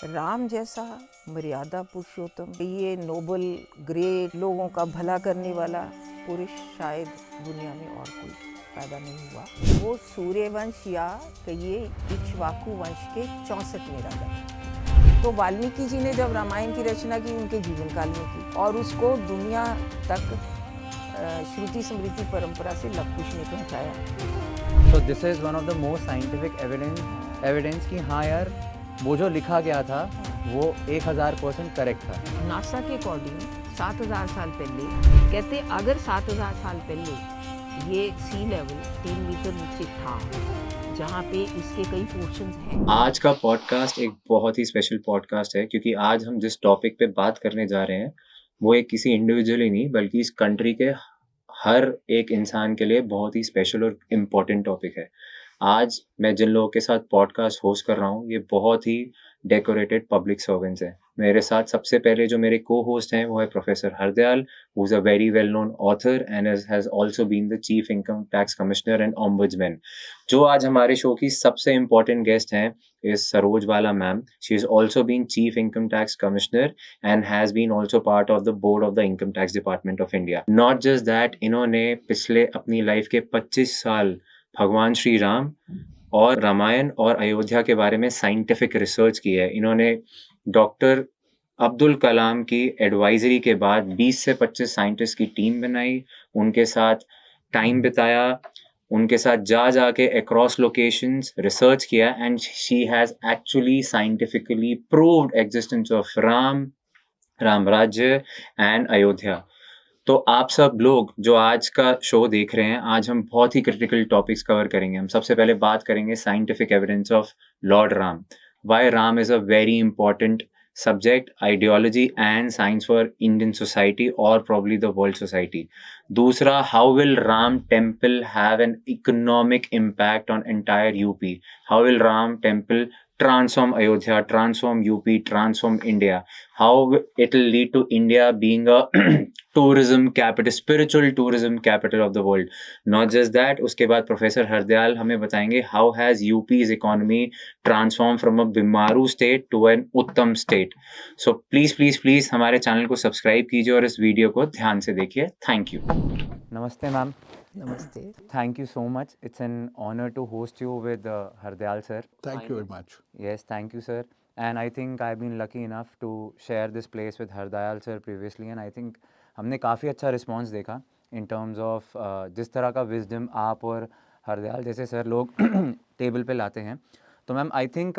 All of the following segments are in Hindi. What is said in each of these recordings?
राम जैसा मर्यादा पुरुषोत्तम, ये नोबल ग्रेट लोगों का भला करने वाला पुरुष शायद दुनिया में और कोई पैदा नहीं हुआ। वो सूर्यवंश या कहिए इक्ष्वाकु वंश के 64वें राजा। तो वाल्मीकि जी ने जब रामायण की रचना की उनके जीवन काल में की और उसको दुनिया तक श्रुति स्मृति परंपरा से लवकुश ने पहुंचाया। So this is one of the most scientific evidence कि हाँ यार वो जो लिखा गया था वो 1000% करेक्ट था। नासा के अकॉर्डिंग 7000 साल पहले कहते अगर 7000 साल पहले ये सी लेवल 3 मीटर नीचे था जहाँ पे इसके कई पोर्शंस हैं। आज का पॉडकास्ट एक बहुत ही स्पेशल पॉडकास्ट है क्योंकि आज हम जिस टॉपिक पे बात करने जा रहे हैं वो एक किसी इंडिविजुअल ही नहीं बल्कि इस कंट्री के हर एक इंसान के लिए बहुत ही स्पेशल और इम्पोर्टेंट टॉपिक है। आज मैं जिन लोगों के साथ पॉडकास्ट होस्ट कर रहा हूँ ये बहुत ही डेकोरेटेड पब्लिक सर्वेंट्स हैं। मेरे साथ सबसे पहले जो मेरे को होस्ट हैं वो है professor Hardayal, who is a very well known author and has also been the chief income tax commissioner and ombudsman. जो आज हमारे शो की सबसे इम्पोर्टेंट गेस्ट हैं is Saroj Bala ma'am. She has also been Chief Income Tax Commissioner and has been also part of the board of the Income Tax Department of India. Not just that, इन्होंने पिछले अपनी लाइफ के 25 साल भगवान श्री राम और रामायण और अयोध्या के बारे में साइंटिफिक रिसर्च की है। इन्होंने डॉक्टर अब्दुल कलाम की एडवाइजरी के बाद 20 से 25 साइंटिस्ट की टीम बनाई, उनके साथ टाइम बिताया, उनके साथ जाके अक्रॉस लोकेशंस रिसर्च किया and she has actually scientifically proved existence of Ram राज्य एंड अयोध्या। तो आप सब लोग जो आज का शो देख रहे हैं, आज हम बहुत ही क्रिटिकल टॉपिक्स कवर करेंगे। हम सबसे पहले बात करेंगे scientific evidence of Lord Ram, why Ram is a very important subject, ideology and science for Indian society or probably the world society. दूसरा, how will Ram Temple have an economic impact on entire UP? How will Ram Temple transform Ayodhya, transform UP, transform India? How it will lead to India being a tourism capital, spiritual tourism capital of the world. Not just that, उसके बाद प्रोफेसर हरदयाल हमें बताएंगे how has UP's economy transformed from a बिमारू state to an उत्तम state. So please हमारे चैनल को सब्सक्राइब कीजिए और इस वीडियो को ध्यान से देखिए। Thank you. नमस्ते मैम। नमस्ते। Thank you so much. It's an honor to host you with Hardayal sir. Thank you very much. Yes, thank you sir. And I think I've been lucky enough to share this place with Hardayal sir previously and I think हमने काफ़ी अच्छा रिस्पॉन्स देखा in terms of जिस तरह का विजडम आप और हरदयाल जैसे सर लोग टेबल पे लाते हैं। तो मैम आई थिंक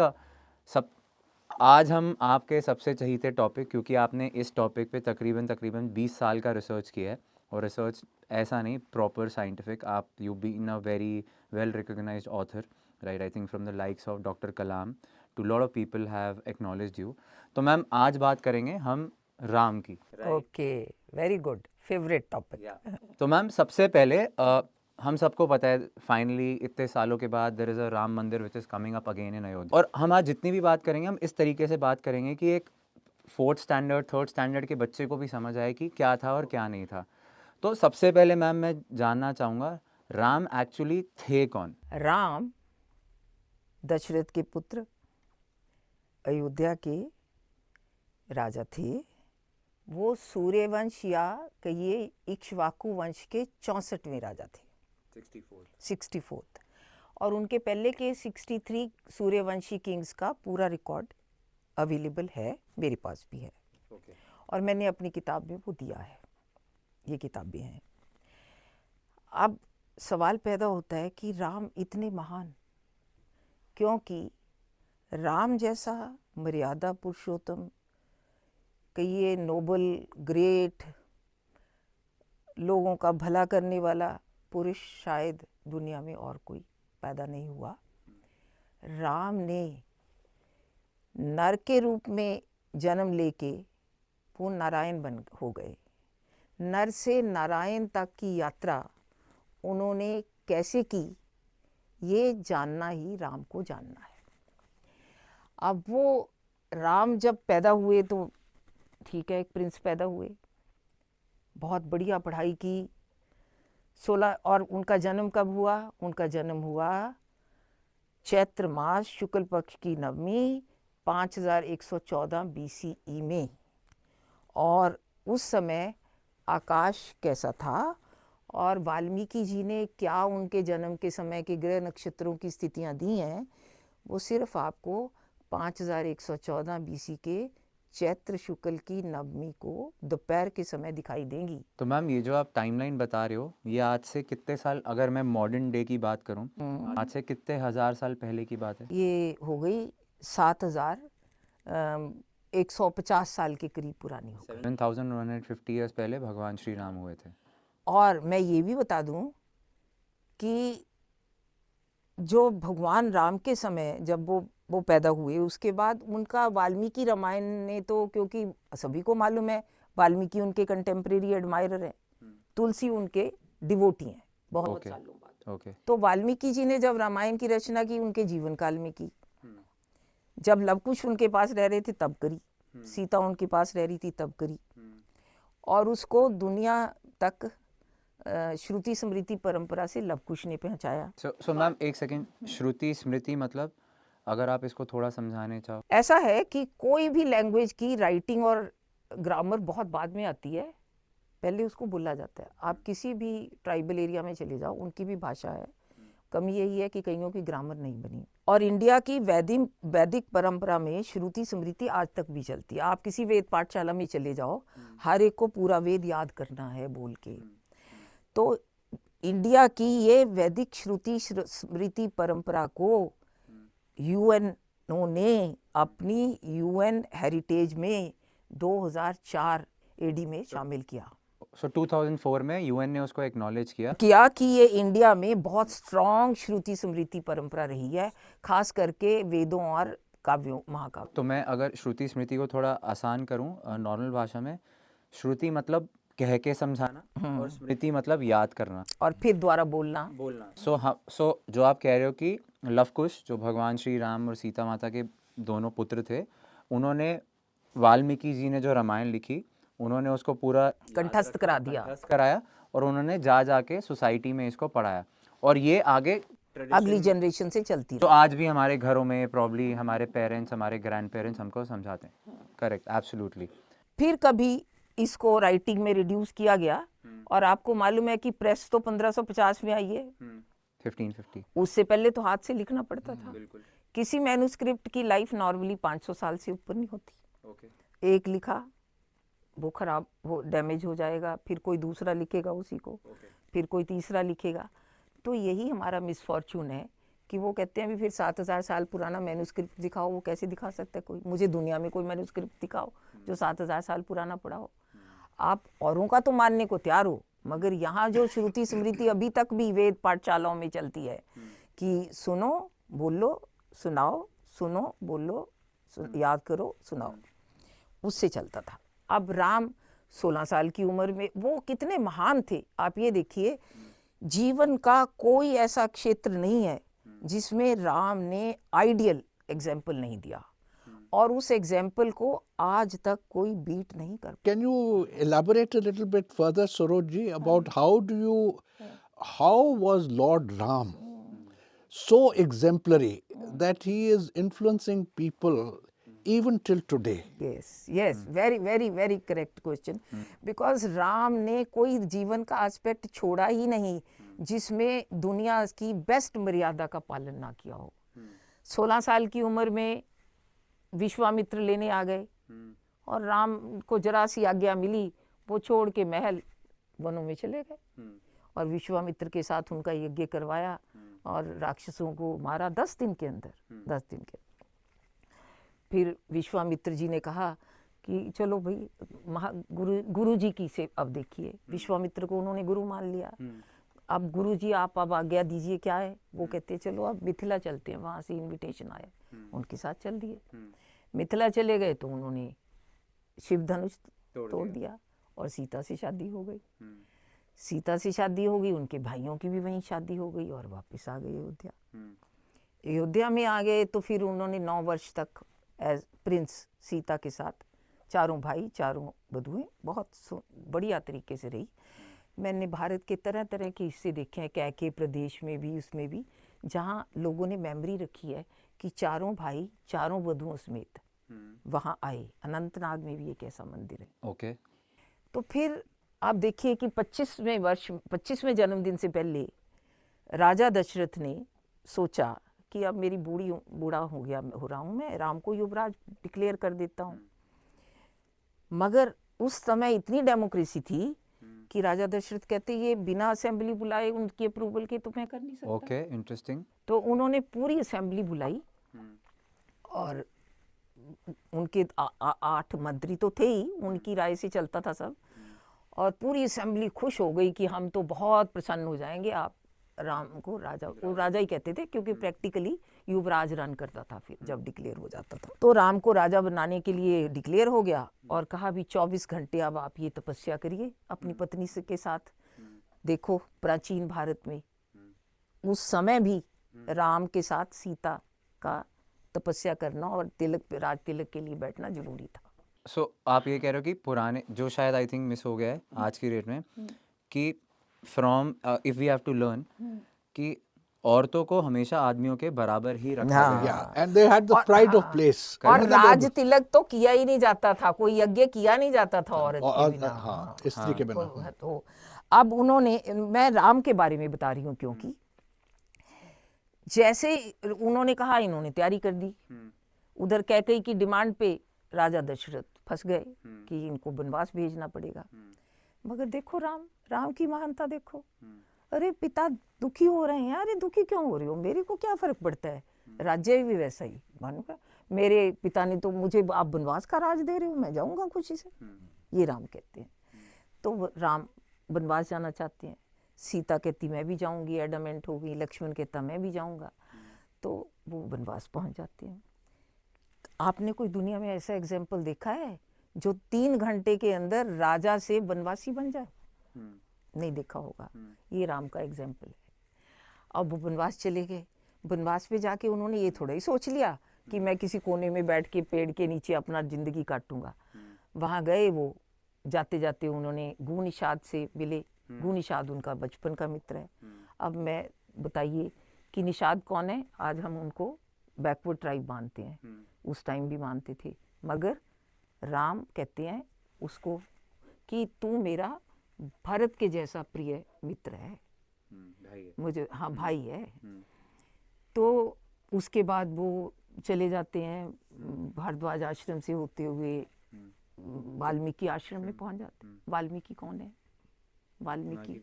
आज हम आपके सबसे चहीते टॉपिक, क्योंकि आपने इस टॉपिक पे तकरीबन 20 साल का रिसर्च किया है और रिसर्च ऐसा नहीं प्रॉपर साइंटिफिक, आप you been a very well recognised author, right? I think from the likes of doctor Kalam to lot of people have acknowledged you. तो मैम आज बात करेंगे हम राम की। Okay, very good, favourite topic. तो मैम सबसे पहले हम सबको पता है फाइनली इतने सालों के बाद देयर इज़ अ राम मंदिर which is coming up again in Ayodhya. और हम आज जितनी भी बात करेंगे हम इस तरीके से बात करेंगे कि एक 4th स्टैंडर्ड 3rd स्टैंडर्ड के बच्चे को भी समझ आए कि क्या था और क्या नहीं था। तो सबसे पहले मैम मैं जानना चाहूँगा राम एक्चुअली थे कौन? राम दशरथ के पुत्र, अयोध्या के राजा थे। वो सूर्यवंश या कहिए इक्ष्वाकु वंश के 64वें राजा थे, 64th। और उनके पहले के 63 सूर्यवंशी किंग्स का पूरा रिकॉर्ड अवेलेबल है, मेरे पास भी है। और मैंने अपनी किताब में वो दिया है, ये किताब भी है। अब सवाल पैदा होता है कि राम इतने महान, क्योंकि राम जैसा मर्यादा पुरुषोत्तम, कहिए नोबल ग्रेट लोगों का भला करने वाला पुरुष शायद दुनिया में और कोई पैदा नहीं हुआ। राम ने नर के रूप में जन्म लेके वो नारायण बन हो गए। नर से नारायण तक की यात्रा उन्होंने कैसे की, ये जानना ही राम को जानना है। अब वो राम जब पैदा हुए तो ठीक है, एक प्रिंस पैदा हुए, बहुत बढ़िया पढ़ाई की, 16। और उनका जन्म कब हुआ? उनका जन्म हुआ चैत्र मास शुक्ल पक्ष की नवमी 5114 BCE में। और उस समय आकाश कैसा था और वाल्मीकि जी ने क्या उनके जन्म के समय के ग्रह नक्षत्रों की स्थितियां दी हैं, वो सिर्फ आपको 5114 BC के चैत्र शुक्ल की नवमी को दोपहर के समय दिखाई देंगी। तो मैम ये जो आप टाइमलाइन बता रहे हो, ये आज से कितने साल, अगर मैं मॉडर्न डे की बात करूं, आज से कितने हजार साल पहले की बात है? ये हो गई 7150 साल के करीब पुरानी हो गई। 7150 ईयर्स पहले भगवान श्री राम हुए थे। और मैं ये भी बता दूं कि जो भगवान राम के समय जब वो पैदा हुए, उसके बाद उनका वाल्मीकि रामायण ने तो, क्योंकि सभी को मालूम है वाल्मीकि उनके कंटेम्प्रेरी एडमायरर हैं, तुलसी उनके डिवोटी हैं बहुत ओके सालों बाद। ओके तो वाल्मीकि जी ने जब रामायण की रचना की उनके जीवन काल में की, जब लवकुश उनके पास रह रहे थे तब करी, सीता उनके पास रह रही थी तब करी, और उसको दुनिया तक श्रुति स्मृति परंपरा से लवकुश ने पहुंचाया। सो मैम एक सेकंड, श्रुति स्मृति मतलब अगर आप इसको थोड़ा समझाने चाहो। ऐसा है कि कोई भी लैंग्वेज की राइटिंग और ग्रामर बहुत बाद में आती है, पहले उसको बोला जाता है। आप किसी भी ट्राइबल एरिया में चले जाओ, उनकी भी भाषा है, कमी यही है कि कईयों की ग्रामर नहीं बनी। और इंडिया की वैदिक परंपरा में श्रुति स्मृति आज तक भी चलती है। आप किसी वेद पाठशाला में चले जाओ, हर एक को पूरा वेद याद करना है बोल के। तो इंडिया की ये वैदिक श्रुति स्मृति परंपरा को यूएनओ ने अपनी यूएन हेरिटेज में 2004 एडी में शामिल किया। सो 2004 में यूएन ने उसको एक्नॉलेज किया कि ये इंडिया में बहुत स्ट्रॉन्ग श्रुति स्मृति परंपरा रही है, खास करके वेदों और काव्यों महाकाव्य। तो मैं अगर श्रुति स्मृति को थोड़ा आसान करूं नॉर्मल भाषा में, श्रुति मतलब कह के समझाना और स्मृति मतलब याद करना और फिर दोबारा बोलना। सो जो आप कह रहे हो कि लवकुश जो भगवान श्री राम और सीता माता के दोनों पुत्र थे, उन्होंने वाल्मीकि जी ने जो रामायण लिखी, उन्होंने उसको पूरा कंठस्थ करा दिया, कंठस्थ कराया, और उन्होंने जाके सोसाइटी में इसको पढ़ाया, और ये आगे अगली जनरेशन से चलती तो रही। आज भी हमारे घरों में प्रॉब्ली हमारे पेरेंट्स, हमारे ग्रैंड पेरेंट्स हमको समझाते हैं। Correct, absolutely. फिर कभी इसको राइटिंग में रिड्यूस किया गया, और आपको मालूम है कि प्रेस तो 1550 में आई है, 1550। उससे पहले तो हाथ से लिखना पड़ता था। बिल्कुल। किसी मैन्युस्क्रिप्ट की लाइफ नॉर्मली 500 साल से ऊपर नहीं होती। ओके एक लिखा, वो खराब हो डैमेज हो जाएगा, फिर कोई दूसरा लिखेगा उसी को, फिर कोई तीसरा लिखेगा। तो यही हमारा मिसफॉर्चून है कि वो कहते हैं भी फिर 7000 साल पुराना मैन्युस्क्रिप्ट दिखाओ। वो कैसे दिखा सकता है कोई? मुझे दुनिया में कोई मैन्युस्क्रिप्ट दिखाओ जो 7000 साल पुराना पड़ा हो। आप औरों का तो मानने को तैयार हो, मगर यहाँ जो श्रुति स्मृति अभी तक भी वेद पाठशालाओं में चलती है कि सुनो बोलो सुनाओ, सुनो बोलो याद करो सुनाओ, उससे चलता था। अब राम 16 साल की उम्र में वो कितने महान थे, आप ये देखिए। जीवन का कोई ऐसा क्षेत्र नहीं है जिसमें राम ने आइडियल एग्जाम्पल नहीं दिया, और उस एग्जाम्पल को आज तक कोई बीट नहीं कर। Can you elaborate a little bit further, Sarojji, about how was Lord Ram so exemplary that he is influencing people even till today? Yes, very correct question. Because Ram ने कोई जीवन का एस्पेक्ट छोड़ा ही नहीं जिसमें दुनिया की बेस्ट मर्यादा का पालन ना किया हो। 16 साल की उम्र में विश्वामित्र लेने आ गए, और राम को जरा सी आज्ञा मिली, वो छोड़ के महल वनों में चले गए, और विश्वामित्र के साथ उनका यज्ञ करवाया और राक्षसों को मारा 10 दिन के अंदर। 10 दिन के फिर विश्वामित्र जी ने कहा कि चलो भाई गुरु जी की से अब देखिए, विश्वामित्र को उन्होंने गुरु मान लिया। अब गुरु जी आप अब आज्ञा दीजिए, क्या है? वो कहते चलो अब मिथिला चलते हैं, वहाँ से इनविटेशन आया, उनके साथ चल दिए। मिथिला चले गए तो उन्होंने शिव धनुष तोड़ दिया और सीता से शादी हो गई। सीता से शादी हो गई, उनके भाइयों की भी वहीं शादी हो गई, और वापस आ गए अयोध्या। अयोध्या में आ गए तो फिर उन्होंने 9 वर्ष तक एज प्रिंस सीता के साथ, चारों भाई चारों बधुएं बहुत बढ़िया तरीके से रही। मैंने भारत के तरह तरह के हिस्से देखे हैं, कैके प्रदेश में भी, उसमें भी, जहाँ लोगों ने मेमोरी रखी है कि चारों भाई चारों वधुओं समेत वहाँ आए। अनंतनाग में भी एक ऐसा मंदिर है। ओके। तो फिर आप देखिए कि 25वें जन्मदिन से पहले राजा दशरथ ने सोचा कि अब मेरी बूढ़ा हो रहा हूँ मैं, राम को युवराज डिक्लेयर कर देता हूँ। मगर उस समय इतनी डेमोक्रेसी थी कि राजा दशरथ कहते ये बिना असेंबली बुलाए उनकी अप्रूवल के तो मैं कर नहीं सकता। Okay, interesting. तो उन्होंने पूरी असेंबली बुलाई और उनके 8 मंत्री तो थे ही, उनकी राय से चलता था सब। और पूरी असेंबली खुश हो गई कि हम तो बहुत प्रसन्न हो जाएंगे, आप राम को राजा ही कहते थे क्योंकि प्रैक्टिकली युवराज रन करता था फिर जब डिक्लेयर हो जाता था। तो राम को राजा बनाने के लिए डिक्लेयर हो गया और कहा भी 24 घंटे अब आप ये तपस्या करिए अपनी पत्नी से के साथ। देखो प्राचीन भारत में उस समय भी राम के साथ सीता का तपस्या करना और राज तिलक के लिए बैठना जरूरी था। सो आप ये कह रहे हो कि पुराने जो शायद आई थिंक मिस हो गया है आज की डेट में कि from if we have to learn कि औरतों को हमेशा आदमियों के बराबर ही रखा हाँ। गया Yeah, and they had the pride of place. और राज तिलक तो किया ही नहीं जाता था, कोई यज्ञ किया नहीं जाता था औरत के और बिना। हाँ, स्त्री के बिना। तो अब उन्होंने, मैं राम के बारे में बता रही हूँ क्योंकि जैसे उन्होंने कहा इन्होंने तैयारी कर दी। उधर कैकेयी की डिमांड पे राजा दशरथ फंस गए कि इनको वनवास भेजना पड़ेगा। मगर देखो राम की महानता देखो। अरे पिता दुखी हो रहे हैं, अरे दुखी क्यों हो रही हो, मेरे को क्या फर्क पड़ता है, राज्य भी वैसा ही मानूंगा, मेरे पिता ने तो मुझे आप वनवास का राज दे रहे हो, मैं जाऊंगा खुशी से। ये राम कहते हैं। तो राम वनवास जाना चाहते हैं। सीता कहती मैं भी जाऊंगी, एडमेंट हो गई। लक्ष्मण कहता मैं भी जाऊंगा। तो वो वनवास पहुंच जाते हैं। आपने कोई दुनिया में ऐसा एग्जाम्पल देखा है जो 3 घंटे के अंदर राजा से वनवासी बन जाए? नहीं देखा होगा। ये राम का एग्जाम्पल है। अब वो वनवास चले गए। वनवास पे जाके उन्होंने ये थोड़ा ही सोच लिया कि मैं किसी कोने में बैठ के पेड़ के नीचे अपना जिंदगी काटूंगा। वहां गए, वो जाते जाते उन्होंने गु निषाद से मिले। गु निषाद उनका बचपन का मित्र है। अब मैं बताइए कि निषाद कौन है? आज हम उनको बैकवर्ड ट्राइब मानते हैं, उस टाइम भी मानते थे। मगर राम कहते हैं उसको कि तू मेरा भरत के जैसा प्रिय मित्र है, मुझे, हाँ भाई है। तो उसके बाद वो चले जाते हैं भारद्वाज आश्रम से होते हुए वाल्मीकि आश्रम में पहुंच जाते हैं। वाल्मीकि कौन है? वाल्मीकि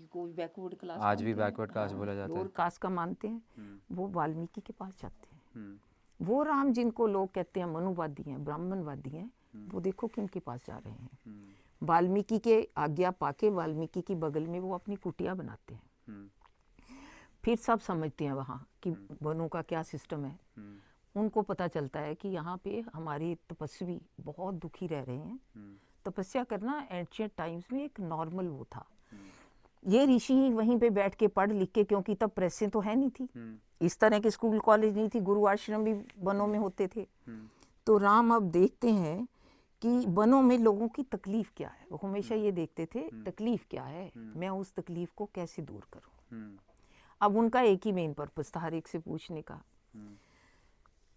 को भी बैकवर्ड क्लास, आज भी बैकवर्ड कास्ट बोला जाता है, लोअर कास्ट का मानते हैं। वो वाल्मीकि के पास जाते हैं। वो राम जिनको लोग कहते हैं मनुवादी हैं, ब्राह्मणवादी हैं, वो देखो किनके पास जा रहे हैं। वाल्मीकि के आज्ञा पाके वाल्मीकि की बगल में वो अपनी कुटिया बनाते हैं। फिर सब समझते हैं वहाँ कि वनों का क्या सिस्टम है। उनको पता चलता है कि यहाँ पे हमारे तपस्वी बहुत दुखी रह रहे हैं। तपस्या करना एंशिएंट टाइम्स में एक नॉर्मल वो था। ये ऋषि वहीं पे बैठ के पढ़ लिख के, क्योंकि तब प्रेसें तो है नहीं थी, इस तरह के स्कूल कॉलेज नहीं थी, गुरु आश्रम भी वनों में होते थे। तो राम अब देखते हैं कि वनों में लोगों की तकलीफ क्या है। वो हमेशा ये देखते थे तकलीफ क्या है, मैं उस तकलीफ को कैसे दूर करूं। अब उनका एक ही मेन पर्पस था हर एक से पूछने का।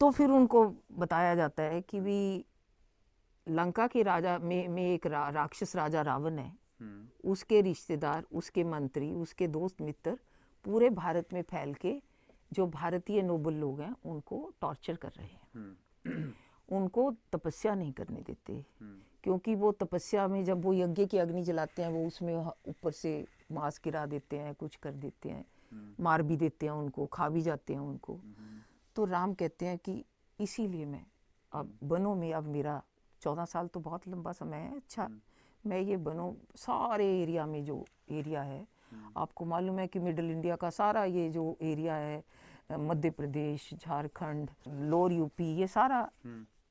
तो फिर उनको बताया जाता है कि भी लंका के राजा में एक राक्षस राजा रावण है, उसके रिश्तेदार, उसके मंत्री, उसके दोस्त मित्र पूरे भारत में फैल के जो भारतीय नोबल लोग हैं उनको टॉर्चर कर रहे हैं। उनको तपस्या नहीं करने देते, क्योंकि वो तपस्या में जब वो यज्ञ की अग्नि जलाते हैं वो उसमें ऊपर से मांस गिरा देते हैं, कुछ कर देते हैं, मार भी देते हैं उनको, खा भी जाते हैं उनको। तो राम कहते हैं कि इसीलिए मैं अब वनों में, अब मेरा 14 साल तो बहुत लंबा समय है, अच्छा मैं ये वनों सारे एरिया में, जो एरिया है आपको मालूम है कि मिडिल इंडिया का सारा ये जो एरिया है, मध्य प्रदेश, झारखंड, लोअर यूपी, ये सारा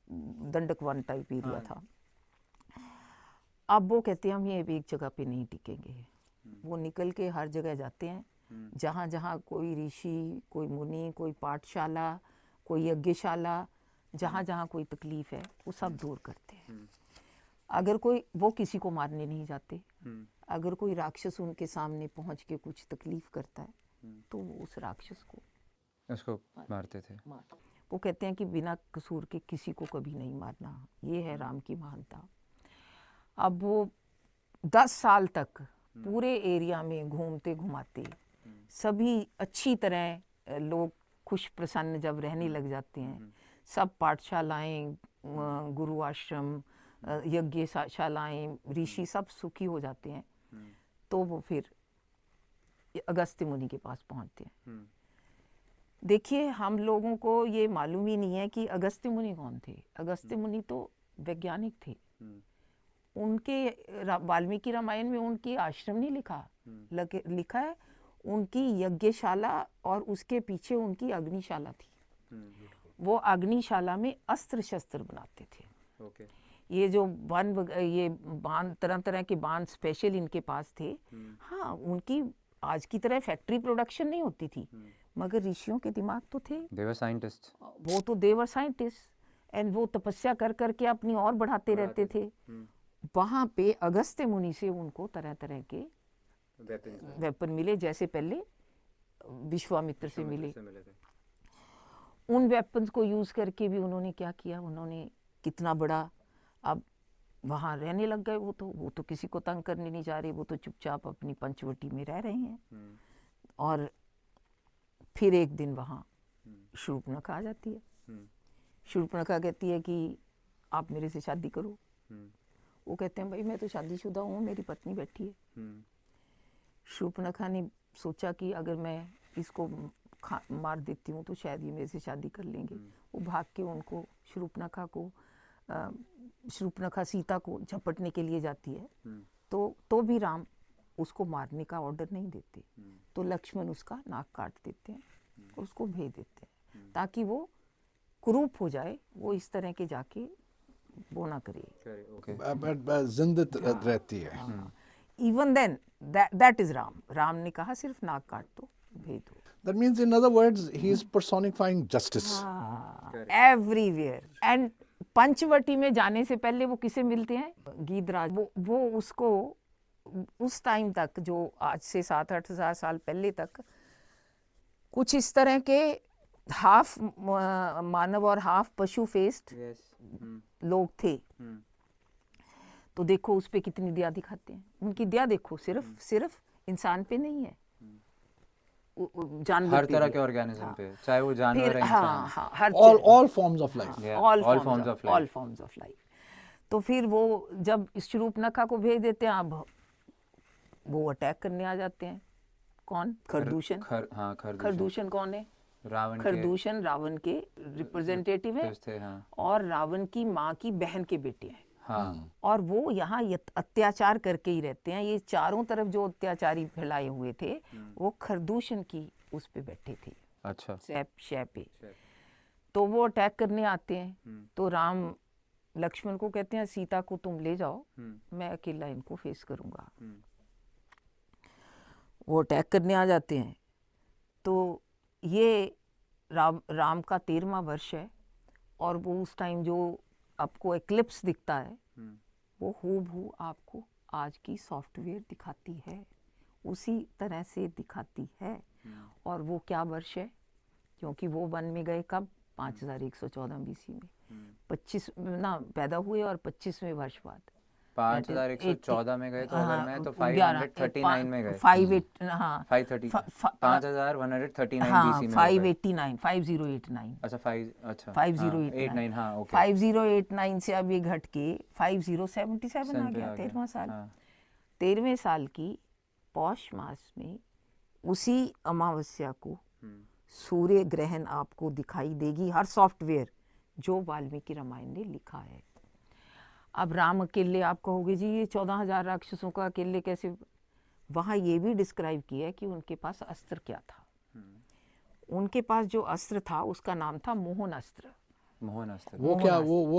दंडक वन टाइप एरिया था। अब वो कहते हैं हम ये एक जगह पे नहीं टिकेंगे। वो निकल के हर जगह जाते हैं, जहाँ जहाँ कोई ऋषि, कोई मुनि, कोई पाठशाला, कोई यज्ञशाला, जहाँ जहाँ कोई तकलीफ है वो सब दूर करते हैं। अगर कोई, वो किसी को मारने नहीं जाते। अगर कोई राक्षस उनके सामने पहुँच के कुछ तकलीफ करता है तो वो उस राक्षस को उसको मारते थे। वो कहते हैं कि बिना कसूर के किसी को कभी नहीं मारना, ये है राम की महानता। अब वो 10 साल तक पूरे एरिया में घूमते घुमाते सभी अच्छी तरह लोग खुश प्रसन्न जब रहने लग जाते हैं, सब पाठशालाएं, गुरु आश्रम, यज्ञशालाएं, ऋषि सब सुखी हो जाते हैं, तो वो फिर अगस्त्य मुनि के पास पहुंचते हैं। देखिए, हम लोगों को ये मालूम ही नहीं है कि अगस्त्य मुनि कौन थे। अगस्त्य मुनि तो वैज्ञानिक थे। उनके वाल्मीकि रामायण में उनकी आश्रम नहीं लिखा है, उनकी यज्ञशाला और उसके पीछे उनकी अग्निशाला थी। वो अग्निशाला में अस्त्र शस्त्र बनाते थे। ये जो ये बांध, तरह तरह के बांध स्पेशल इनके पास थे। हाँ, उनकी आज की तरह फैक्ट्री प्रोडक्शन नहीं होती थी, मगर ऋषियों के दिमाग तो थे। They were scientists. वो तो दे वर साइंटिस्ट, एंड वो तपस्या कर करके अपनी और बढ़ाते रहते थे। वहाँ पे अगस्त्य मुनि से उनको तरह तरह के वेपन मिले, जैसे पहले विश्वामित्र से मिले। उन वेपन्स को यूज करके भी उन्होंने क्या किया, उन्होंने कितना बड़ा, अब वहाँ रहने लग गए। वो तो किसी को तंग करने नहीं जा रहे, वो तो चुपचाप अपनी पंचवटी में रह रहे हैं। और फिर एक दिन वहाँ शूर्पणखा आ जाती है। शूर्पणखा कहती है कि आप मेरे से शादी करो। वो कहते हैं भाई मैं तो शादीशुदा हूँ, मेरी पत्नी बैठी है। शूर्पणखा ने सोचा कि अगर मैं इसको मार देती हूँ तो शायद ये मेरे से शादी कर लेंगे। वो भाग के उनको शूर्पणखा सीता को झपटने के लिए जाती है, तो भी राम उसको मारने का ऑर्डर नहीं देते। तो लक्ष्मण उसका नाक काट देते हैं और उसको भेज देते हैं, ताकि वो कुरूप हो जाए, वो इस तरह के जाके वो ना करे, जिंदत रहती है। Even then that is Ram ने कहा सिर्फ नाक काट दो, भेज दो। That means, in other words, he is personifying justice. Everywhere. And Panchavati में जाने से पहले वो किसे मिलते हैं, गीधराज। वो उसको उस टाइम तक, जो आज से 7-8 हज़ार साल पहले तक, कुछ इस तरह के हाफ मानव और हाफ पशु फेस्ड लोग थे। तो देखो उस पे कितनी दया दिखाते हैं। उनकी दया देखो, सिर्फ इंसान पे नहीं है, जानवर हर पे तरह भी के है। ऑर्गेनिज्म पे, चाहे वो जानवर है, हाँ, इंसान। हर All forms of life. Yeah, all all forms forms of of life. all forms of life। तो फिर वो जब शूर्पणखा को भेज देते हैं, अब वो अटैक करने आ जाते हैं। कौन? खरदूषण। खरदूषण कौन है? रावण खरदूषण रावण के रिप्रेजेंटेटिव है, हाँ। और रावण की माँ की बहन के बेटे हैं। हाँ। और वो यहाँ अत्याचार करके ही रहते हैं। ये चारों तरफ जो अत्याचारी फैलाए हुए थे, वो खरदूषण की उस पे बैठे थे। अच्छा। शय पे। तो वो अटैक करने आते हैं। तो राम लक्ष्मण को कहते हैं सीता को तुम ले जाओ, मैं अकेला इनको फेस करूंगा। वो अटैक करने आ जाते हैं। तो ये राम का 13वां वर्ष है, और वो उस टाइम जो आपको एक्लिप्स दिखता है, वो हूबहू आपको आज की सॉफ्टवेयर दिखाती है, उसी तरह से दिखाती है। और वो क्या वर्ष है, क्योंकि वो वन में गए कब? 5114 BC में, 25 ना पैदा हुए और 25वें वर्ष बाद 5114 में गए, तो अगर मैं तो 539 में गए। 5139 BC में 5089। अच्छा 5089 हाँ, ओके। 5089 से अब ये घट के 5077 आ गया। 13वां साल। 13वें साल की पौष मास में उसी अमावस्या को सूर्य ग्रहण आपको दिखाई देगी, हर सॉफ्टवेयर जो वाल्मीकि रामायण ने लिखा है। अब राम अकेले, आप कहोगे जी ये 14,000 राक्षसों का अकेले कैसे? वहाँ ये भी डिस्क्राइब किया है कि उनके पास अस्त्र क्या था। उनके पास जो अस्त्र था उसका नाम था मोहन अस्त्र। मोहन अस्त्र। वो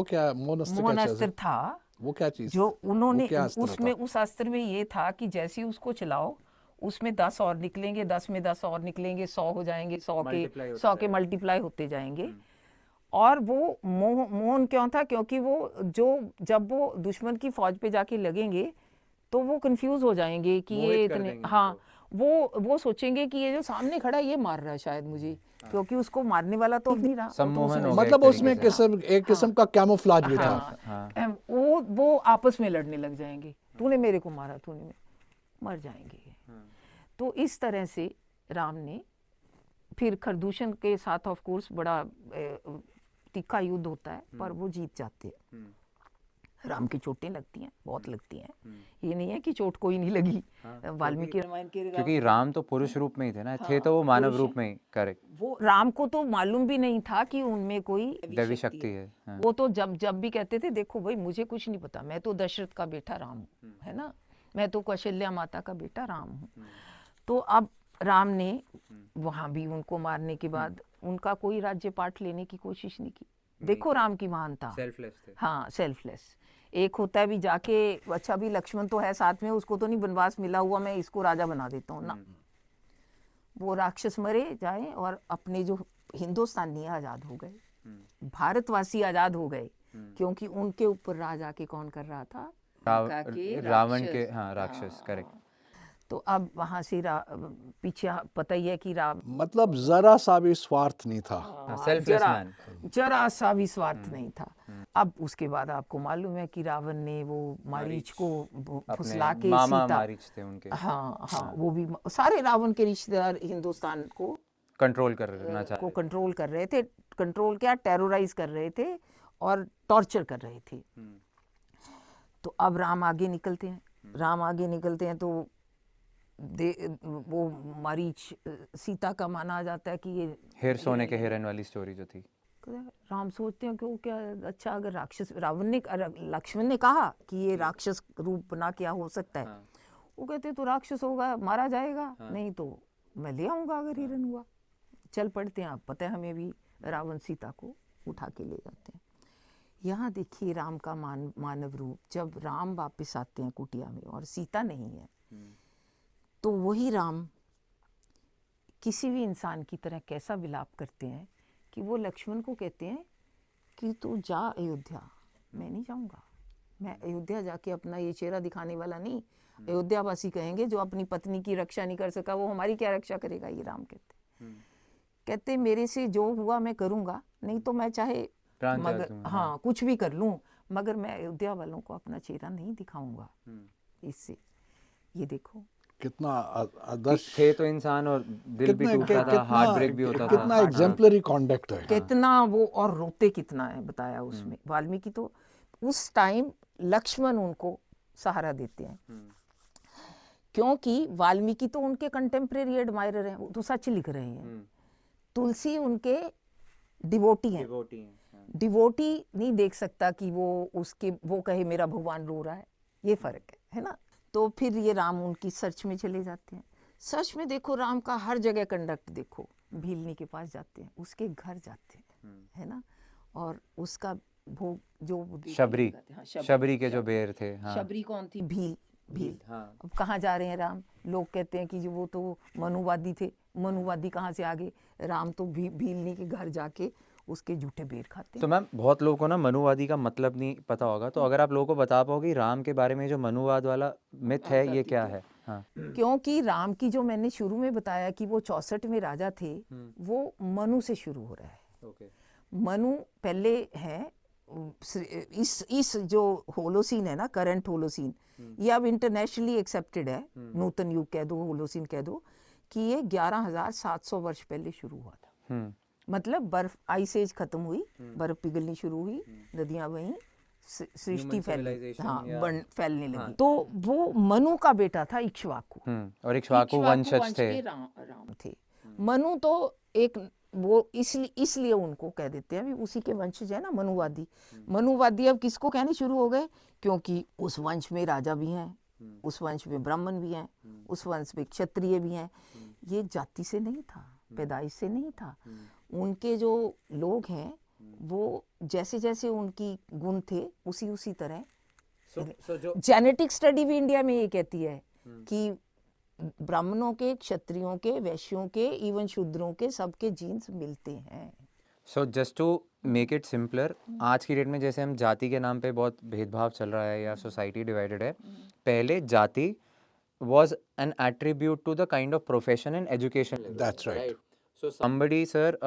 क्या मोहन अस्त्र था? वो क्या चीज? जो उन्होंने उसमें, उस अस्त्र में ये था कि जैसे उसको चलाओ, उसमें 10 और निकलेंगे, 10 में 10 और निकलेंगे, 100 हो जाएंगे, 100 के मल्टीप्लाई होते जाएंगे। और वो मोहन क्यों था? क्योंकि वो जब वो दुश्मन की फौज पे जाके लगेंगे तो वो कंफ्यूज हो जाएंगे कि ये इतने, हाँ, वो सोचेंगे कि ये जो सामने खड़ा है ये मार रहा है शायद मुझे, क्योंकि उसको मारने वाला तो अब नहीं रहा, वो तो सम्मोहन उसने- हो गया मतलब एक उसमें तरीके से। एक किस्म का कैमोफ्लाज भी था। हाँ, वो आपस में लड़ने लग जाएंगे, तूने मेरे को मारा, मर जाएंगे। तो इस तरह से राम ने फिर खरदूषण के साथ ऑफ कोर्स बड़ा तीखा युद्ध होता है, पर वो जीत जाते हैं। राम की चोटें लगती हैं, बहुत लगती हैं, ये नहीं है कि चोट कोई नहीं लगी। वाल्मीकि रामायण के क्योंकि राम तो पुरुष रूप में ही थे ना, थे तो वो मानव रूप में ही, करेक्ट, वो राम को तो मालूम भी नहीं था कि उनमें कोई दैवी शक्ति है। हाँ। वो तो जब भी कहते थे, देखो भाई मुझे कुछ नहीं पता, मैं तो दशरथ का बेटा राम हूँ, है ना, मैं तो कौशल्या माता का बेटा राम हूँ। तो अब राम ने वहां भी उनको मारने के बाद उनका कोई राज्य पाठ लेने की कोशिश नहीं की। देखो राम की महानता, सेल्फलेस थे। हाँ सेल्फलेस। एक होता है भी जाके, अच्छा भी लक्ष्मण तो है साथ में, उसको तो नहीं वनवास मिला हुआ, मैं इसको राजा बना देता हूँ ना, वो राक्षस मरे जाए और अपने जो हिंदुस्तानी आजाद हो गए, भारतवासी आजाद हो गए, क्योंकि उनके ऊपर राज आके कौन कर रहा था, रावण के, हाँ, राक्षस, करेक्ट। तो अब वहां से पीछे पता ही है कि मतलब जरा सा भी स्वार्थ नहीं था। Selfless man. जरा सा भी स्वार्थ नहीं था। अब उसके बाद आपको मालूम है कि रावण ने वो मारीच को फुसला के मामा सीता, मारीच थे उनके, हाँ, वो भी सारे रावण के रिश्तेदार हिंदुस्तान को कंट्रोल करना चाहते कंट्रोल कर रहे थे, कंट्रोल क्या, टेरोराइज कर रहे थे और टॉर्चर कर रहे थे। तो अब राम आगे निकलते हैं, तो वो मारीच सीता का माना जाता है कि ये हेर सोने के हिरन वाली स्टोरी जो थी। राम सोचते हैं कि वो क्या, अच्छा अगर राक्षस, लक्ष्मण ने कहा कि ये राक्षस रूप बना क्या हो सकता है, वो कहते तो राक्षस होगा, मारा जाएगा, नहीं तो मैं ले आऊंगा अगर हिरन हुआ। चल पड़ते हैं, आप पता है हमें भी, रावण सीता को उठा के ले जाते हैं। यहाँ देखिए राम का मानव रूप, जब राम वापस आते हैं कुटिया में और सीता नहीं है, तो वही राम किसी भी इंसान की तरह कैसा विलाप करते हैं कि वो लक्ष्मण को कहते हैं कि तू जा अयोध्या, मैं नहीं जाऊंगा, मैं अयोध्या जाके अपना ये चेहरा दिखाने वाला नहीं। अयोध्या वासी कहेंगे जो अपनी पत्नी की रक्षा नहीं कर सका वो हमारी क्या रक्षा करेगा, ये राम कहते मेरे से जो हुआ मैं करूंगा, नहीं तो मैं चाहे मगर हाँ कुछ भी कर लूं, मगर मैं अयोध्या वालों को अपना चेहरा नहीं दिखाऊंगा। इससे ये देखो कितना आदर्श थे तो इंसान, और दिल भी टूटता था, हार्ट ब्रेक भी होता था, कितना एग्जेम्पलरी कॉन्डक्ट है, कितना वो, और रोते कितना है बताया उसमें। वाल्मीकि तो उस टाइम लक्ष्मण उनको सहारा देते हैं, क्योंकि वाल्मीकि तो उनके कंटेम्प्रेरी एडमायरर हैं, वो तो सच लिख रहे हैं। तुलसी उनके डिवोटी हैं, डिवोटी नहीं देख सकता कि वो कहे मेरा भगवान रो रहा है, ये फर्क है ना। तो फिर ये राम उनकी सर्च में चले जाते हैं। सर्च में देखो राम का हर जगह कंडक्ट देखो, भीलनी के पास जाते हैं, उसके घर जाते हैं, है ना, और उसका भोग जो शबरी के जो बेर थे, शबरी कौन थी, भील। अब कहाँ जा रहे हैं राम, लोग कहते हैं कि जो वो तो मनुवादी थे, मनुवादी कहाँ से आगे, राम तो भीलनी के घर जाके उसके झूठे बेर खाते हैं। तो मैम बहुत लोगों को ना मनुवादी का मतलब नहीं पता होगा, तो अगर आप लोगों को बता पाओगे राम के बारे में जो मनुवाद वाला मिथ है ये क्या है? हाँ, क्योंकि राम की जो मैंने शुरू में बताया कि वो 64 में राजा थे, वो मनु से शुरू हो रहा है। मनु पहले है, इस जो होलोसीन है ना, करंट होलोसीन, ये अब इंटरनेशनली एक्सेप्टेड है, नूतन युग कह दो, होलोसीन कह दो, कि ये 11,700 वर्ष पहले शुरू हुआ था। मतलब बर्फ, आइस एज खत्म हुई, बर्फ पिघलनी शुरू हुई, नदियां बहीं, सृष्टि फैलने लगी। तो वो मनु का बेटा था इक्ष्वाकु, और इक्ष्वाकु वंशज थे, राम थे। मनु तो एक वो इसलिए उनको कह देते हैं भी उसी के वंशज है ना, मनुवादी। मनुवादी अब किसको कहने शुरू हो गए, क्योंकि उस वंश में राजा भी हैं, उस वंश में ब्राह्मण भी हैं, उस वंश में क्षत्रिय भी हैं। ये जाति से नहीं था, पैदाइश से नहीं था। उनके जो लोग हैं वो जैसे जैसे उनकी गुण थे उसी तरह। जेनेटिक स्टडी भी इंडिया में ये कहती है कि ब्राह्मणों के, क्षत्रियों के, वैश्यों के, इवन शूद्रों के, सबके जीन्स मिलते हैं। So just to make it simpler, आज की डेट में जैसे हम जाति के नाम पे बहुत भेदभाव चल रहा है या सोसाइटी डिवाइडेड है, पहले जाति was an attribute to the kind of profession and education level. That's right. So somebody, sir,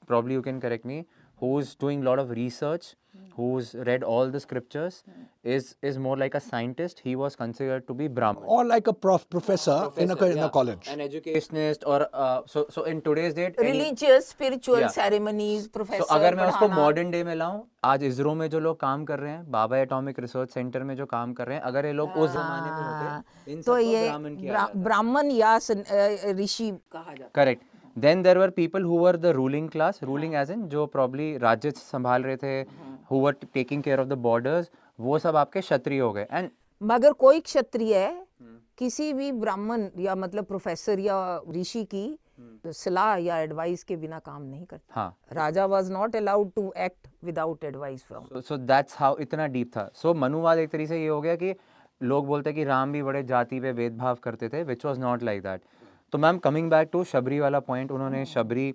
probably you can correct me, who's doing a lot of research, who's read all the scriptures, is more like a scientist. He was considered to be Brahman. Or like a professor in a Professor, college. an educationist, or so in today's date, religious spiritual Yeah. Ceremonies so professor अगर मैं उसको पढ़ाना मॉडर्न डे में लाऊं, आज इसरो में जो लोग काम कर रहे हैं, बाबा एटॉमिक रिसर्च सेंटर में जो काम कर रहे हैं, अगर ये लोग उस जमाने में होते, इन तो सबको ये ब्राह्मण किया जाता। ब्राह्मण या ऋषि कहा जाता correct. Then there were people who were the ruling class, ruling as in जो प्रॉब्ली राज्य संभाल रहे थे, who were taking care of the borders, वो सब आपके क्षत्रिय हो गए. एंड मगर कोई क्षत्रिय किसी भी ब्राह्मण या मतलब प्रोफेसर या ऋषि की सलाह या एडवाइस के बिना काम नहीं करता. हाँ, raja was not allowed to act without advice from. So that's how इतना डीप था. सो मनुवाद एक तरीके से ये हो गया कि लोग बोलते हैं कि राम भी बड़े जाति पे भेदभाव करते थे, which was not like that. तो ma'am coming back to Shabari वाला पॉइंट, उन्होंने शबरी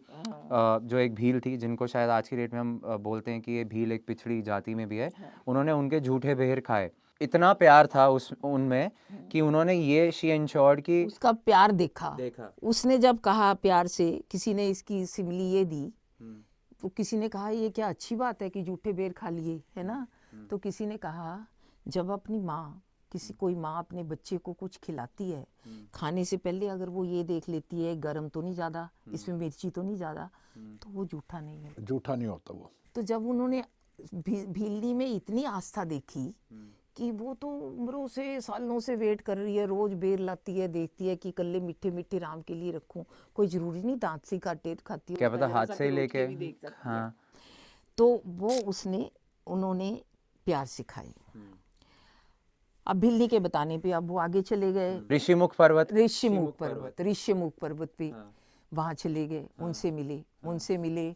जो एक भील थी, जिनको शायद आज की डेट में हम बोलते हैं कि ये भील एक पिछड़ी जाति में भी है, उन्होंने उनके झूठे बेर खाए. इतना प्यार था उस उनमें कि उन्होंने ये शी एंश्योर्ड कि उसका प्यार देखा. देखा. उसने जब कहा प्यार से, किसी ने इसकी सिमिली ये दी, तो किसी ने कहा ये क्या अच्छी बात है कि झूठे बेर खा लिए, है ना. तो किसी ने कहा जब अपनी माँ, कोई माँ अपने बच्चे को कुछ खिलाती है, खाने से पहले अगर वो ये देख लेती है गरम तो नहीं ज़्यादा, इसमें मिर्ची तो नहीं ज़्यादा, तो वो झूठा नहीं है. झूठा नहीं होता वो. तो जब उन्होंने भीलनी में इतनी आस्था देखी कि वो तो उम्रों से सालों से वेट कर रही है, रोज बेर लाती है, देखती है कि कल्ले मीठे मीठे राम के लिए रखूं, कोई जरूरी नहीं दांत से काटे खाती है, क्या पता हाथ से ही लेके. हाँ, तो वो उन्होंने प्यार सिखाई. अब भिल्ली के बताने पे अब वो आगे चले गए. ऋषिमुख पर्वत. ऋषिमुख पर्वत पे वहां चले गए, उनसे मिले.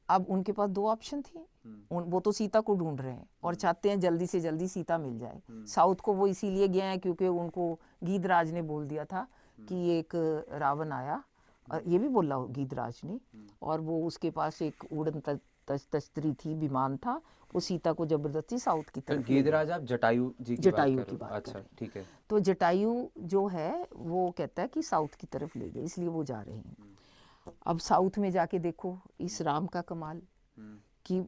अब उनके पास दो ऑप्शन थी. वो तो सीता को ढूंढ रहे हैं और चाहते हैं जल्दी से जल्दी सीता मिल जाए. साउथ को वो इसीलिए गए हैं क्योंकि उनको गीधराज ने बोल दिया था कि एक रावण आया, और ये भी बोला गीधराज ने, और वो उसके पास एक उड़न तस्तरी थी, विमान था, वो सीता को जबरदस्ती साउथ की तरफ. गीधराज आप जटायु जी की जटायु बात कर की रहे हो. बात कर अच्छा, ठीक है. तो जटायु जो है वो कहता है कि साउथ की तरफ ले गए, इसलिए वो जा रहे हैं. अब साउथ में जाके देखो इस राम का कमाल, कि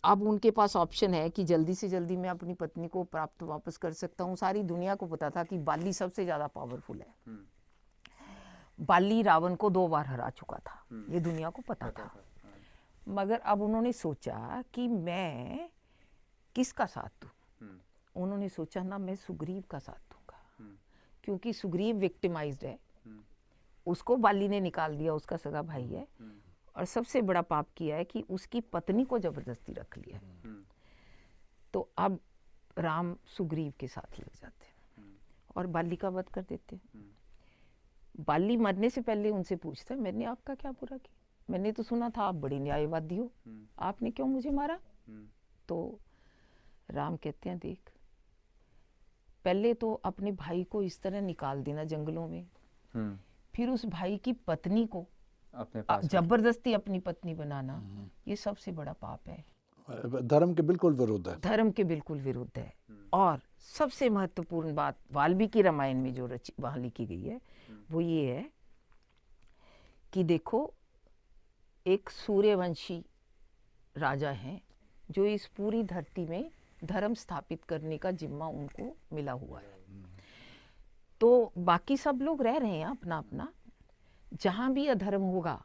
अब उनके पास ऑप्शन है कि जल्दी से जल्दी मैं अपनी पत्नी को प्राप्त वापस कर सकता हूँ. सारी दुनिया को पता था कि बाली सबसे ज्यादा पावरफुल है. बाली रावण को 2 बार हरा चुका था, ये दुनिया को पता था. मगर अब उन्होंने सोचा कि मैं किसका साथ दूं. उन्होंने सोचा ना, मैं सुग्रीव का साथ दूंगा, क्योंकि सुग्रीव विक्टिमाइज्ड है, उसको बाली ने निकाल दिया, उसका सगा भाई है, और सबसे बड़ा पाप किया है कि उसकी पत्नी को जबरदस्ती रख लिया. तो अब राम सुग्रीव के साथ लग जाते हैं और बाली का वध कर देते हैं. बाली मरने से पहले उनसे पूछता है, मैंने आपका क्या बुरा किया? मैंने तो सुना था आप बड़ी न्यायवादी हो, आपने क्यों मुझे मारा? तो राम कहते हैं, देख, पहले तो अपने भाई को इस तरह निकाल देना जंगलों में, फिर उस भाई की पत्नी को अपने पास जबरदस्ती अपनी पत्नी बनाना, ये सबसे बड़ा पाप है, धर्म के बिल्कुल विरुद्ध है. धर्म के बिल्कुल विरुद्ध है. और सबसे महत्वपूर्ण बात वाल्मीकि रामायण में जो वहां लिखी गई है वो ये है कि देखो, एक सूर्यवंशी राजा हैं जो इस पूरी धरती में धर्म स्थापित करने का जिम्मा उनको मिला हुआ है. तो बाकी सब लोग रह रहे हैं अपना अपना, जहां भी अधर्म होगा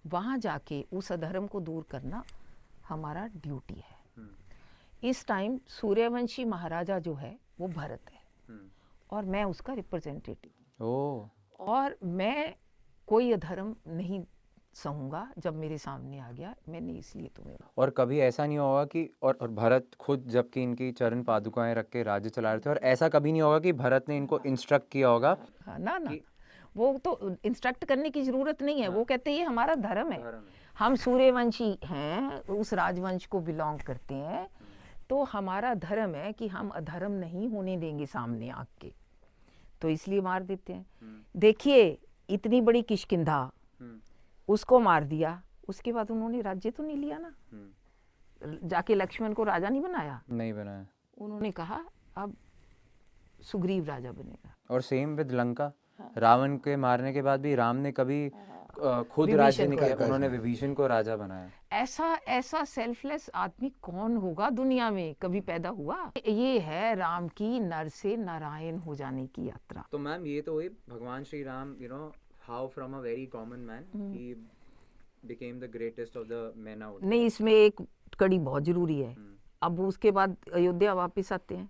वहां जाके उस अधर्म को दूर करना हमारा ड्यूटी है. इस टाइम सूर्यवंशी महाराजा जो है वो भरत है, और मैं उसका रिप्रेजेंटेटिव. और मैं कोई अधर्म नहीं सहूंगा, जब मेरे सामने आ गया मैंने इसलिए तुम्हें. और कभी ऐसा नहीं होगा कि और भरत खुद, जबकि इनकी चरण पादुकाएं रख के राज्य चला रहे थे, और ऐसा कभी नहीं होगा कि भरत ने इनको इंस्ट्रक्ट किया होगा. हाँ, ना वो तो इंस्ट्रक्ट करने की जरूरत नहीं है. वो कहते हैं ये हमारा धर्म है, हम सूर्यवंशी हैं, उस राजवंश को बिलोंग करते हैं, तो हमारा धर्म है कि हम अधर्म नहीं होने देंगे सामने आके, तो इसलिए मार देते हैं. देखिए, इतनी बड़ी किष्किंधा, उसको मार दिया, उसके बाद उन्होंने राज्य तो नहीं लिया ना, जाके लक्ष्मण को राजा नहीं बनाया, नहीं बनाया. उन्होंने कहा अब सुग्रीव राजा बनेगा. और सेम विद लंका, रावण के मारने के बाद भी राम ने कभी खुद विभीषण राज्य को। नहीं किया, उन्होंने विभीषण को राजा बनाया। ऐसा ऐसा सेल्फलेस आदमी कौन होगा दुनिया में, कभी पैदा हुआ? ये है राम की नर से नारायण हो जाने की यात्रा। तो मैम ये तो हुई भगवान Shri Ram, you know how from a very common man he became the greatest of the main out. नहीं, इसमें एक कड़ी बहुत जरूरी है। अब उसके बाद अयोध्या वापस आते हैं।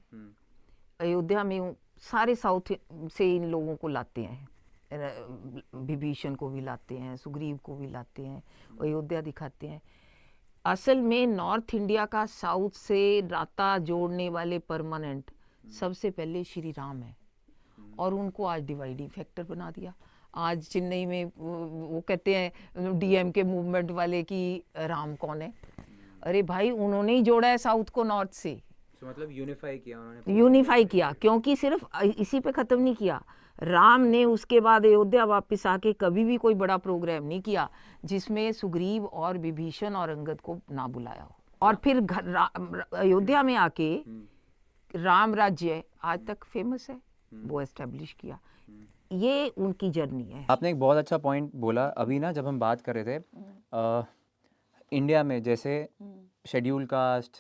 अयोध्या में सारे साउथ से इन लोगों को लाते हैं, विभीषण को भी लाते हैं, सुग्रीव को भी लाते हैं, अयोध्या दिखाते हैं। असल में नॉर्थ इंडिया का साउथ से नाता जोड़ने वाले परमानेंट सबसे पहले श्री राम है, और उनको आज डिवाइडिंग फैक्टर बना दिया। आज चेन्नई में वो कहते हैं डीएमके मूवमेंट वाले कि राम कौन है। अरे भाई, उन्होंने ही जोड़ा है साउथ को नॉर्थ से, तो मतलब यूनिफाई किया उन्होंने, यूनिफाई किया। क्योंकि सिर्फ इसी पे ख़त्म नहीं किया, राम ने उसके बाद अयोध्या वापस आके कभी भी कोई बड़ा प्रोग्राम नहीं किया जिसमें सुग्रीव और विभीषण और अंगद को ना बुलाया हो। और फिर अयोध्या में आके राम राज्य आज तक फेमस है, वो एस्टेब्लिश किया। ये उनकी जर्नी है। आपने एक बहुत अच्छा पॉइंट बोला अभी ना, जब हम बात कर रहे थे इंडिया में जैसे schedule caste,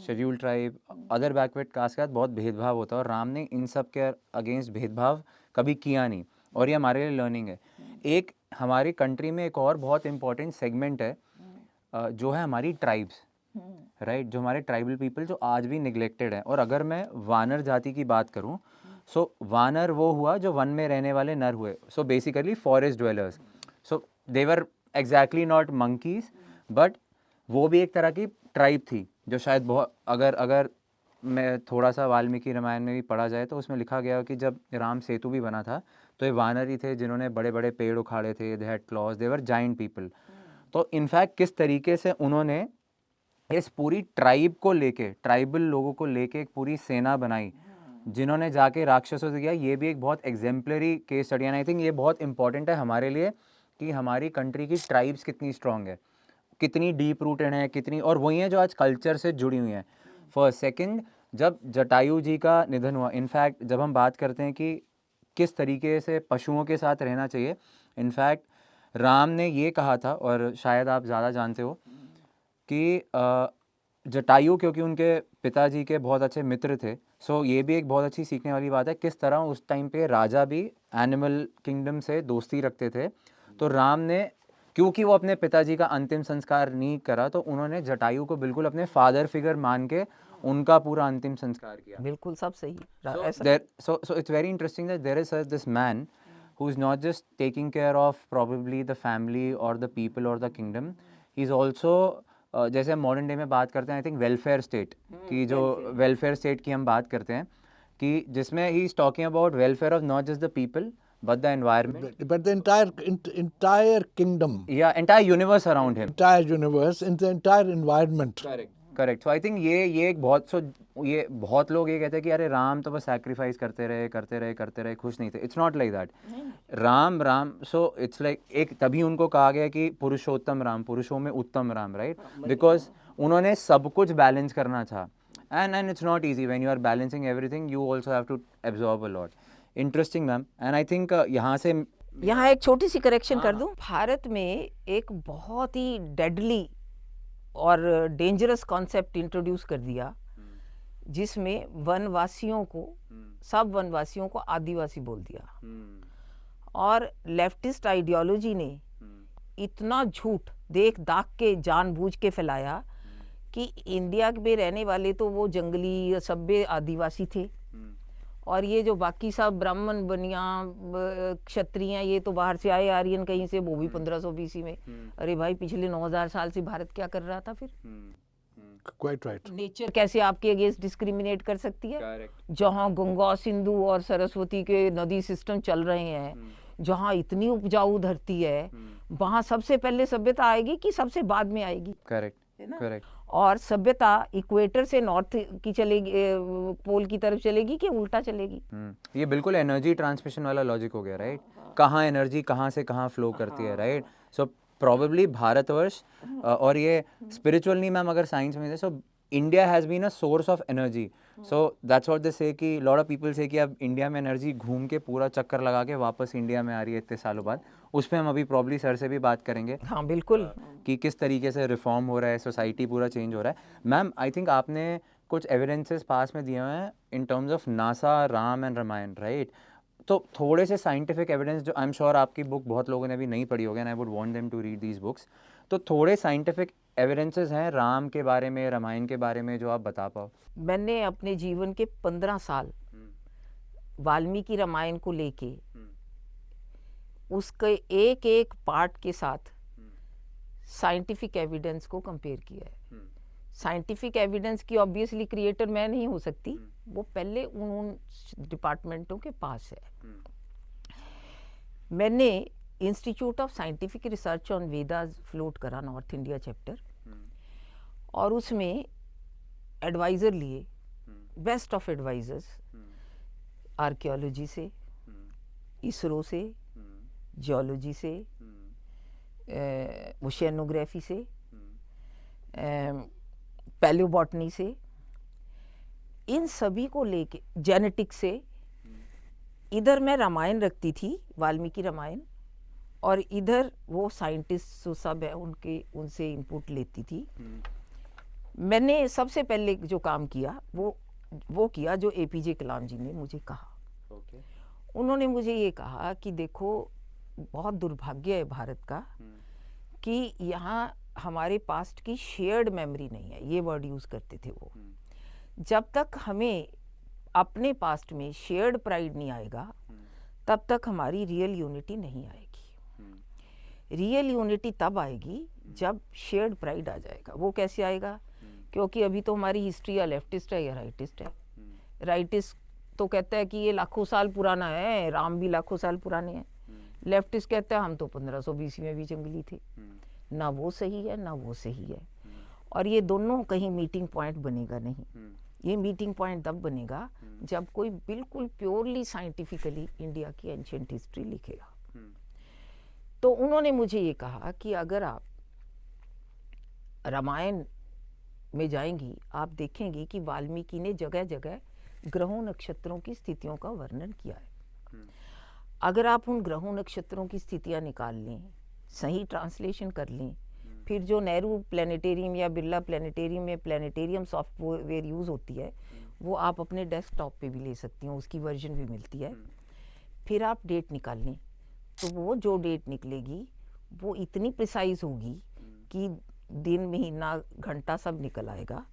schedule tribe, other backward caste के साथ बहुत भेदभाव होता है, और राम ने इन सब के अगेंस्ट भेदभाव कभी किया नहीं, और ये हमारे लिए लर्निंग है। एक हमारी कंट्री में एक और बहुत इम्पोर्टेंट सेगमेंट है जो है हमारी ट्राइब्स, राइट, जो हमारे ट्राइबल पीपल जो आज भी निगलेक्टेड है। और अगर मैं वानर जाति की बात करूं, सो वानर वो हुआ जो वन में रहने वाले नर हुए, so basically forest dwellers. So they were exactly not monkeys, but वो भी एक तरह की ट्राइब थी जो शायद बहुत, अगर मैं थोड़ा सा वाल्मीकि रामायण में भी पढ़ा जाए तो उसमें लिखा गया कि जब राम सेतु भी बना था तो ये वानर ही थे जिन्होंने बड़े बड़े पेड़ उखाड़े थे, they had clause, they were giant people. तो इनफैक्ट किस तरीके से उन्होंने इस पूरी ट्राइब को लेके, ट्राइबल लोगों को लेके एक पूरी सेना बनाई जिन्होंने जाके राक्षसों से किया, ये भी एक बहुत एग्जेम्पलरी केस स्टडी है। आई थिंक ये बहुत इंपॉर्टेंट है हमारे लिए कि हमारी कंट्री की ट्राइब्स कितनी स्ट्रांग है, कितनी डीप रूटेड है, कितनी, और वही है जो आज कल्चर से जुड़ी हुई हैं। फर्स्ट सेकंड, जब जटायु जी का निधन हुआ, इनफैक्ट जब हम बात करते हैं कि किस तरीके से पशुओं के साथ रहना चाहिए, इनफैक्ट राम ने ये कहा था, और शायद आप ज़्यादा जानते हो कि जटायु क्योंकि उनके पिताजी के बहुत अच्छे मित्र थे, सो ये भी एक बहुत अच्छी सीखने वाली बात है किस तरह उस टाइम पे राजा भी एनिमल किंगडम से दोस्ती रखते थे। तो राम ने, क्योंकि वो अपने पिताजी का अंतिम संस्कार नहीं करा, तो उन्होंने जटायु को बिल्कुल अपने फादर फिगर मान के उनका पूरा अंतिम संस्कार किया। बिल्कुल सब सही। So it's very interesting that there is this man who is not just taking care of probably the family or the people or the kingdom, he's also जैसे मॉडर्न डे में बात करते हैं, आई थिंक वेलफेयर स्टेट की, जो वेलफेयर स्टेट की हम बात करते हैं कि जिसमें he is talking about welfare of not just the people but the environment, But the entire kingdom, yeah, entire universe around him, entire universe, in the entire environment. Correct. So I think ये एक बहुत, सो ये बहुत लोग ये कहते हैं कि अरे राम तो बस सैक्रिफाइस करते रहे, खुश नहीं थे। It's not like that. Ram so it's like एक, तभी उनको कहा गया कि पुरुषोत्तम राम, पुरुषों में उत्तम राम, राइट, बिकॉज उन्होंने सब कुछ बैलेंस करना था। And it's not easy when you are balancing everything, you also have to absorb a lot. Interesting ma'am. And I think यहाँ एक छोटी सी करेक्शन कर दूं, भारत में एक बहुत ही डेडली और डेंजरस कॉन्सेप्ट इंट्रोड्यूस कर दिया जिसमें वनवासियों को, सब वनवासियों को आदिवासी बोल दिया। और लेफ्टिस्ट आइडियोलॉजी ने इतना झूठ देख दाख के जानबूझ के फैलाया कि इंडिया में रहने वाले तो वो जंगली सभ्य आदिवासी थे, और ये जो बाकी सब ब्राह्मण बनिया क्षत्रिय ये तो बाहर से आए आर्यन कहीं से, वो भी 1500 BC में। अरे भाई, पिछले 9000 साल से भारत क्या कर रहा था फिर? Quite right. नेचर कैसे आपके अगेंस्ट डिस्क्रिमिनेट कर सकती है? जहाँ गंगा, सिंधु और सरस्वती के नदी सिस्टम चल रहे हैं, जहाँ इतनी उपजाऊ धरती है, वहाँ सबसे पहले सभ्यता आएगी कि सबसे बाद में आएगी? करेक्ट। और सभ्यता इक्वेटर से नॉर्थ की चलेगी, पोल की तरफ चलेगी कि उल्टा चलेगी? ये बिल्कुल एनर्जी ट्रांसमिशन वाला लॉजिक हो गया, राइट? कहाँ एनर्जी कहाँ से कहाँ फ्लो करती है, राइट? सो प्रोबेबली भारतवर्ष, और ये स्पिरिचुअल नहीं मैम, अगर साइंस में, सो India has been a source of energy. So that's what they say कि lot of people say कि अब इंडिया में एनर्जी घूम के पूरा चक्कर लगा के वापस इंडिया में आ रही है इतने सालों बाद. उस पर हम अभी प्रॉब्ली सर से भी बात करेंगे हाँ बिल्कुल. कि किस तरीके से रिफॉर्म हो रहा है, सोसाइटी पूरा चेंज हो रहा है. मैम आई थिंक आपने कुछ एविडेंसेस पास में दिए हुए हैं in terms of NASA, Ram and Ramayana, right? तो थोड़े से साइंटिफिक एविडेंस जो आई एम श्योर आपकी बुक बहुत लोगों ने अभी नहीं पढ़ी होगी, and I would want them to read these books. तो थोड़े साइंटिफिक एविडेंसेस हैं राम के बारे में, रामायण के बारे में, जो आप बता पाओ. मैंने अपने जीवन के 15 साल वाल्मीकि रामायण को लेके उसके एक एक पार्ट के साथ साइंटिफिक एविडेंस को कंपेयर किया है. साइंटिफिक एविडेंस की ऑब्वियसली क्रिएटर मैं नहीं हो सकती, वो पहले उन डिपार्टमेंटों के पास है. मैंने institute of scientific research on Vedas float करा, नॉर्थ इंडिया चैप्टर, और उसमें एडवाइज़र लिए, बेस्ट ऑफ एडवाइजर्स, आर्कियोलॉजी से, इसरो से, जियोलॉजी से, ओशियनोग्राफी से, पैलियोबॉटनी से, इन सभी को लेके, जेनेटिक्स से. इधर मैं रामायण रखती थी, वाल्मीकि रामायण, और इधर वो साइंटिस्ट जो सब है उनसे इनपुट लेती थी. मैंने सबसे पहले जो काम किया वो किया जो एपीजे कलाम जी ने मुझे कहा. उन्होंने मुझे ये कहा कि देखो बहुत दुर्भाग्य है भारत का कि यहाँ हमारे पास्ट की शेयर्ड मेमोरी नहीं है, ये वर्ड यूज़ करते थे वो. जब तक हमें अपने पास्ट में शेयर्ड प्राइड नहीं आएगा तब तक हमारी रियल यूनिटी नहीं आएगी. रियल यूनिटी तब आएगी जब शेयर्ड प्राइड आ जाएगा. वो कैसे आएगा? क्योंकि अभी तो हमारी हिस्ट्री या लेफ्टिस्ट है या राइटिस्ट है. राइटिस्ट तो कहता है कि ये लाखों साल पुराना है, राम भी लाखों साल पुराने हैं. लेफ्टिस्ट कहता है हम तो 1500 BC में भी जंगली थे. ना वो सही है ना वो सही है, और ये दोनों कहीं मीटिंग पॉइंट बनेगा नहीं. ये मीटिंग पॉइंट तब बनेगा जब कोई बिल्कुल प्योरली साइंटिफिकली इंडिया की एंशिएंट हिस्ट्री लिखेगा. तो उन्होंने मुझे ये कहा कि अगर आप रामायण में जाएंगी आप देखेंगी कि वाल्मीकि ने जगह जगह ग्रहों नक्षत्रों की स्थितियों का वर्णन किया है. अगर आप उन ग्रहों नक्षत्रों की स्थितियां निकाल लें, सही ट्रांसलेशन कर लें, फिर जो नेहरू प्लानिटेरियम या बिरला प्लानिटेरियम में प्लानिटेरियम सॉफ्टवेयर यूज़ होती है वो आप अपने डेस्कटॉप पे भी ले सकती हैं, उसकी वर्जन भी मिलती है. फिर आप डेट निकाल लें, तो वो जो डेट निकलेगी वो इतनी प्रिसाइज होगी कि दिन, महीना, घंटा सब निकल आएगा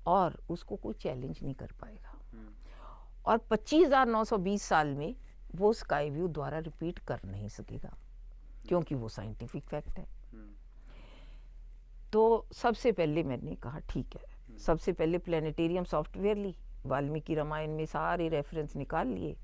और उसको कोई चैलेंज नहीं कर पाएगा. और 25,920 साल में वो स्काई व्यू द्वारा रिपीट कर नहीं सकेगा क्योंकि वो साइंटिफिक फैक्ट है. तो सबसे पहले मैंने कहा ठीक है, सबसे पहले प्लानिटेरियम सॉफ्टवेयर ली, वाल्मीकि रामायण में सारे रेफरेंस निकाल लिए,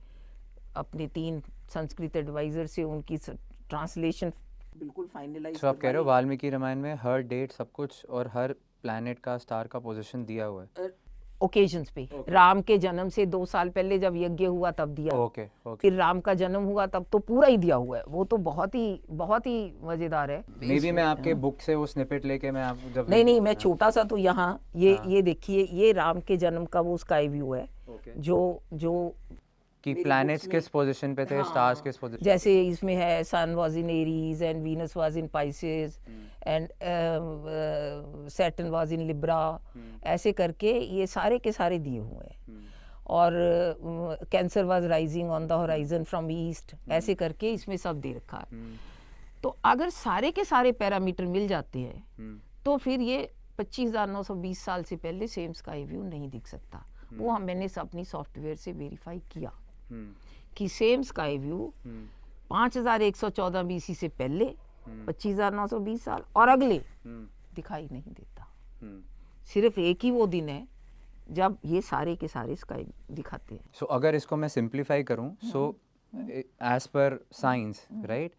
अपने 3 संस्कृत एडवाइज़र से उनकी ट्रांसलेशन बिल्कुल फाइनलाइज. तो आप कह रहे हो वाल्मीकि रामायण में हर डेट सब कुछ और हर प्लैनेट का, स्टार का पोजीशन दिया हुआ है ओकेजन्स पे. राम के जन्म से 2 साल पहले जब यज्ञ हुआ तब दिया. ओके. फिर राम का जन्म हुआ तब तो पूरा ही दिया हुआ है. वो तो बहुत ही मजेदार है. मे बी मैं आपके बुक से वो स्निपेट लेके मैं आप जब नहीं मैं छोटा सा तो यहाँ ये देखिए, ये राम के जन्म का वो स्काई व्यू है जो कि प्लैनेट्स किस पोजीशन पे थे, स्टार्स किस पोजीशन. जैसे इसमें है sun was in Aries and Venus was in Pisces and Saturn was in Libra. ऐसे करके ये सारे के सारे दिए हुए हैं. और cancer was rising on the horizon from east. ऐसे करके इसमें सब दे रखा है. तो अगर सारे के सारे पैरामीटर मिल जाते हैं तो फिर ये 25,920 साल से पहले सेम स्काई व्यू नहीं दिख सकता. वो मैंने अपनी सॉफ्टवेयर से वेरीफाई किया कि सेम स्काई व्यू 5,114 BC से पहले 25,920 साल और अगले दिखाई नहीं देता. सिर्फ एक ही वो दिन है जब ये सारे के सारे स्काई दिखाते हैं. सो अगर इसको मैं सिंप्लीफाई करूं, so as per science, right,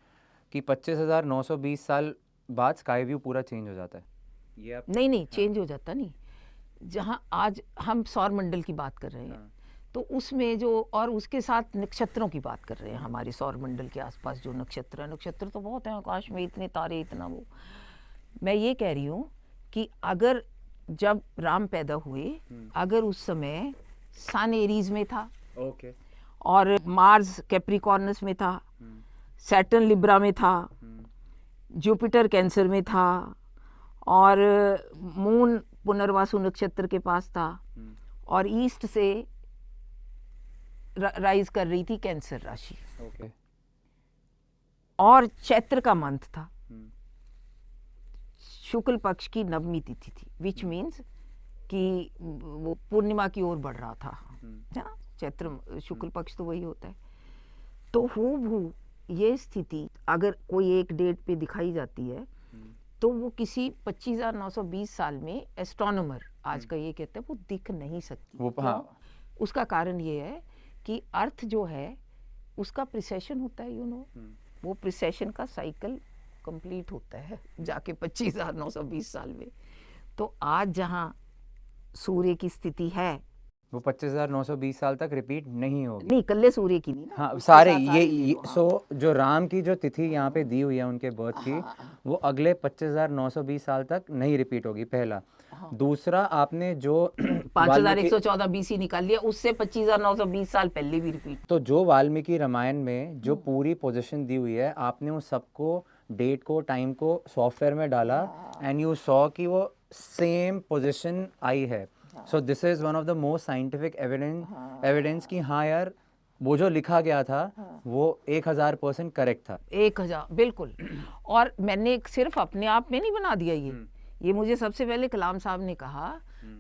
कि 25,920 साल बाद स्काई व्यू पूरा चेंज हो जाता है. ये आप नहीं चेंज हो जाता नहीं. जहाँ आज हम सौर मंडल की बात कर रहे हैं तो उसमें जो, और उसके साथ नक्षत्रों की बात कर रहे हैं, हमारे सौर मंडल के आसपास जो नक्षत्र तो बहुत हैं आकाश में, इतने तारे, इतना वो. मैं ये कह रही हूँ कि अगर जब राम पैदा हुए, अगर उस समय सन एरीज में था ओके और मार्स कैप्रिकॉर्नस में था, सैटर्न लिब्रा में था, जुपिटर कैंसर में था और मून पुनर्वासु नक्षत्र के पास था और ईस्ट से राइज कर रही थी कैंसर राशि ओके और चैत्र का मंथ था, शुक्ल पक्ष की नवमी तिथि थी, विच मीन्स कि वो पूर्णिमा की ओर बढ़ रहा था, है ना। चैत्र शुक्ल पक्ष तो वही होता है। तो हूबहू ये स्थिति अगर कोई एक डेट पे दिखाई जाती है तो वो किसी 25,920 साल में एस्ट्रोनॉमर आज का ये कहते हैं वो दिख नहीं सकती। वो क्यों? हाँ उसका कारण ये है कि अर्थ जो है उसका प्रिसेशन होता है, वो प्रिसेशन का साइकिल कंप्लीट होता है जाके 25,920 साल में। तो आज जहाँ सूर्य की स्थिति है वो 25,920 साल तक रिपीट नहीं होगी। नहीं, कल्ले सूर्य की नहीं ना, हाँ उसके सारे साथ ये सारे ले लो, हाँ। सो जो राम की जो तिथि यहाँ पे दी हुई है उनके बर्थ की, वो अगले 25,920 साल तक नहीं रिपीट होगी, पहला। दूसरा, आपने जो वाल्मीकि 5,114 BC निकाल लिया, उससे 25,920 साल पहले भी रिपीट। तो जो वाल्मीकि रामायण में जो पूरी पोजीशन दी हुई है, आपने उस सबको डेट को टाइम को सॉफ्टवेयर में डाला एंड यू सॉ कि वो सेम पोजीशन आई है। So this is one of the most scientific evidence कि हाँ यार वो जो लिखा गया था वो 1000% करेक्ट था। 1000 बिल्कुल। और मैंने सिर्फ अपने आप में नहीं बना दिया ये मुझे सबसे पहले कलाम साहब ने कहा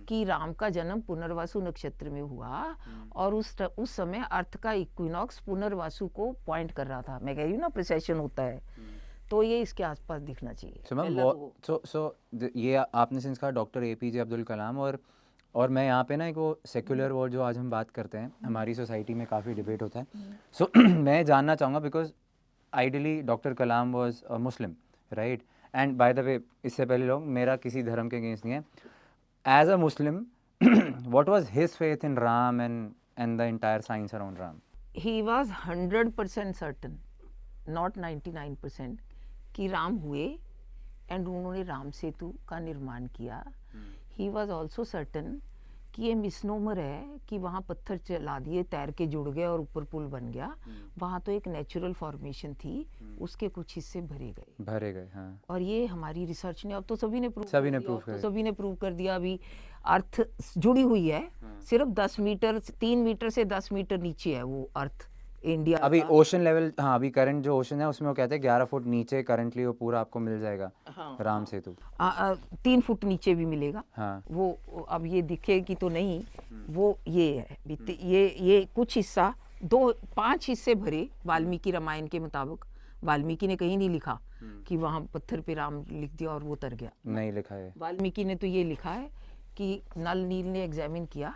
कि राम का जन्म पुनर्वासु नक्षत्र में हुआ और उस समय अर्थ का इक्विनॉक्स पुनर्वासु को पॉइंट कर रहा था। मैं कह रही हूँ ना, प्रिसेशन होता है, तो ये इसके आसपास दिखना चाहिए। सो मैम ये आपने सिंस कहा डॉक्टर APJ अब्दुल कलाम, और मैं यहाँ पे ना एक वो सेक्युलर वर्ड जो आज हम बात करते हैं, हमारी सोसाइटी में काफ़ी डिबेट होता है। सो मैं जानना चाहूँगा, because ideally doctor Kalam was a Muslim, right? And bye the वे, इससे पहले लोग, मेरा किसी धर्म के अगेंस्ट नहीं है। As a Muslim, what was his faith in Ram and the entire science around Ram? He was 100% certain, not 99%, कि राम हुए एंड उन्होंने राम सेतु का निर्माण किया। ही वॉज ऑल्सो सर्टन कि ये मिसनोमर है कि वहाँ पत्थर चला दिए, तैर के जुड़ गए और ऊपर पुल बन गया। वहाँ तो एक नेचुरल फॉर्मेशन थी, उसके कुछ हिस्से भरे गए। हाँ। और ये हमारी रिसर्च ने अब तो सभी ने प्रूव कर दिया। अभी अर्थ जुड़ी हुई है, सिर्फ 10 मीटर, 3 मीटर से 10 मीटर नीचे है वो अर्थ इंडिया अभी का। ओशन लेवल, हाँ अभी करंट जो ओशन है उसमें वो कहते हैं 11 फुट नीचे करंटली वो पूरा आपको मिल जाएगा। राम सेतु 3 फुट नीचे भी मिलेगा। हाँ। वो अब ये दिखेगी तो नहीं, वो ये है ये कुछ हिस्सा 5 हिस्से भरे वाल्मीकि रामायण के मुताबिक। वाल्मीकि ने कहीं नहीं लिखा कि वहाँ पत्थर पे राम लिख दिया और वो तर गया, नहीं लिखा है। वाल्मीकि ने तो ये लिखा है कि नल नील ने एग्जामिन किया,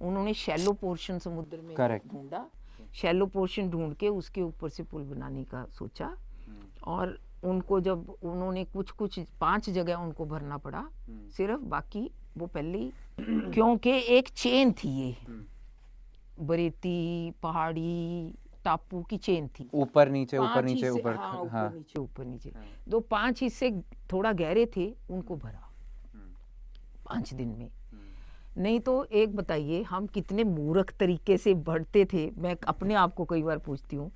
उन्होंने शैलो पोर्शन समुद्र में ढूंढा, शैलो पोर्शन ढूंढ के उसके ऊपर से पुल बनाने का सोचा। और उनको जब उन्होंने कुछ 5 जगह उनको भरना पड़ा सिर्फ, बाकी वो पहले ही क्योंकि एक चेन थी, ये बरेती पहाड़ी टापू की चेन थी, ऊपर नीचे ऊपर 5 नीचे हिस्से, ऊपर, हाँ, हाँ। ऊपर नीचे 5 हिस्से थोड़ा गहरे थे, उनको भरा 5 दिन में। नहीं तो एक बताइए, हम कितने मूर्ख तरीके से बढ़ते थे। मैं अपने आप को कई बार पूछती हूँ।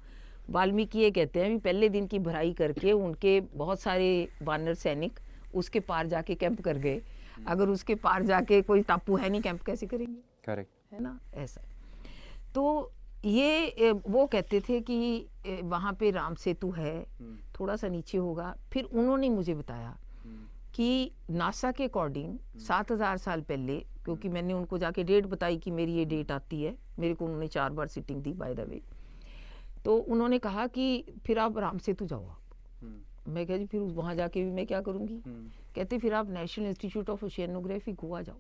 वाल्मीकि ये कहते हैं भी पहले दिन की भराई करके उनके बहुत सारे वानर सैनिक उसके पार जाके कैंप कर गए। अगर उसके पार जाके कोई टापू है नहीं, कैंप कैसे करेंगे? करेक्ट है ना, ऐसा। तो ये वो कहते थे कि वहाँ पे राम सेतु है, थोड़ा सा नीचे होगा। फिर उन्होंने मुझे बताया कि नासा के अकॉर्डिंग 7,000 साल पहले, क्योंकि मैंने उनको जाके डेट बताई कि मेरी ये डेट आती है, मेरे को उन्होंने 4 बार सिटिंग दी बाय द वे। तो उन्होंने कहा कि फिर आप राम सेतु जाओ। मैं कह जी फिर वहाँ जाके भी मैं क्या करूँगी? कहते फिर आप national institute of oceanography Goa जाओ,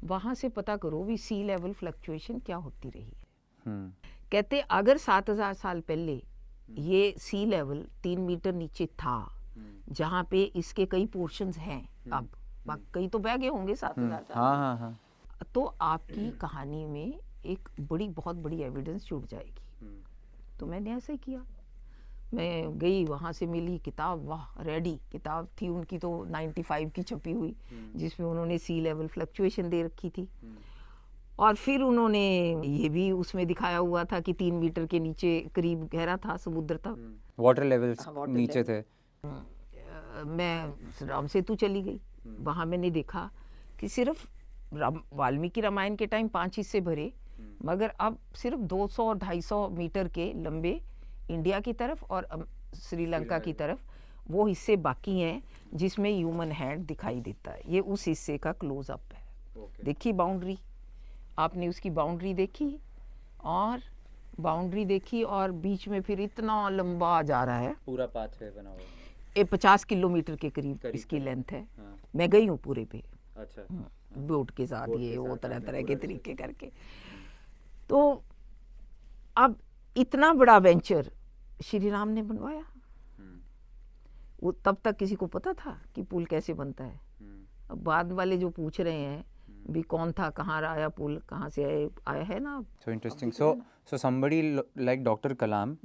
वहाँ से पता करो भी सी लेवल फ्लक्चुएशन क्या होती रही है। कहते अगर 7,000 साल पहले ये सी लेवल 3 मीटर नीचे था, जहाँ पे इसके कई पोर्शंस हैं, अब कई तो बह गए होंगे 7,000 साल। हाँ। तो आपकी कहानी में एक बहुत बड़ी एविडेंस जुड़ जाएगी। तो मैंने ऐसा ही किया। मैं गई, वहाँ से मिली किताब, वाह रेडी किताब थी उनकी तो 95 की छपी हुई, जिसमें उन्होंने सी लेवल फ्लक्चुएशन दे रखी थी। और फिर उन्होंने ये भी उसमें दिखाया हुआ था कि 3 मीटर के नीचे करीब गहरा था समुद्र तक। वाटर लेवल्स हाँ, water नीचे level। थे। मैं राम सेतु चली गई, वहाँ मैंने देखा कि सिर्फ वाल्मीकि रामायण के टाइम 5 हिस्से भरे, मगर अब सिर्फ 200 और 250 मीटर के लंबे इंडिया की तरफ और श्रीलंका की तरफ वो हिस्से बाकी हैं जिसमें ह्यूमन हैंड दिखाई देता है। ये उस हिस्से का क्लोज अप है। देखी बाउंड्री, आपने उसकी बाउंड्री देखी और बीच में फिर इतना लंबा जा रहा है, पूरा पाथवे बना हुआ है। ये 50 किलोमीटर के करीब इसकी लेंथ है। मैं गई हूँ पूरे पे, अच्छा। बोट के साथ, ये वो तरह तरह के तरीके करके। तो अब इतना बड़ा वेंचर श्री राम ने बनवाया। वो तब तक किसी को पता था कि पुल कैसे बनता है? अब बाद वाले जो पूछ रहे हैं भी कौन था, कहाँ आया पुल, कहाँ से आया है ना। So interesting. So somebody like Dr. Kalam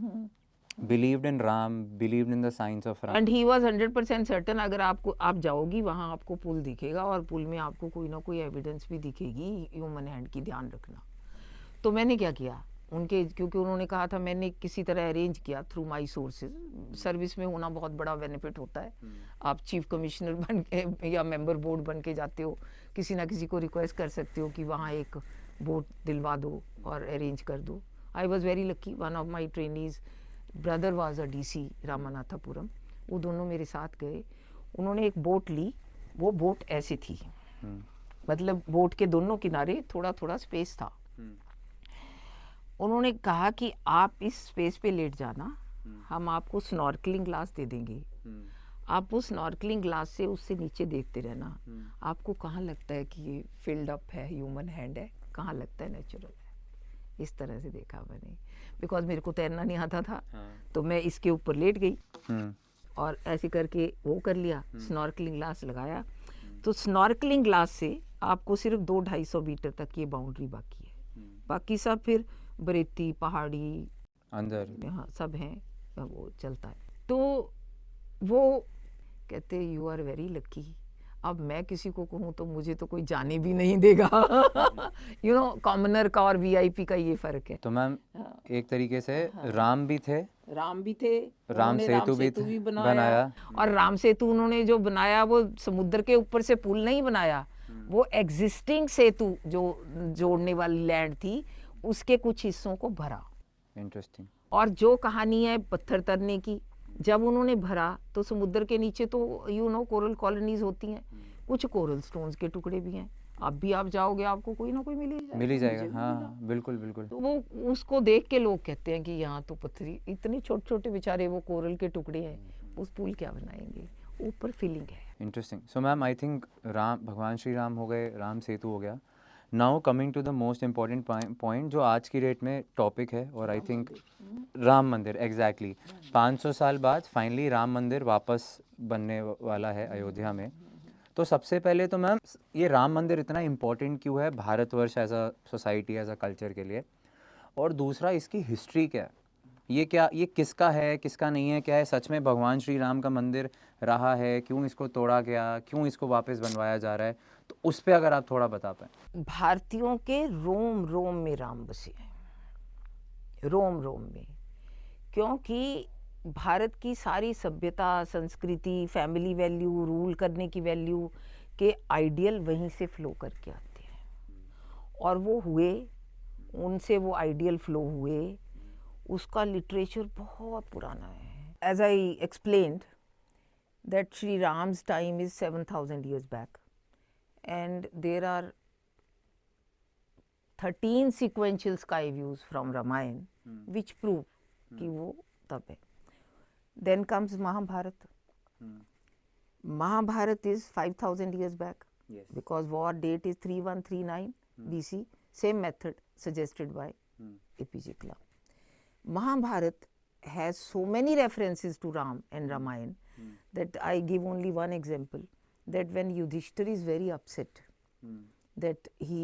believed in Ram, believed in the science of Ram. And he was 100% certain, अगर आप जाओगी वहाँ आपको पुल दिखेगा और पुल में आपको कोई ना कोई एविडेंस भी दिखेगी ह्यूमन हैंड की, ध्यान रखना। तो मैंने क्या किया उनके, क्योंकि उन्होंने कहा था, मैंने किसी तरह अरेंज किया थ्रू माय सोर्सेज। सर्विस में होना बहुत बड़ा बेनिफिट होता है। आप चीफ कमिश्नर बन के या मेंबर बोर्ड बन के जाते हो, किसी ना किसी को रिक्वेस्ट कर सकते हो कि वहाँ एक बोट दिलवा दो और अरेंज कर दो। I was very lucky, one of my trainee's brother was a DC Ramanathapuram, वो दोनों मेरे साथ गए। उन्होंने एक बोट ली, वो बोट ऐसी थी, मतलब बोट के दोनों किनारे थोड़ा थोड़ा स्पेस था। उन्होंने कहा कि आप इस स्पेस पे लेट जाना, हम आपको स्नॉर्कलिंग ग्लास दे देंगे, आप उस स्नॉर्कलिंग ग्लास से उससे नीचे देखते रहना, आपको कहाँ लगता है कि ये फिल्ड अप है, ह्यूमन हैंड है, कहाँ लगता है नेचुरल है। इस तरह से देखा मैंने, बिकॉज मेरे को तैरना नहीं आता था। तो मैं इसके ऊपर लेट गई और ऐसे करके वो कर लिया, स्नॉर्कलिंग ग्लास लगाया। तो स्नॉर्कलिंग ग्लास से आपको सिर्फ 200-250 मीटर तक ये बाउंड्री बाकी है, बाकी सब फिर बरेती पहाड़ी अंदर यहाँ सब हैं, वो चलता है। तो वो कहते यू आर वेरी लकी। अब मैं किसी को कहूँ तो मुझे तो कोई जाने भी नहीं देगा। यू नो, कॉमनर का और वीआईपी का ये फर्क है। तो मैम एक तरीके से राम भी थे, राम भी थे, राम उन्होंने सेतु भी बनाया। और राम सेतु उन्होंने जो बनाया वो समुद्र के ऊपर से पुल नहीं बनाया, वो एग्जिस्टिंग सेतु जो जोड़ने वाली लैंड थी उसके कुछ हिस्सों को भरा। इंटरेस्टिंग। और जो कहानी है पत्थर तरने की, जब उन्होंने भरा तो समुद्र के नीचे तो यू नो कोरल कॉलोनीज होती हैं, कुछ कोरल स्टोन्स के टुकड़े भी हैं। अब भी आप जाओगे आपको कोई ना कोई मिल ही जाएगा। हाँ बिल्कुल बिल्कुल। तो वो उसको देख के लोग कहते हैं कि यहाँ तो पत्थरी, इतने छोटे छोटे बेचारे वो कोरल के टुकड़े हैं, उस पुल क्या बनाएंगे, ऊपर फीलिंग है। Interesting. So ma'am I think भगवान श्री राम हो गए, राम सेतु हो गया। Now coming to the most important point जो आज की डेट में टॉपिक है, और आई थिंक राम मंदिर। एग्जैक्टली 500 साल बाद फाइनली राम मंदिर वापस बनने वाला है अयोध्या में। तो सबसे पहले तो मैम ये राम मंदिर इतना इम्पोर्टेंट क्यों है Bharatvarsh as a society, as a culture के लिए? और दूसरा इसकी हिस्ट्री क्या है, ये किसका है, किसका नहीं है, क्या है सच में भगवान श्री राम का मंदिर रहा है, क्यों इसको तोड़ा गया, क्यों इसको वापस बनवाया जा रहा है? तो उस पर अगर आप थोड़ा बता पाएँ। भारतीयों के रोम रोम में राम बसे हैं, रोम रोम में, क्योंकि भारत की सारी सभ्यता, संस्कृति, फैमिली वैल्यू, रूल करने की वैल्यू के आइडियल वहीं से फ्लो करके आते हैं। और वो हुए, उनसे वो आइडियल फ्लो हुए, उसका लिटरेचर बहुत पुराना है। As I explained that Shri Ram's time is 7000 years back and there are 13 sequential sky views from Ramayana which prove कि वो तब है। Then comes Mahabharata. Mahabharata is 5000 years back, because war date is 3139 BC. Same method suggested by APJ Kalam. Mahabharata has so many references to Ram and Ramayana that I give only one example, that when Yudhishthir is very upset that he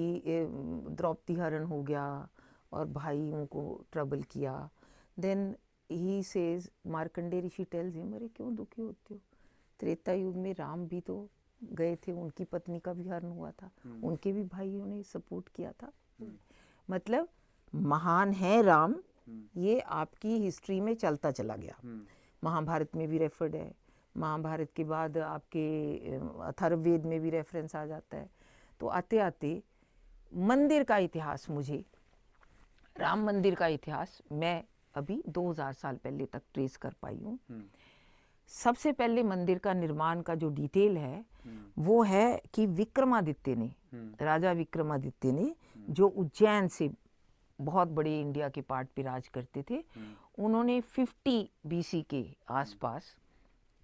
Draupadi हरण हो गया और भाइयों को ट्रबल किया, then he says, Markande Rishi tells him, अरे क्यों दुखी होते हो, त्रेता युग में राम भी तो गए थे, उनकी पत्नी का भी हरण हुआ था, उनके भी भाइयों ने सपोर्ट किया था। मतलब महान है राम, ये आपकी हिस्ट्री में चलता चला गया। महाभारत में भी रेफर्ड है, महाभारत के बाद आपके अथर्ववेद में भी रेफरेंस आ जाता है। तो आते आते मंदिर का इतिहास, मुझे राम मंदिर का इतिहास मैं अभी 2000 साल पहले तक ट्रेस कर पाई हूँ। सबसे पहले मंदिर का निर्माण का जो डिटेल है वो है कि विक्रमादित्य ने, राजा विक्रमादित्य ने, जो उज्जैन से बहुत बड़े इंडिया के पार्ट पे राज करते थे, उन्होंने 50 BC के आसपास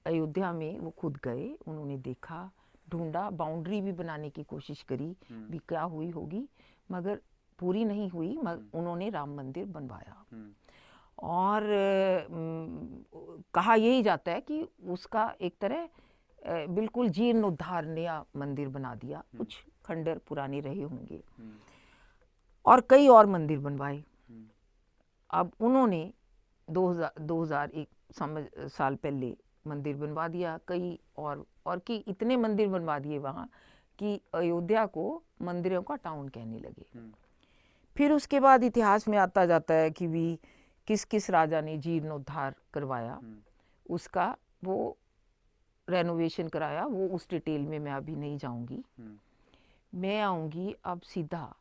अयोध्या में वो खुद गए, उन्होंने देखा, ढूंढा, बाउंड्री भी बनाने की कोशिश करी भी क्या हुई होगी, मगर पूरी नहीं हुई, मगर उन्होंने राम मंदिर बनवाया। और कहा यही जाता है कि उसका एक तरह बिल्कुल जीर्णोद्धार नया मंदिर बना दिया, कुछ खंडर पुराने रहे होंगे, और कई और मंदिर बनवाए। अब उन्होंने 2001 साल पहले मंदिर बनवा दिया, कई और कि इतने मंदिर बनवा दिए वहाँ कि अयोध्या को मंदिरों का टाउन कहने लगे। फिर उसके बाद इतिहास में आता जाता है कि भी किस किस राजा ने जीर्णोद्धार करवाया, उसका वो रेनोवेशन कराया, वो उस डिटेल में मैं अभी नहीं जाऊंगी। मैं आऊंगी अब सीधा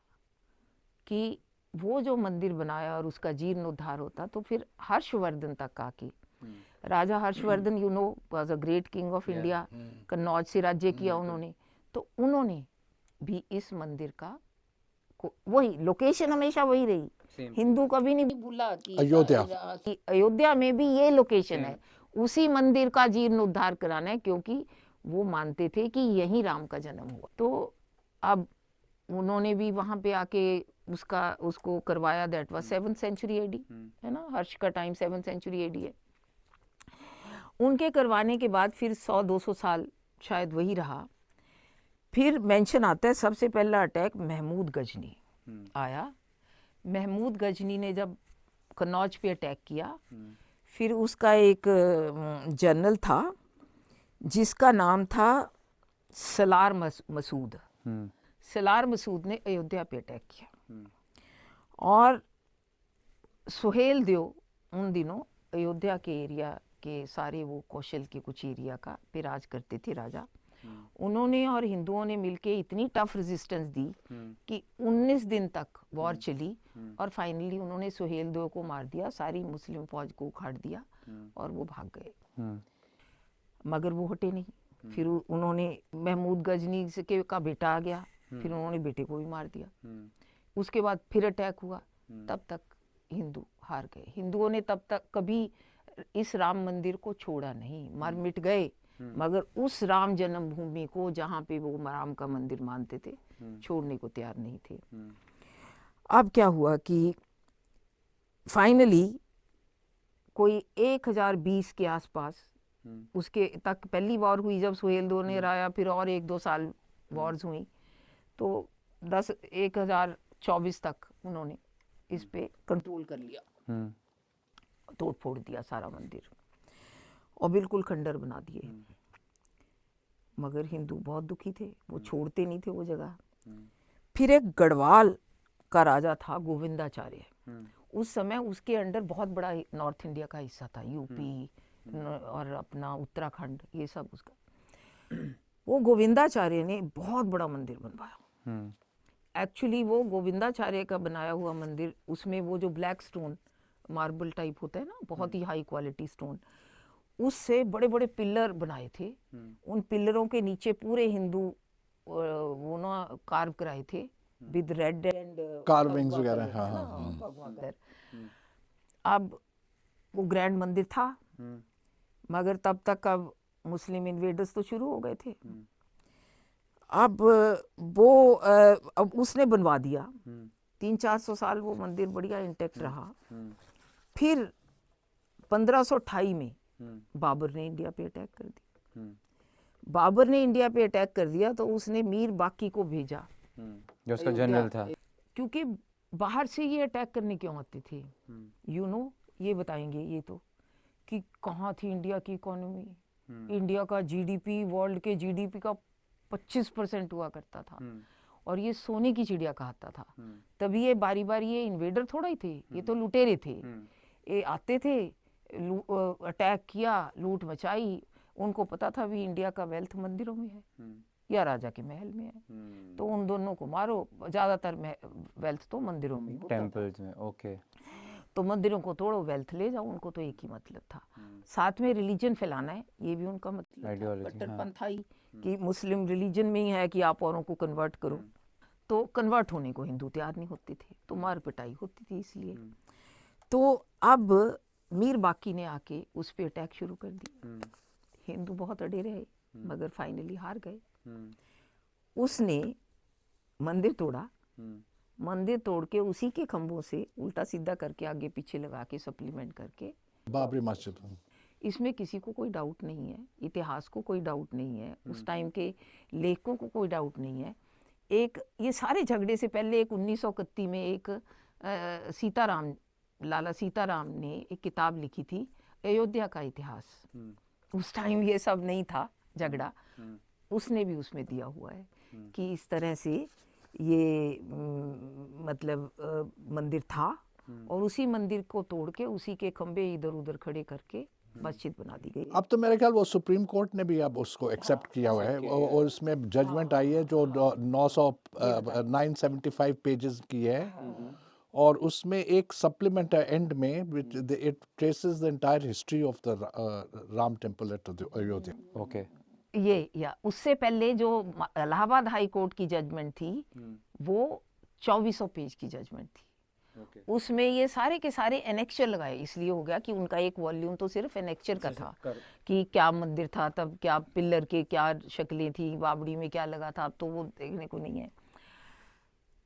कि वो जो मंदिर बनाया और उसका जीर्णोद्धार होता, तो फिर हर्षवर्धन तक आके, Raja Harshavardhan you know was a great king of India, Kannauj से राज्य किया उन्होंने, तो उन्होंने भी इस मंदिर का वही लोकेशन हमेशा वही रही, हिंदू कभी नहीं भूला कि अयोध्या में भी ये लोकेशन है, उसी मंदिर का जीर्णोद्धार कराना है, क्योंकि वो मानते थे कि यहीं राम का जन्म हुआ। तो अब उन्होंने भी वहां पे आके उसको करवाया। That was 7th century AD, है ना, हर्ष का टाइम 7th century AD है। उनके करवाने के बाद फिर 100-200 साल शायद वही रहा। फिर मेंशन आता है सबसे पहला अटैक महमूद गजनी आया। महमूद गजनी ने जब कन्नौज पे अटैक किया, फिर उसका एक जनरल था जिसका नाम था सलार मसूद। सलार मसूद ने अयोध्या पे अटैक किया, और सुहेल देव उन दिनों अयोध्या के एरिया के सारे वो कौशल के कुछ एरिया का पे राज करते थे राजा। उन्होंने और हिंदुओं ने मिलके इतनी टफ रेजिस्टेंस दी कि 19 दिन तक वॉर चली, और फाइनली उन्होंने सुहेल देव को मार दिया, सारी मुस्लिम फौज को उखाड़ दिया और वो भाग गए। मगर वो हटे नहीं। फिर उन्होंने महमूद गजनी का बेटा आ गया, फिर उन्होंने बेटे को भी मार दिया। उसके बाद फिर अटैक हुआ, तब तक हिंदू हार गए। हिंदुओं ने तब तक कभी इस राम मंदिर को छोड़ा नहीं, मर मिट गए, मगर उस राम जन्मभूमि को जहाँ पे वो राम का मंदिर मानते थे, छोड़ने को तैयार नहीं थे। अब क्या हुआ कि फाइनली कोई 1020 के आसपास, उसके तक पहली वॉर हुई जब सुहेल देव ने राया, फिर और 1-2 साल वॉर्स हुई, तो 1024 तक उन्होंने इस पे कंट्रोल कर लिया, तोड़ फोड़ दिया सारा मंदिर और बिल्कुल खंडर बना दिए। मगर हिंदू बहुत दुखी थे, वो छोड़ते नहीं थे वो जगह। फिर एक गढ़वाल का राजा था गोविंदाचार्य, उस समय उसके अंडर बहुत बड़ा नॉर्थ इंडिया का हिस्सा था, यूपी और अपना उत्तराखंड, ये सब उसका। वो गोविंदाचार्य ने बहुत बड़ा मंदिर बनवाया। एक्चुअली वो गोविंदाचार्य का बनाया हुआ मंदिर, उसमें वो जो ब्लैक स्टोन मार्बल टाइप होता है ना, बहुत ही हाई क्वालिटी स्टोन, उससे बड़े बड़े पिलर बनाए थे। उन पिलरों के नीचे पूरे हिंदू वो ना कार्व कराए थे विद रेड एंड कार्विंग्स वगैरह। अब वो ग्रैंड मंदिर था, मगर तब तक अब मुस्लिम इन्वेडर्स तो शुरू हो गए थे। अब वो अब उसने बनवा दिया, 300-400 साल वो मंदिर बढ़िया इंटैक्ट रहा। फिर 1528 में बाबर ने इंडिया पे अटैक कर दिया। बाबर ने इंडिया पे अटैक कर दिया तो उसने मीर बाकी को भेजा, जो उसका जनरल था, क्योंकि बाहर से ये अटैक करने क्यों आते थे, यू नो ये बताएंगे ये तो कि कहाँ थी इंडिया की इकोनॉमी। इंडिया का जीडीपी वर्ल्ड के जीडीपी का 25% हुआ करता था और ये सोने की चिड़िया कहता था। तभी ये बारी बारी, ये इन्वेडर थोड़ा ही थे, ये तो लुटेरे थे। ये आते थे, अटैक किया, लूट मचाई। उनको पता था भी इंडिया का वेल्थ मंदिरों में है या राजा के महल में है, तो उन दोनों को मारो। ज़्यादातर वेल्थ तो मंदिरों में होता था। टेम्पल्स में, ओके। तो मंदिरों को तोड़ो, वेल्थ ले जाओ, उनको तो एक ही मतलब था। साथ में रिलीजन फैलाना है, ये भी उनका मतलब था। Ideology, कट्टरपंथा ही कि मुस्लिम रिलीजन में ही है कि आप औरों को कन्वर्ट करो। तो कन्वर्ट होने को हिंदू तैयार नहीं होते थे, तो मार पिटाई होती थी इसलिए। तो अब मीर बाकी ने आके उस पर अटैक शुरू कर दी। हिंदू बहुत अड़े रहे मगर फाइनली हार गए। उसने मंदिर तोड़ा, मंदिर तोड़ के उसी के खंभों से उल्टा सीधा करके आगे पीछे लगा के सप्लीमेंट करके बाबरी मस्जिद। इसमें किसी को कोई डाउट नहीं है, इतिहास को कोई डाउट नहीं है, उस टाइम के लेखकों को कोई डाउट नहीं है। एक ये सारे झगड़े से पहले एक 1931 में एक सीताराम, लाला सीताराम ने एक किताब लिखी थी, अयोध्या का इतिहास। उस टाइम ये सब नहीं था झगड़ा, उसने भी उसमें दिया हुआ है कि इस तरह से ये मतलब मंदिर था और उसी मंदिर को तोड़ के उसी के खंबे इधर उधर खड़े करके मस्जिद बना दी गई। अब तो मेरे ख्याल वो सुप्रीम कोर्ट ने भी अब उसको एक्सेप्ट किया हुआ है और उसमें जजमेंट आई है जो 975 पेजेस की है और उसमें एक सप्लीमेंट है एंड में which it traces the entire history of the Ram temple at Ayodhya. Okay. ये या उससे पहले जो इलाहाबाद हाई कोर्ट की जजमेंट थी वो 2400 पेज की जजमेंट थी। उसमें ये सारे के सारे एनेक्चर लगाए, इसलिए हो गया कि उनका एक वॉल्यूम तो सिर्फ एनेक्चर का था कि क्या मंदिर था तब, क्या पिलर के क्या शक्लें थी, बावड़ी में क्या लगा था, अब तो वो देखने को नहीं है।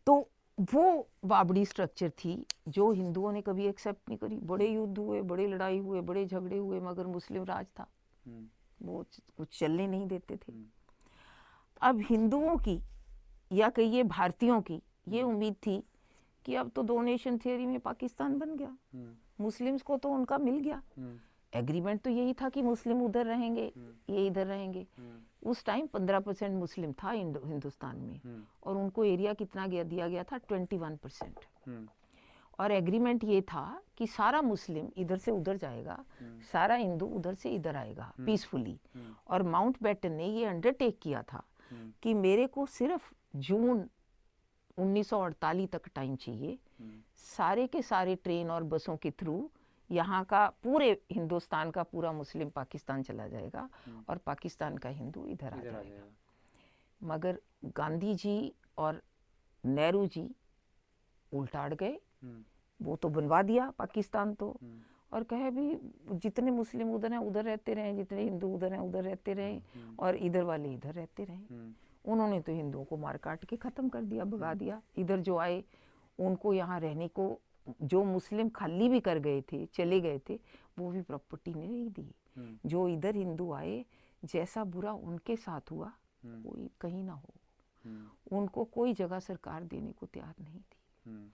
तो वो बावड़ी स्ट्रक्चर थी जो हिंदुओं ने कभी एक्सेप्ट नहीं करी। बड़े युद्ध हुए, बड़े लड़ाई हुए, बड़े झगड़े हुए, मगर मुस्लिम राज था, वो कुछ चलने नहीं देते थे। अब हिंदुओं की या कहिए भारतीयों की ये उम्मीद थी कि अब तो दो नेशन थियरी में पाकिस्तान बन गया, मुस्लिम्स को तो उनका मिल गया। एग्रीमेंट तो यही था कि मुस्लिम उधर रहेंगे, ये इधर रहेंगे। उस टाइम 15% मुस्लिम था हिंदुस्तान में और उनको एरिया कितना दिया गया था, 21%। और एग्रीमेंट ये था कि सारा मुस्लिम इधर से उधर जाएगा, सारा हिंदू उधर से इधर आएगा पीसफुली। और माउंटबेटन ने ये अंडरटेक किया था कि मेरे को सिर्फ जून 1948 तक टाइम चाहिए, सारे के सारे ट्रेन और बसों के थ्रू यहाँ का पूरे हिंदुस्तान का पूरा मुस्लिम पाकिस्तान चला जाएगा और पाकिस्तान का हिंदू इधर आ जाएगा। मगर गांधी जी और नेहरू जी उल्टा अड़ गए, वो तो बनवा दिया पाकिस्तान तो, और कहे भी जितने मुस्लिम उधर हैं उधर रहते रहे, जितने हिंदू उधर हैं उधर रहते रहे और इधर वाले इधर रहते रहे। उन्होंने तो हिंदुओं को मार काट के ख़त्म कर दिया, भगा दिया। इधर जो आए उनको यहाँ रहने को, जो मुस्लिम खाली भी कर गए थे, चले गए थे, वो भी प्रॉपर्टी नहीं दी। जो इधर हिंदू आए, जैसा बुरा उनके साथ हुआ कोई कहीं ना हो, उनको कोई जगह सरकार देने को तैयार नहीं थी।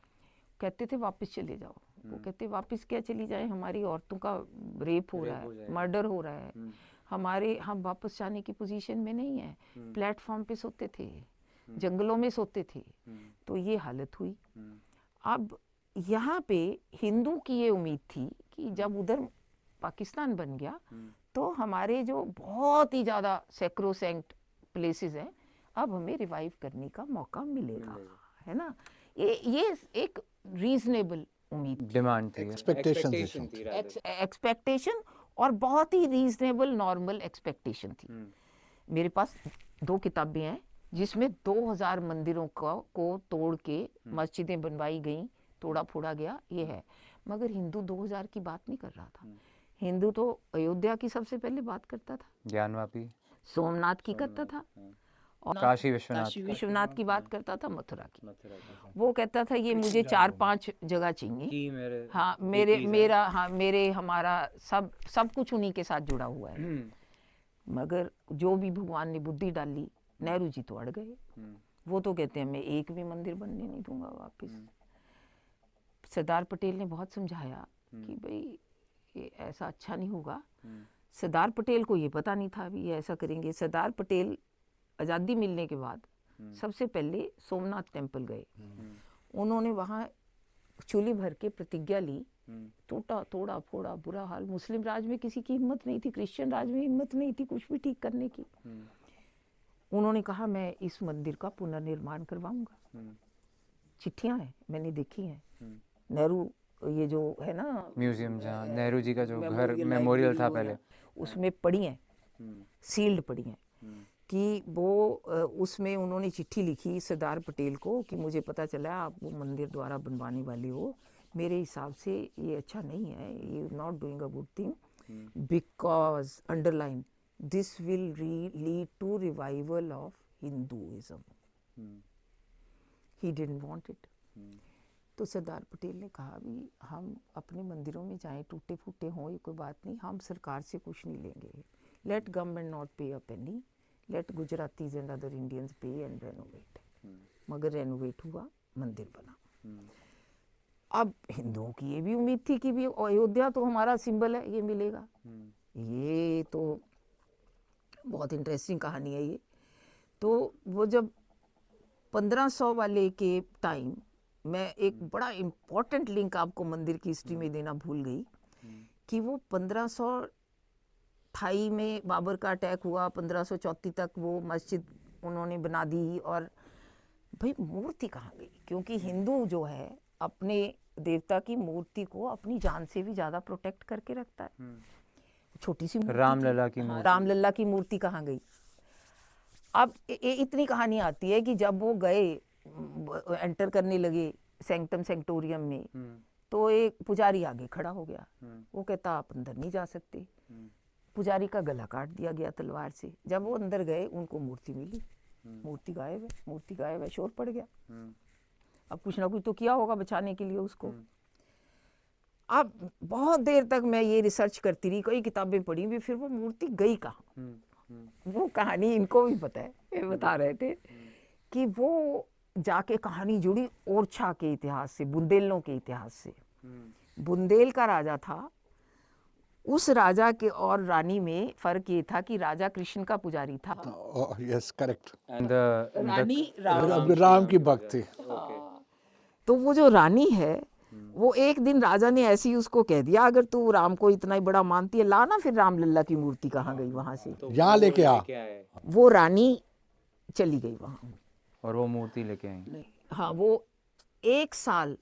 कहते थे वापस चले जाओ, वो कहते वापस क्या चली जाए, हमारी औरतों का रेप हो रहा है, मर्डर हो रहा है, हम वापस जाने की पोजीशन में नहीं है। प्लेटफॉर्म पे सोते थे, जंगलों में सोते थे, तो ये हालत हुई। अब यहाँ पे हिंदू की ये उम्मीद थी कि जब उधर पाकिस्तान बन गया तो हमारे जो बहुत ही ज़्यादा सैक्रोसैंक्ट प्लेसेस हैं, अब हमें रिवाइव करने का मौका मिलेगा, है ना। ये एक रीजनेबल उम्मीद, डिमांड थी, एक्सपेक्टेशन और बहुत ही रीजनेबल नॉर्मल एक्सपेक्टेशन थी। मेरे पास 2 किताबें हैं जिसमें 2000 मंदिरों को तोड़ के मस्जिदें बनवाई गई, तोड़ा फोड़ा गया, ये है। मगर हिंदू 2000 की बात नहीं कर रहा था। हिंदू तो अयोध्या की सबसे पहले बात करता था, ज्ञानवापी, सोमनाथ की करता था, और काशी विश्वनाथ की बात करता था, मथुरा की। वो कहता था ये मुझे 4-5 जगह चाहिए, हाँ मेरे हमारा सब कुछ उन्हीं के साथ जुड़ा हुआ है। मगर जो भी भगवान ने बुद्धि डाली, नेहरू जी तो अड़ गए। वो तो कहते हैं मैं एक भी मंदिर बनने नहीं दूंगा वापस। सरदार पटेल ने बहुत समझाया कि भाई ये ऐसा अच्छा नहीं होगा। सरदार पटेल को ये पता नहीं था भी ये ऐसा करेंगे। सरदार पटेल आज़ादी मिलने के बाद सबसे पहले सोमनाथ टेम्पल गए। उन्होंने वहाँ चूली भर के प्रतिज्ञा ली। टूटा तोड़ा फोड़ा बुरा हाल। मुस्लिम राज में किसी की हिम्मत नहीं थी, क्रिश्चियन राज में हिम्मत नहीं थी कुछ भी ठीक करने की। उन्होंने कहा मैं इस मंदिर का पुनर्निर्माण करवाऊंगा। चिट्ठियां हैं, मैंने देखी हैं। नेहरू ये जो है ना म्यूजियम जहाँ नेहरू जी का जो घर मेमोरियल मेमोरियल लाइब्रेरी था वो है, पहले, उसमें पढ़ी हैं, सील्ड पढ़ी हैं कि वो उसमें उन्होंने चिट्ठी लिखी सरदार पटेल को कि मुझे पता चला आप वो मंदिर द्वारा बनवाने वाले हो। मेरे हिसाब से ये अच्छा नहीं है, ये not doing a good thing, because underline this will lead to revival of Hinduism. He didn't want it. तो सरदार पटेल ने कहा भी हम अपने मंदिरों में चाहे टूटे फूटे हों ये कोई बात नहीं, हम सरकार से कुछ नहीं लेंगे। Late government not pay a penny, let Gujaratis and other Indians pay and renovate. मगर रेनोवेट हुआ, मंदिर बना। अब हिंदुओं की ये भी उम्मीद थी कि भी अयोध्या तो हमारा सिंबल है, ये मिलेगा। ये तो बहुत इंटरेस्टिंग कहानी है ये। तो वो जब 1500 वाले के टाइम, मैं एक बड़ा इम्पोर्टेंट लिंक आपको मंदिर की हिस्ट्री में देना भूल गई कि वो 1528 में बाबर का अटैक हुआ। 1534 तक वो मस्जिद उन्होंने बना दी। और भाई मूर्ति कहाँ गई? क्योंकि हिंदू जो है अपने देवता की मूर्ति को अपनी जान से भी ज्यादा प्रोटेक्ट करके रखता है। छोटी सी मूर्ति रामलला की हाँ, मूर्ति। रामलला की मूर्ति कहाँ गई? अब इतनी कहानी आती है कि जब वो गए एंटर करने लगे सेंक्टम सेंक्टोरियम में, तो एक पुजारी आगे खड़ा हो गया। वो कहता आप अंदर नहीं जा सकते। पुजारी का गला काट दिया गया तलवार से। जब वो अंदर गए उनको मूर्ति मिली। मूर्ति गायब है, मूर्ति गायब है, शोर पड़ गया। अब कुछ ना कुछ तो किया होगा बचाने के लिए उसको। अब बहुत देर तक मैं ये रिसर्च करती रही, कई किताबें पढ़ी भी, फिर वो मूर्ति गई कहाँ? वो कहानी इनको भी पता है, ये बता रहे थे कि वो जाके कहानी जुड़ी ओरछा के इतिहास से, बुंदेलों के इतिहास से। बुंदेल का राजा था, उस राजा के और रानी में फर्क ये था कि राजा कृष्ण का पुजारी था, Oh, yes, correct. एंड रानी राम। राम की भक्त थी। तो वो जो रानी है वो एक दिन राजा ने ऐसे ही उसको कह दिया अगर तू राम को इतना ही बड़ा मानती है ला ना फिर रामलला की मूर्ति कहाँ गई वहां से? यहाँ लेके आ। वो रानी चली गई वहां और वो मूर्ति लेके आई। हाँ, वो 1 साल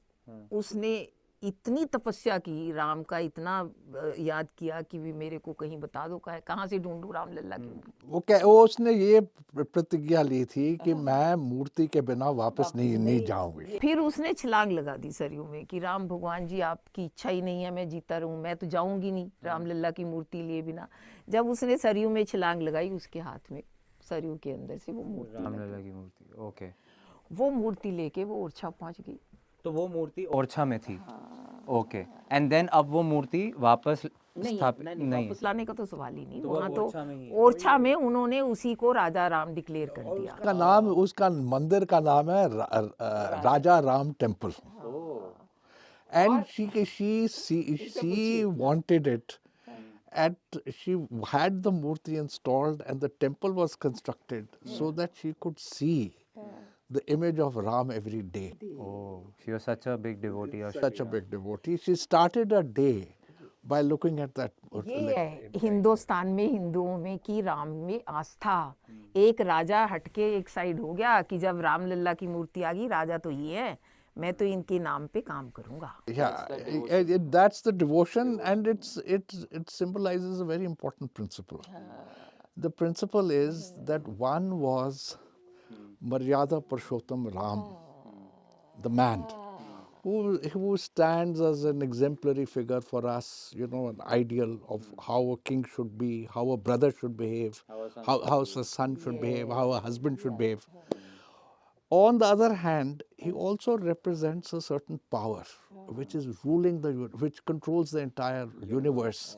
उसने इतनी तपस्या की, राम का इतना याद किया कि भी मेरे को कहीं बता दो कहाँ से ढूंढूं रामलला की मूर्ति। वो उसने ये प्रतिज्ञा ली थी कि मैं मूर्ति के बिना वापस नहीं जाऊंगी। फिर उसने छलांग लगा दी सरयू में कि राम भगवान जी आपकी इच्छा ही नहीं है, मैं जीता रहूं, मैं तो जाऊंगी नहीं रामलला की मूर्ति लिए बिना। जब उसने सरयू में छलांग लगाई उसके हाथ में सरयू के अंदर से वो मूर्ति रामलला की मूर्ति। ओके। वो मूर्ति लेके वो ओरछा पहुंच गई। तो वो मूर्ति ओरछा में थी। ओके। एंड देन अब वो मूर्ति वापस स्थापित नहीं। वापस लाने का तो सवाल ही नहीं। वहाँ तो ओरछा में उन्होंने उसी को राजा राम डिक्लेयर कर दिया। उसका मंदिर का नाम है Raja Ram temple. And she wanted it. She had the murti installed and the temple was constructed so that she could see the image of Ram every day. Oh, she was such a big devotee. Such a big devotee. She started her day by looking at that. ये है हिंदुस्तान में हिंदुओं में कि राम में आस्था। एक राजा हटके एक साइड हो गया कि जब रामलला की मूर्ति आ गई, राजा तो ये है, मैं तो इनके नाम पे काम करूंगा। Yeah, that's the devotion, and it symbolizes a very important principle. The principle is that one was Maryada Purushottam Ram, the man, who stands as an exemplary figure for us, an ideal of how a king should be, how a brother should behave, how a son should behave, how a husband should behave. On the other hand, he also represents a certain power which is ruling which controls the entire universe.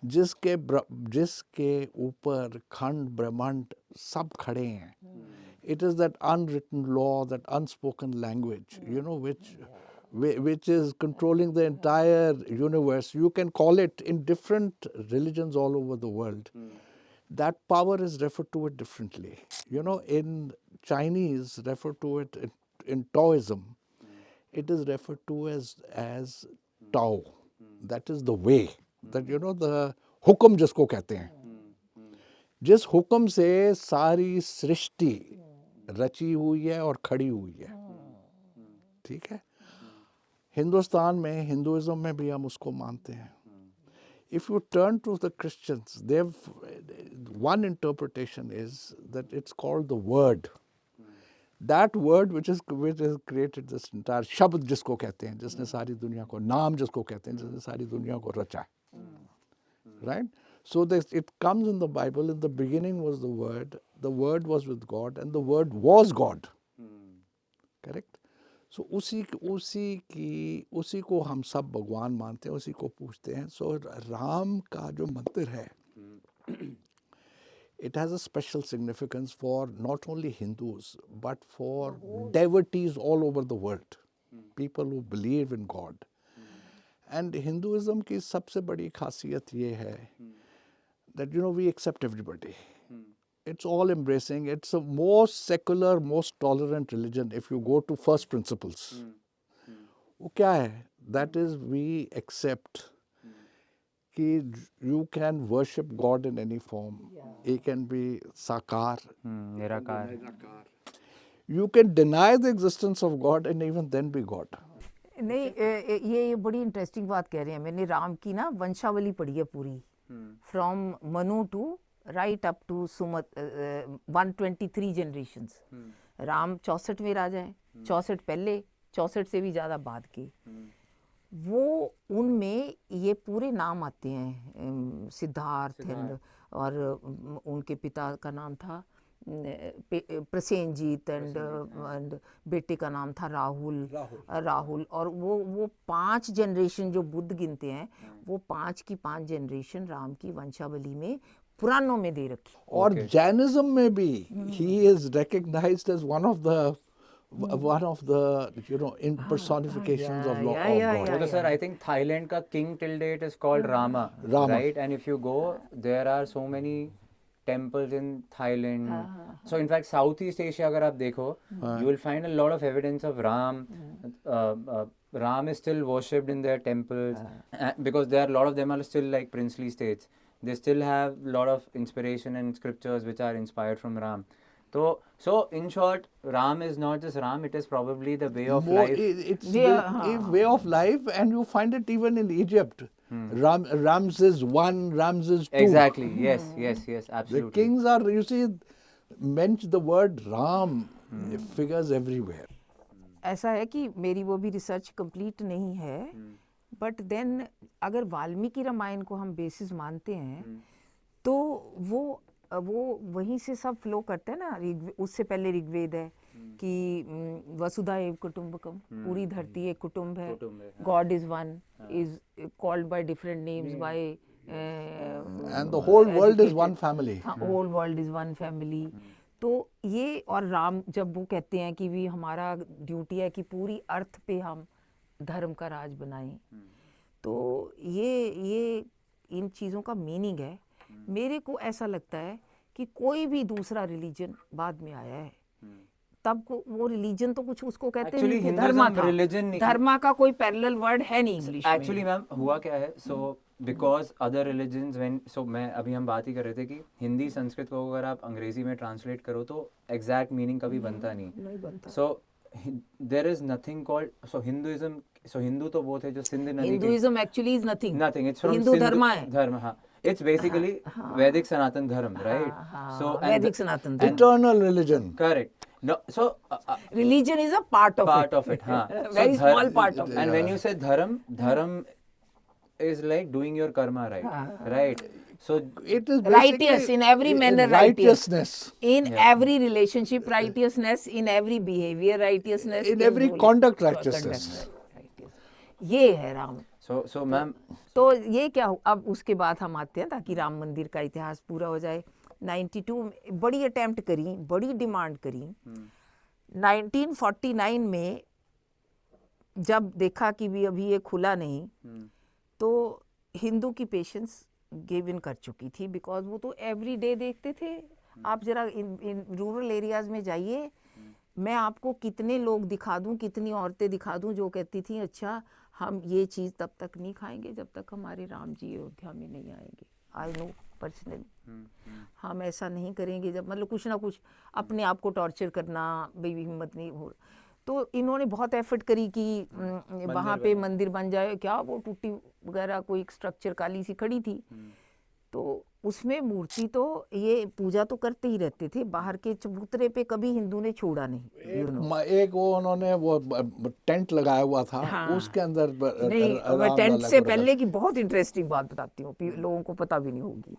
जिसके ऊपर खंड ब्रह्मांड सब खड़े हैं. It is that unwritten law, that unspoken language, which which is controlling the entire universe. You can call it in different religions all over the world. That power is referred to it differently. You know, in Chinese, refer to it in Taoism, it is referred to as Tao. That is the way. That, you know, the हुक्म जिसको कहते हैं, जिस हुक्म से सारी सृष्टि रची हुई है और खड़ी हुई है, ठीक है. हिंदुस्तान में, हिंदुइज्म में भी हम उसको मानते हैं. If you turn to the Christians, one interpretation is that it's called the word. That word which has created this entire शब्द जिसको कहते हैं, जिसने सारी दुनिया को, नाम जिसको कहते हैं, जिसने सारी दुनिया को रचा है. Right? So it comes in the Bible. In the beginning was the Word was with God, and the Word was God. Correct? So उसी को हम सब भगवान मानते हैं, उसी को पूछते हैं. So राम का जो मंदिर है, it has a special significance for not only Hindus but for devotees all over the world, people who believe in God. And Hinduism की सबसे बड़ी खासियत ये है that, you know, we accept everybody. It's all embracing. It's the most secular, most tolerant religion if you go to first principles. वो क्या है? That is, we accept कि you can worship God in any form. It can be sakar. निराकार. You can deny the existence of God and even then be God. नहीं, ये बड़ी इंटरेस्टिंग बात कह रहे हैं. मैंने राम की ना वंशावली पढ़ी है पूरी, from Manu to right up to Sumat, 123 generations. Ram 64वें राजा हैं, 64 पहले, 64 से भी ज़्यादा बाद के. वो उनमें ये पूरे नाम आते हैं, सिद्धार्थ और उनके पिता का नाम था प्रसेनजीत, एंड बेटे का नाम था राहुल. और वो 5 जनरेशन जो बुद्ध गिनते हैं, वो 5 की 5 जनरेशन राम की वंशावली में पुराणों में दे रखी. और जैनिज्म में भी he is recognized as one of the you know personifications of God. So sir, I think Thailand का king till date is called Rama, right? And if you go, there are so many temples in Thailand. So in fact, Southeast Asia अगर आप देखो, you will find a lot of evidence of Ram. Ram is still worshipped in their temples because there are a lot of them are still like princely states. They still have a lot of inspiration and scriptures which are inspired from Ram. So in short, Ram is not just Ram, it is probably the way of life. It's the way of life, and you find it even in Egypt. Ramses I, Ramses II. Exactly, yes, absolutely. The kings are, you see, mention the word Ram, it figures everywhere. ऐसा है कि मेरी वो भी रिसर्च कंप्लीट नहीं है, बट देन अगर वाल्मीकि रामायण को हम बेसिस मानते हैं, तो वो वहीं से सब फ्लो करते हैं ना. उससे पहले ऋग्वेद है कि वसुधा एव कुटुंबकम, पूरी धरती एक कुटुंब है. God is one, is called by different names by, and the whole world is one family. Whole world is one family. तो ये, और राम जब वो कहते हैं कि भी हमारा ड्यूटी है कि पूरी अर्थ पे हम धर्म का राज बनाएं, तो ये इन चीज़ों का मीनिंग है. मेरे को ऐसा लगता है कि कोई भी दूसरा रिलीजन बाद में आया है, तब को वो रिलीजन तो कुछ उसको कहते हैं Actually, कि Hinduism धर्मा का कोई पैरेलल वर्ड है नहीं इंग्लिश में. Actually मैम हुआ क्या है, so because other religions when, so मैं अभी हम बात ही कर रहे थे कि हिंदी संस्कृत को अगर आप अंग्रेजी में ट्रांसलेट करो तो एग्जैक्ट मीनिंग कभी बनता नहीं बनता. So there is nothing called, so Hinduism, so Hindu तो वो थे जो सिंध नदी. Hinduism actually is nothing, it's from Hindu धर्म है. धर्म, हाँ, it's basically Vedic Sanatan Dharma, right? So वैदिक सनातन धर्म, Eternal religion. correct. No, so religion is a part of it, हाँ. very small part of it. And when you say dharam is like doing your karma, right? So It is righteous in every manner, righteousness. in every relationship, righteousness in every behavior, righteousness In every conduct, righteousness. ये है राम. so मैम, तो ये क्या अब उसके बाद हम आते हैं ताकि राम मंदिर का इतिहास पूरा हो जाए. 92 में बड़ी अटेम्प्ट करी, बड़ी डिमांड करी. 1949 में जब देखा कि भी अभी ये खुला नहीं, तो हिंदू की पेशेंस गिव इन कर चुकी थी, बिकॉज वो तो एवरी डे देखते थे। आप जरा इन रूरल एरियाज में जाइए, मैं आपको कितने लोग दिखा दूं, कितनी औरतें दिखा दूं जो कहती थी अच्छा हम ये चीज़ तब तक नहीं खाएंगे जब तक हमारे राम जी अयोध्या में नहीं आएंगे। आई नो पर्सनली, हम ऐसा नहीं करेंगे जब मतलब कुछ ना कुछ अपने आप को टॉर्चर करना, बेबी हिम्मत नहीं हो। तो इन्होंने बहुत एफर्ट करी कि वहाँ पे मंदिर बन जाए। क्या वो टूटी वगैरह कोई स्ट्रक्चर काली सी खड़ी थी, तो उसमें मूर्ति तो ये पूजा तो करते ही रहते थे, बाहर के चबूतरे पे कभी हिंदू ने छोड़ा नहीं। एक वो उन्होंने वो टेंट लगाया हुआ था, हाँ। उसके अंदर नहीं, मैं राम टेंट लला से को रखा पहले की बहुत इंटरेस्टिंग बात बताती हूँ, लोगों को पता भी नहीं होगी।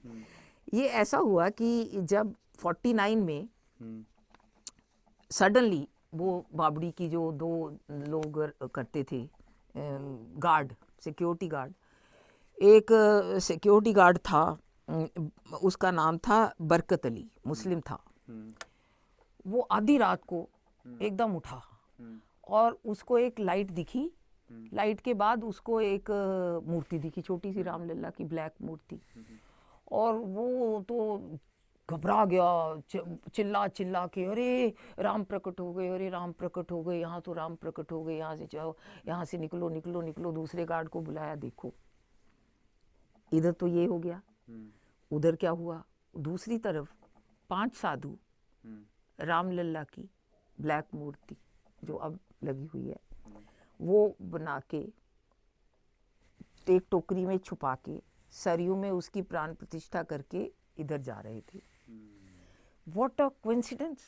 ये ऐसा हुआ कि जब 49 में सडनली वो बाबड़ी की जो 2 लोग करते थे गार्ड, सिक्योरिटी गार्ड, एक सिक्योरिटी गार्ड था, उसका नाम था बरकत अली, मुस्लिम था। वो आधी रात को एकदम उठा और उसको एक लाइट दिखी। लाइट के बाद उसको एक मूर्ति दिखी, छोटी सी रामलला की ब्लैक मूर्ति, और वो तो घबरा गया, चिल्ला चिल्ला के अरे राम प्रकट हो गए, अरे राम प्रकट हो गए, यहाँ तो राम प्रकट हो गए, यहाँ से जाओ, यहाँ से निकलो निकलो निकलो। दूसरे गार्ड को बुलाया, देखो इधर तो ये हो गया, उधर क्या हुआ। दूसरी तरफ 5 साधु रामलला की ब्लैक मूर्ति जो अब लगी हुई है वो बना के एक टोकरी में छुपा के सरयू में उसकी प्राण प्रतिष्ठा करके इधर जा रहे थे। What a coincidence.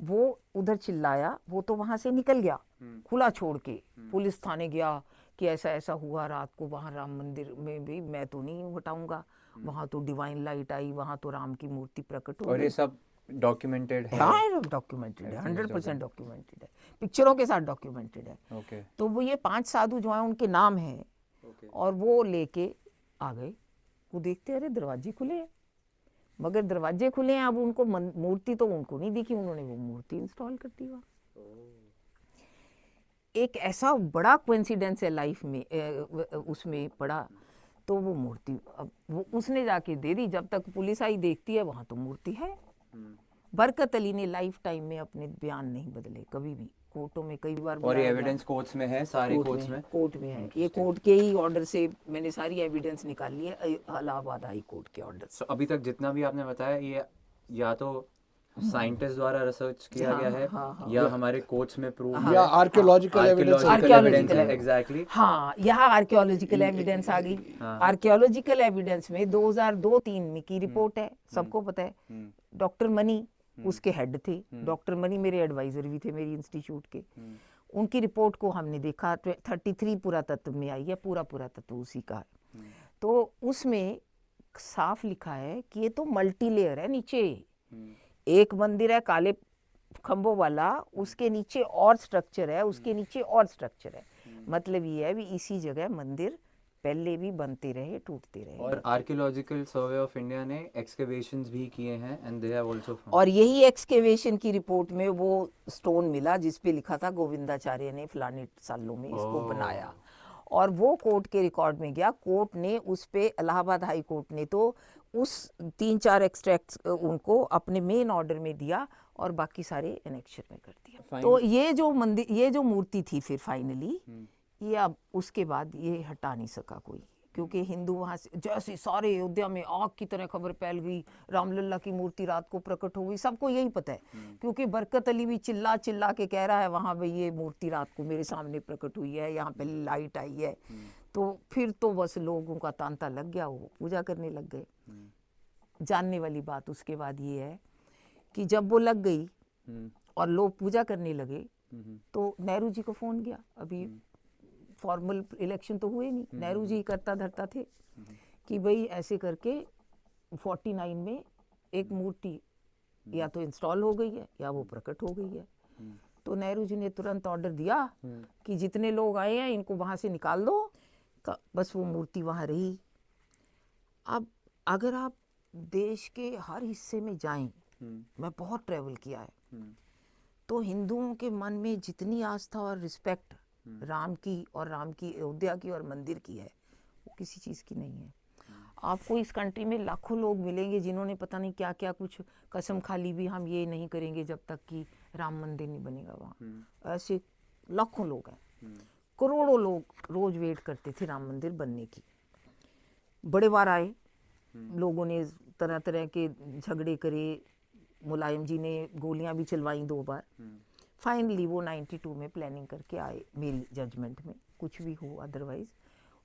वो उधर चिल्लाया, वो तो वहां से निकल गया खुला छोड़ के, पुलिस थाने गया कि ऐसा ऐसा हुआ रात को वहाँ राम मंदिर में भी, मैं तो नहीं हटाऊंगा, वहाँ तो डिवाइन लाइट आई, वहाँ तो राम की मूर्ति प्रकट हो और गई। ये सब डॉक्यूमेंटेड है? हाँ डॉक्यूमेंटेड है, 100% डॉक्यूमेंटेड है, पिक्चरों के साथ डॉक्यूमेंटेड है। ओके। तो वो ये 5 साधु जो हैं उनके नाम हैं, और वो लेके आ गए। वो देखते अरे दरवाजे खुले हैं, मगर दरवाजे खुले हैं, अब उनको मूर्ति तो उनको नहीं दिखी, उन्होंने वो मूर्ति इंस्टॉल कर दी वहाँ। एक ऐसा बड़ा कोइंसिडेंस है लाइफ में, उसमें पड़ा। तो वो मूर्ति अब वो उसने जाके दे दी, जब तक पुलिस आई देखती है वहाँ तो मूर्ति है। बरकत अली ने लाइफ टाइम में अपने बयान नहीं बदले कभी भी, कोर्टों में कई बार और ये बुलाया गया। एविडेंस कोर्ट्स में है, सारे कोर्ट्स में? कोर्ट में है, ये कोर्ट के ही ऑर्डर से मैंने सारी एविडेंस निकाली है, इलाहाबाद हाई कोर्ट के ऑर्डर से। अभी तक जितना भी आपने बताया ये या तो साइंटिस्ट द्वारा रिसर्च किया गया है, या हमारे कोर्ट्स में प्रूव, या आर्कियोलॉजिकल एविडेंस एविडेंस है। एग्जैक्टली। हाँ, यहाँ आर्कियोलॉजिकल एविडेंस आ गई। आर्कियोलॉजिकल एविडेंस में 2002-3 में की रिपोर्ट है, सबको पता है। डॉक्टर मनी उसके हेड थे, डॉक्टर मनी मेरे एडवाइजर भी थे मेरी इंस्टीट्यूट के। उनकी रिपोर्ट को हमने देखा, 33 पुरातत्व में आई है, पूरा पुरातत्व उसी का है। तो उसमें साफ लिखा है कि ये तो मल्टी लेयर है, नीचे एक मंदिर है काले खंभों वाला, उसके नीचे और स्ट्रक्चर है, उसके नीचे और स्ट्रक्चर है। मतलब ये है भी इसी जगह मंदिर पहले भी बनते रहे, टूटते रहे। और आर्कियोलॉजिकल सर्वे ऑफ इंडिया ने एक्सकेवेशंस भी किए हैं, and they have also found. और यही एक्सकेवेशन की रिपोर्ट में वो स्टोन मिला जिस पे लिखा था गोविंदाचार्य ने फलाने सालों में इसको बनाया, और वो कोर्ट के रिकॉर्ड में गया। कोर्ट ने उस पे, इलाहाबाद हाई कोर्ट ने तो उस 3-4 एक्सट्रैक्ट्स उनको अपने मेन ऑर्डर में दिया और बाकी सारे एनेक्चर में कर दिया। तो ये जो मंदिर, ये जो मूर्ति थी फिर फाइनली ये अब उसके बाद ये हटा नहीं सका कोई, क्योंकि हिंदू वहाँ से जैसे सारे अयोध्या में आग की तरह खबर फैल गई, रामलला की मूर्ति रात को प्रकट हो गई, सबको यही पता है। क्योंकि बरकत अली भी चिल्ला चिल्ला के कह रहा है वहाँ भाई ये मूर्ति रात को मेरे सामने प्रकट हुई है, यहाँ पे लाइट आई है। तो फिर तो बस लोगों का तांता लग गया, वो पूजा करने लग गए। जानने वाली बात उसके बाद ये है कि जब वो लग गई और लोग पूजा करने लगे, तो नेहरू जी को फोन गया। अभी फॉर्मल इलेक्शन तो हुए नहीं, नेहरू जी करता धरता थे कि भाई ऐसे करके 49 में एक मूर्ति या तो इंस्टॉल हो गई है या वो प्रकट हो गई है। तो नेहरू जी ने तुरंत ऑर्डर दिया कि जितने लोग आए हैं इनको वहाँ से निकाल दो, बस वो मूर्ति वहाँ रही। अब अगर आप देश के हर हिस्से में जाएं, मैं बहुत ट्रैवल किया है, तो हिंदुओं के मन में जितनी आस्था और रिस्पेक्ट राम की और राम की अयोध्या की और मंदिर की है, वो किसी चीज़ की नहीं है। आपको इस कंट्री में लाखों लोग मिलेंगे जिन्होंने पता नहीं क्या क्या कुछ कसम खा ली भी, हम ये नहीं करेंगे जब तक कि राम मंदिर नहीं बनेगा वहाँ। ऐसे लाखों लोग हैं, करोड़ों लोग रोज वेट करते थे राम मंदिर बनने की। बड़े बार आए, लोगों ने तरह तरह के झगड़े करे, मुलायम जी ने गोलियां भी चलवाई 2 बार। फाइनली वो 92 में प्लानिंग करके आए, मेरी जजमेंट में कुछ भी हो अदरवाइज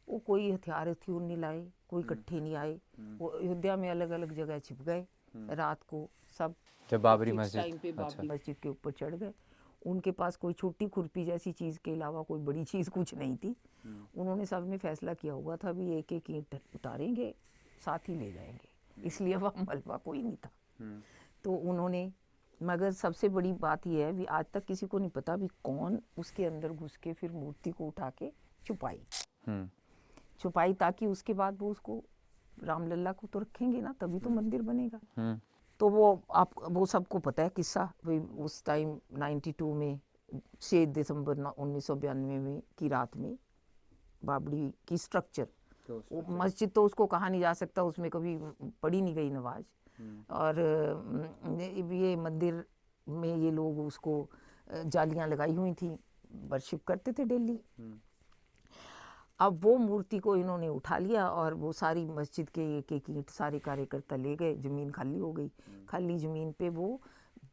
वो कोई हथियार नहीं लाए, कोई इकट्ठे नहीं आए, वो अयोध्या में अलग अलग जगह छिप गए। रात को सब जब बाबरी फिक्स मस्जिद, टाइम पे अच्छा। बाबरी मस्जिद के ऊपर चढ़ गए। उनके पास कोई छोटी खुरपी जैसी चीज़ के अलावा कोई बड़ी चीज़ कुछ नहीं थी। उन्होंने सब ने फैसला किया हुआ था भी एक एक ईंट उतारेंगे, साथ ही ले जाएंगे, इसलिए वह मलबा कोई नहीं था। तो उन्होंने, मगर सबसे बड़ी बात यह है भी आज तक किसी को नहीं पता भी कौन उसके अंदर घुस के फिर मूर्ति को उठा के छुपाई, ताकि उसके बाद वो उसको रामलला को तो रखेंगे ना, तभी तो मंदिर बनेगा। तो वो सबको पता है किस्सा, भाई उस टाइम 92 में 6 दिसंबर 1992 में की रात में बाबरी की स्ट्रक्चर, वो मस्जिद तो उसको कहा नहीं जा सकता, उसमें कभी पढ़ी नहीं गई नमाज। और ये मंदिर में ये लोग उसको जालियां लगाई हुई थी, वर्शिप करते थे डेली। अब वो मूर्ति को इन्होंने उठा लिया और वो सारी मस्जिद के एक एक ईंट सारे कार्यकर्ता ले गए, ज़मीन खाली हो गई। खाली ज़मीन पे वो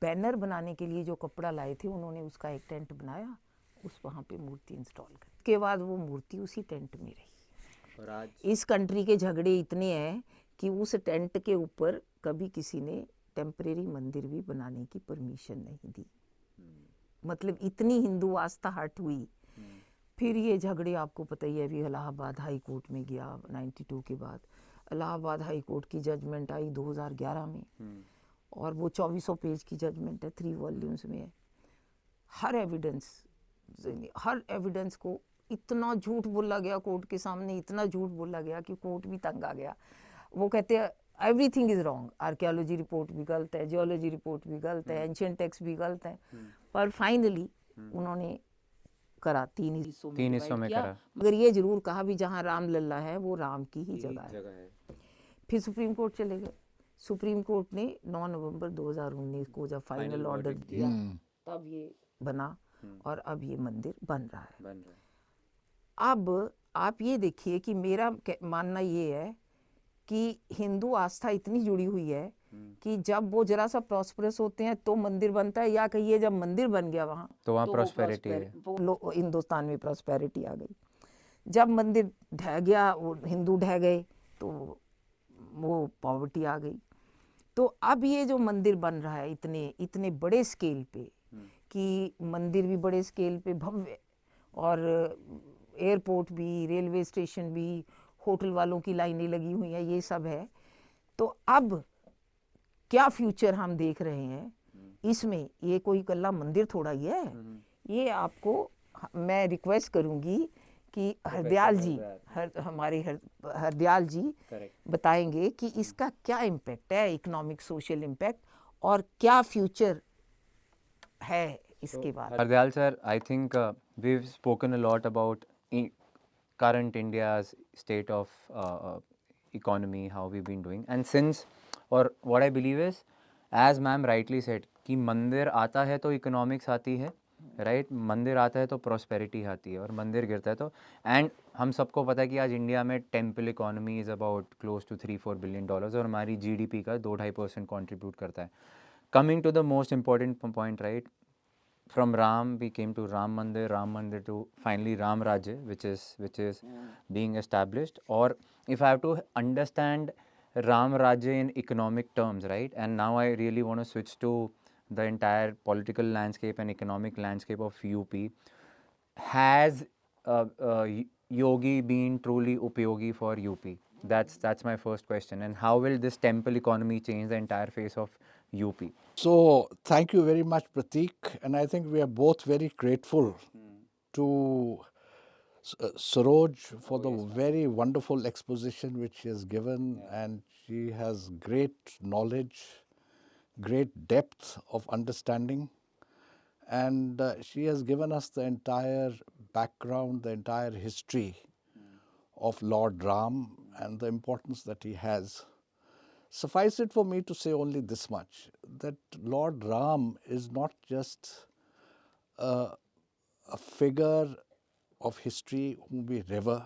बैनर बनाने के लिए जो कपड़ा लाए थे उन्होंने उसका एक टेंट बनाया, उस वहाँ पे मूर्ति इंस्टॉल कर, उसके बाद वो मूर्ति उसी टेंट में रही। और आज इस कंट्री के झगड़े इतने हैं कि उस टेंट के ऊपर कभी किसी ने टेम्परेरी मंदिर भी बनाने की परमिशन नहीं दी। मतलब इतनी हिंदू आस्था हट हुई। फिर ये झगड़े आपको पता ही है, अभी इलाहाबाद हाई कोर्ट में गया 92 के बाद। इलाहाबाद हाई कोर्ट की जजमेंट आई 2011 में, और वो 2400 पेज की जजमेंट है, 3 वॉल्यूम्स में है। हर एविडेंस को इतना झूठ बोला गया कोर्ट के सामने, इतना झूठ बोला गया कि कोर्ट भी तंग आ गया। वो कहते हैं everything is wrong, archaeology report भी गलत है, जियोलॉजी रिपोर्ट भी गलत है, एंशिएंट टेक्स्ट भी गलत है। पर फाइनली उन्होंने करा 3 हिस्सों में 3 हिस्सों में किया, करा। मगर ये जरूर कहा भी जहाँ राम लल्ला है वो राम की ही जगह है। फिर सुप्रीम कोर्ट चले गए। सुप्रीम कोर्ट ने 9 नवंबर 2019 को जब फाइनल ऑर्डर दिया, तब ये बना और अब ये मंदिर बन रहा है। अब आप ये देखिए कि मेरा मानना ये है कि हिंदू आस्था इतनी जुड़ी हुई है कि जब वो जरा सा प्रॉस्परस होते हैं तो मंदिर बनता है, या कहिए जब मंदिर बन गया वहाँ तो वहाँ वो prosperity है। हिंदुस्तान में प्रॉस्पेरिटी आ गई। जब मंदिर ढह गया, वो हिंदू ढह गए, तो वो पॉवर्टी आ गई। तो अब ये जो मंदिर बन रहा है इतने इतने बड़े स्केल पे, कि मंदिर भी बड़े स्केल पे भव्य, और एयरपोर्ट भी, रेलवे स्टेशन भी, होटल वालों की लाइनें लगी हुई हैं, ये सब है। तो अब क्या फ्यूचर हम देख रहे हैं इसमें, ये कोई कल्ला मंदिर थोड़ा ही है। ये आपको मैं रिक्वेस्ट करूंगी कि हरदयाल जी, हमारे हरदयाल जी बताएंगे कि इसका क्या इम्पैक्ट है, इकोनॉमिक सोशल इम्पैक्ट, और क्या फ्यूचर है इसके बाद। Hardayal sir, I think we've spoken a lot about current India's state of economy, how we've been doing, and since, or what I believe is, as ma'am rightly said, कि मंदिर आता है तो इकोनॉमिक्स आती है, राइट मंदिर आता है तो प्रॉस्पेरिटी आती है, और मंदिर गिरता है तो, एंड हम सबको पता है कि आज इंडिया में temple economy is about close to 3-4 billion dollars, और हमारी जीडीपी का 2-2.5% कॉन्ट्रीब्यूट करता है. Coming to the most important point, right, from Ram we came to Ram Mandir to finally Ram Rajya, which is being established. Or if I have to understand Ram Rajya in economic terms, right, and now I really want to switch to the entire political landscape and economic landscape of UP. Has Yogi been truly Upayogi for UP? That's my first question. And how will this temple economy change the entire face of UP? So, thank you very much, Pratik. And I think we are both very grateful to Saroj for the very wonderful exposition which she has given. And she has great knowledge, great depth of understanding. And she has given us the entire background, the entire history of Lord Ram and the importance that he has. Suffice it for me to say only this much, that Lord Ram is not just a figure of history whom we revere,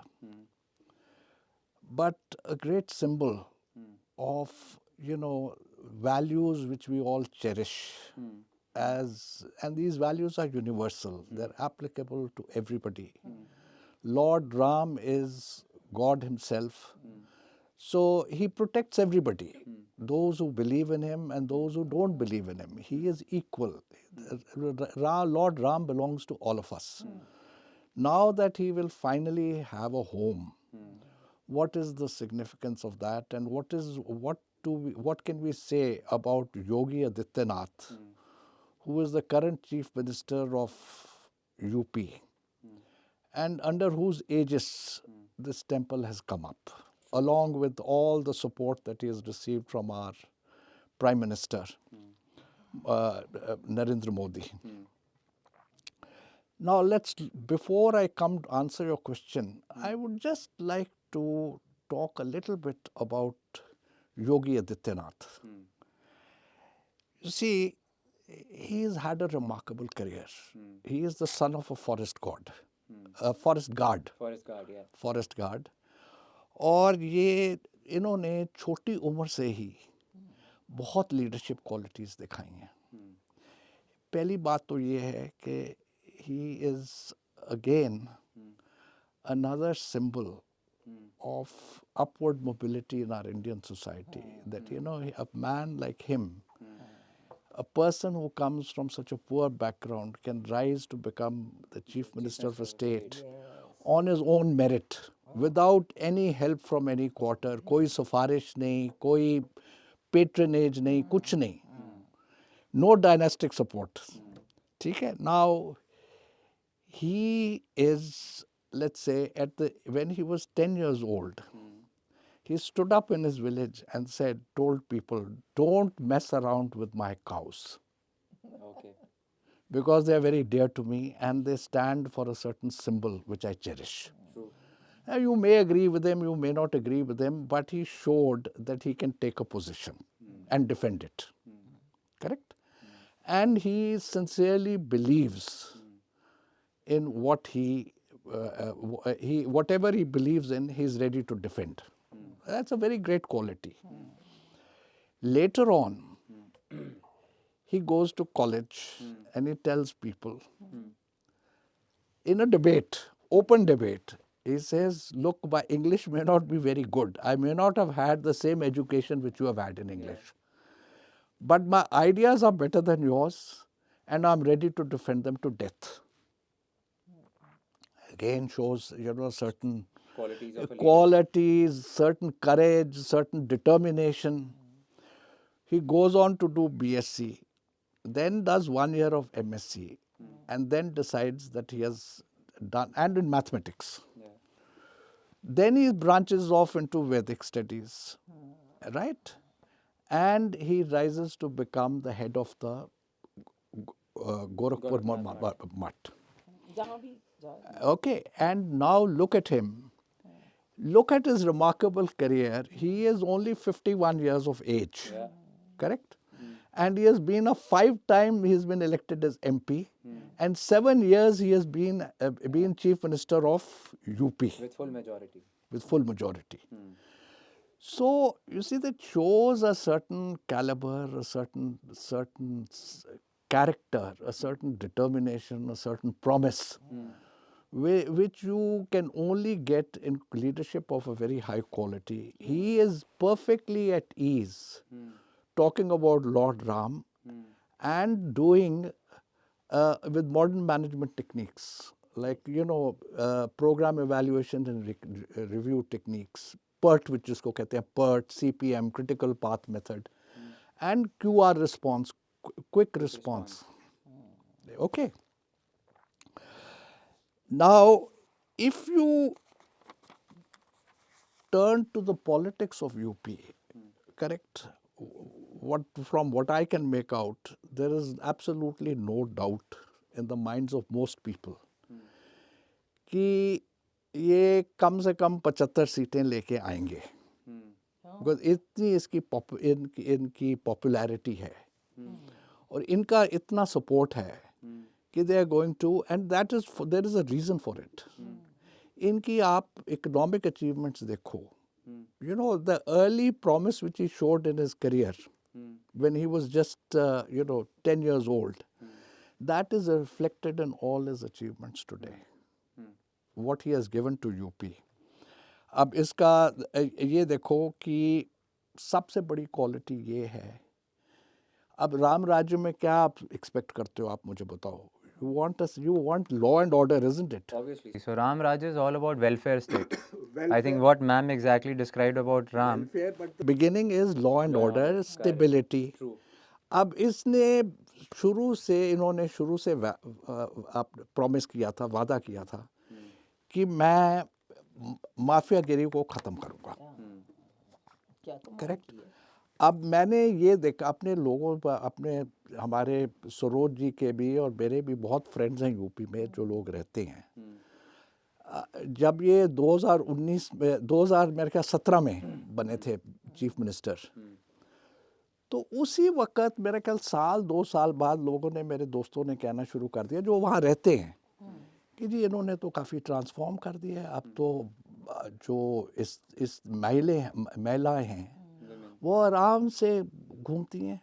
but a great symbol of, values which we all cherish. And these values are universal. They're applicable to everybody. Lord Ram is God himself. So he protects everybody, those who believe in him and those who don't believe in him. He is equal. Lord Ram belongs to all of us. Now that he will finally have a home, what is the significance of that, and what can we say about Yogi Adityanath, who is the current Chief Minister of UP, and under whose aegis this temple has come up, along with all the support that he has received from our Prime Minister, Narendra Modi. Now, before I come to answer your question, I would just like to talk a little bit about Yogi Adityanath. You see, he has had a remarkable career. He is the son of a forest god, a forest guard. Forest guard, yeah. Forest guard, और ये इन्होंने छोटी उम्र से ही बहुत लीडरशिप क्वालिटीज़ दिखाई हैं. पहली बात तो ये है कि he is again another symbol of upward mobility in our Indian society. That, a man like him, a person who comes from such a poor background, can rise to become the Chief Minister of a state on his own merit, without any help from any quarter. कोई सिफारिश नहीं, कोई patronage नहीं, कुछ नहीं. No dynastic support. ठीक है? Now, he is, let's say, when he was 10 years old, he stood up in his village and told people, don't mess around with my cows, Okay. because they are very dear to me and they stand for a certain symbol which I cherish. True. Now, you may agree with him, you may not agree with him, but he showed that he can take a position and defend it. Correct? And he sincerely believes in whatever he believes in, he is ready to defend. That's a very great quality. Later on, he goes to college and he tells people, in a debate, open debate, he says, look, my English may not be very good. I may not have had the same education which you have had in English. But my ideas are better than yours and I'm ready to defend them to death. Again shows, certain Qualities of a leader. qualities, certain courage, certain determination. He goes on to do BSc, then does 1 year of MSc, and then decides that he has done, and in mathematics. Yeah. Then he branches off into Vedic studies, right? And he rises to become the head of the Gorakhpur Mutt. जहाँ भी जाए. Okay, and now look at him. Look at his remarkable career. He is only 51 years of age. Yeah. Correct? And he has been 5 times he has been elected as MP, and 7 years he has been Chief Minister of UP With full majority. with full majority. So you see, that shows a certain caliber, a certain character, a certain determination, a certain promise, which you can only get in leadership of a very high quality. He is perfectly at ease talking about Lord Ram and doing with modern management techniques, like, program evaluation and review techniques, PERT, which is PERT, CPM, critical path method, and QR response, quick response. Okay. Now, if you turn to the politics of UP, correct? From what I can make out, there is absolutely no doubt in the minds of most people कि ये कम से कम 75 सीटें लेके आएंगे, बिकॉज इतनी इनकी पॉपुलैरिटी है और इनका इतना सपोर्ट है कि they are going to, and that is there is a reason for it. इनकी आप इकोनॉमिक अचीवमेंट्स देखो, you know, the early promise which he showed in his career when he was just 10 years old, that is reflected in all his achievements today, what he has given to UP. अब इसका ये देखो कि सबसे बड़ी क्वालिटी ये है, अब राम राज्य में क्या आप एक्सपेक्ट करते हो, आप मुझे बताओ. You want law and order, isn't it? Obviously. So Ram Raj is all about welfare state. I think what ma'am exactly described about Ram. But the beginning is law and order, stability. True. अब इसने इन्होंने शुरू से आप प्रॉमिस किया था, वादा किया था कि मैं माफियागिरी को ख़त्म करूँगा. करेक्ट. अब मैंने ये देखा अपने लोगों पर, अपने हमारे सरोज जी के भी और मेरे भी बहुत फ्रेंड्स हैं यूपी में जो लोग रहते हैं. जब ये 2019 में 2017 में बने थे चीफ मिनिस्टर, तो उसी वक्त मेरे ख्याल साल 2 साल बाद लोगों ने, मेरे दोस्तों ने कहना शुरू कर दिया जो वहाँ रहते हैं कि जी इन्होंने तो काफ़ी ट्रांसफॉर्म कर दिया है. अब तो जो इस महिलाएं हैं वो आराम से घूमती हैं,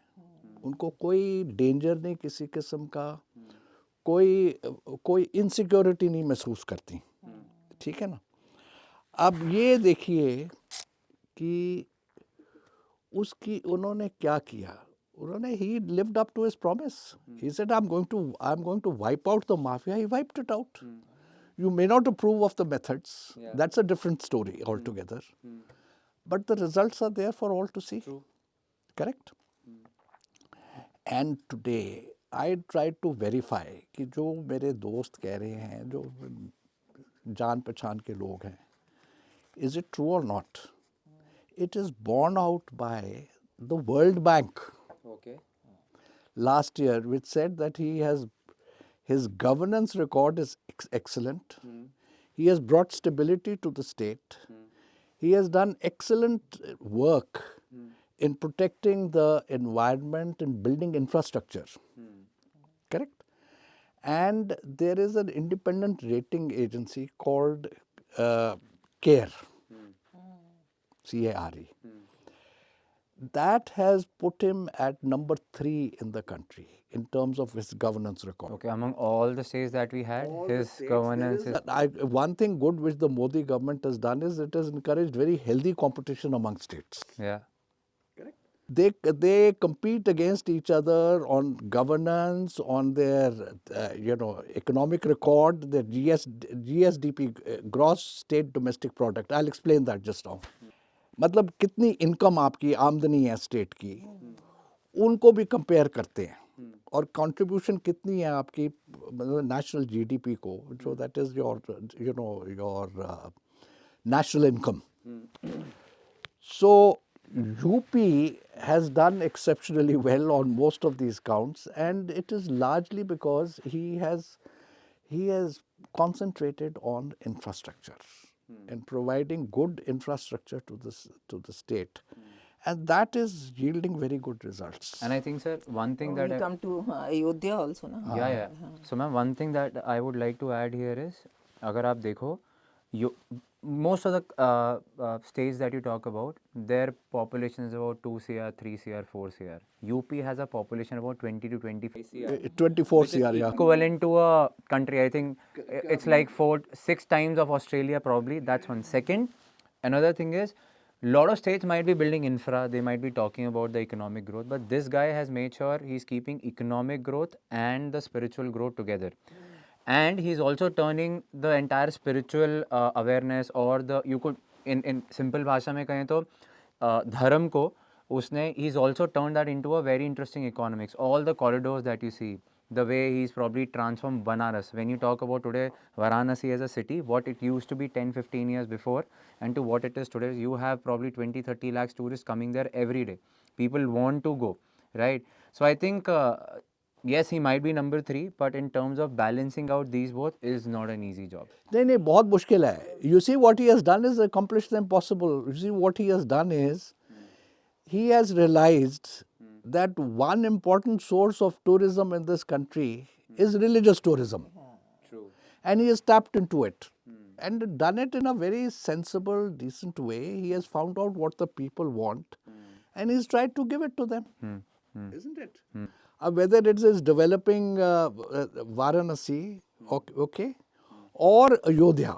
उनको कोई डेंजर नहीं किसी किस्म का, कोई इनसिक्योरिटी नहीं महसूस करती. ठीक है ना. अब ये देखिए कि उन्होंने क्या किया. उन्होंने he lived up to his promise. He said I'm going to wipe out the mafia. He wiped it out. You may not approve of the methods. That's a different story altogether. But the results are there for all to see. True. Correct? And today I tried to verify कि जो मेरे दोस्त कह रहे हैं, जो जान पहचान के लोग हैं, is it true or not? It is borne out by the World Bank Okay. last year, which said that his governance record is excellent. He has brought stability to the state. He has done excellent work in protecting the environment and building infrastructure. Correct? And there is an independent rating agency called CARE, CARE. That has put him at number 3 in the country in terms of his governance record. Okay, among all the states that we had, his governance is. One thing good which the Modi government has done is it has encouraged very healthy competition among states. Yeah. They compete against each other on governance, on their economic record, their GSDP, gross state domestic product. I'll explain that just now. मतलब कितनी इनकम आपकी आमदनी है स्टेट की, उनको भी कंपेयर करते हैं, और कंट्रीब्यूशन कितनी है आपकी नेशनल जीडीपी को, जो that is your national income. So UP has done exceptionally well on most of these counts, and it is largely because he has concentrated on infrastructure and providing good infrastructure to the state, and that is yielding very good results. And I think, sir, one thing that we come to Ayodhya also, na? yeah. So, ma'am, one thing that I would like to add here is, अगर आप देखो, most of the states that you talk about, their population is about 2 CR, 3 CR, 4 CR. UP has a population about 20 to 25 CR. 24 CR, yeah. Equivalent to a country, I think it's like 6 times of Australia probably. That's one. Second, another thing is, a lot of states might be building infra, they might be talking about the economic growth, but this guy has made sure he's keeping economic growth and the spiritual growth together. And he's also turning the entire spiritual awareness, or you could in simple भाषा में कहें तो धर्म को उसने, he's also turned that into a very interesting economics. All the corridors that you see, the way he's probably transformed Banaras. When you talk about today Varanasi as a city, what it used to be 10-15 years before and to what it is today, you have probably 20-30 lakhs tourists coming there every day. People want to go, right? So I think yes, he might be number 3, but in terms of balancing out these both is not an easy job. नहीं नहीं बहुत मुश्किल है. You see what he has done is accomplished the impossible. You see what he has done is he has realized that one important source of tourism in this country is religious tourism. True. And he has tapped into it and done it in a very sensible, decent way. He has found out what the people want and he's tried to give it to them. Isn't it? Whether it is developing Varanasi, okay, or Ayodhya.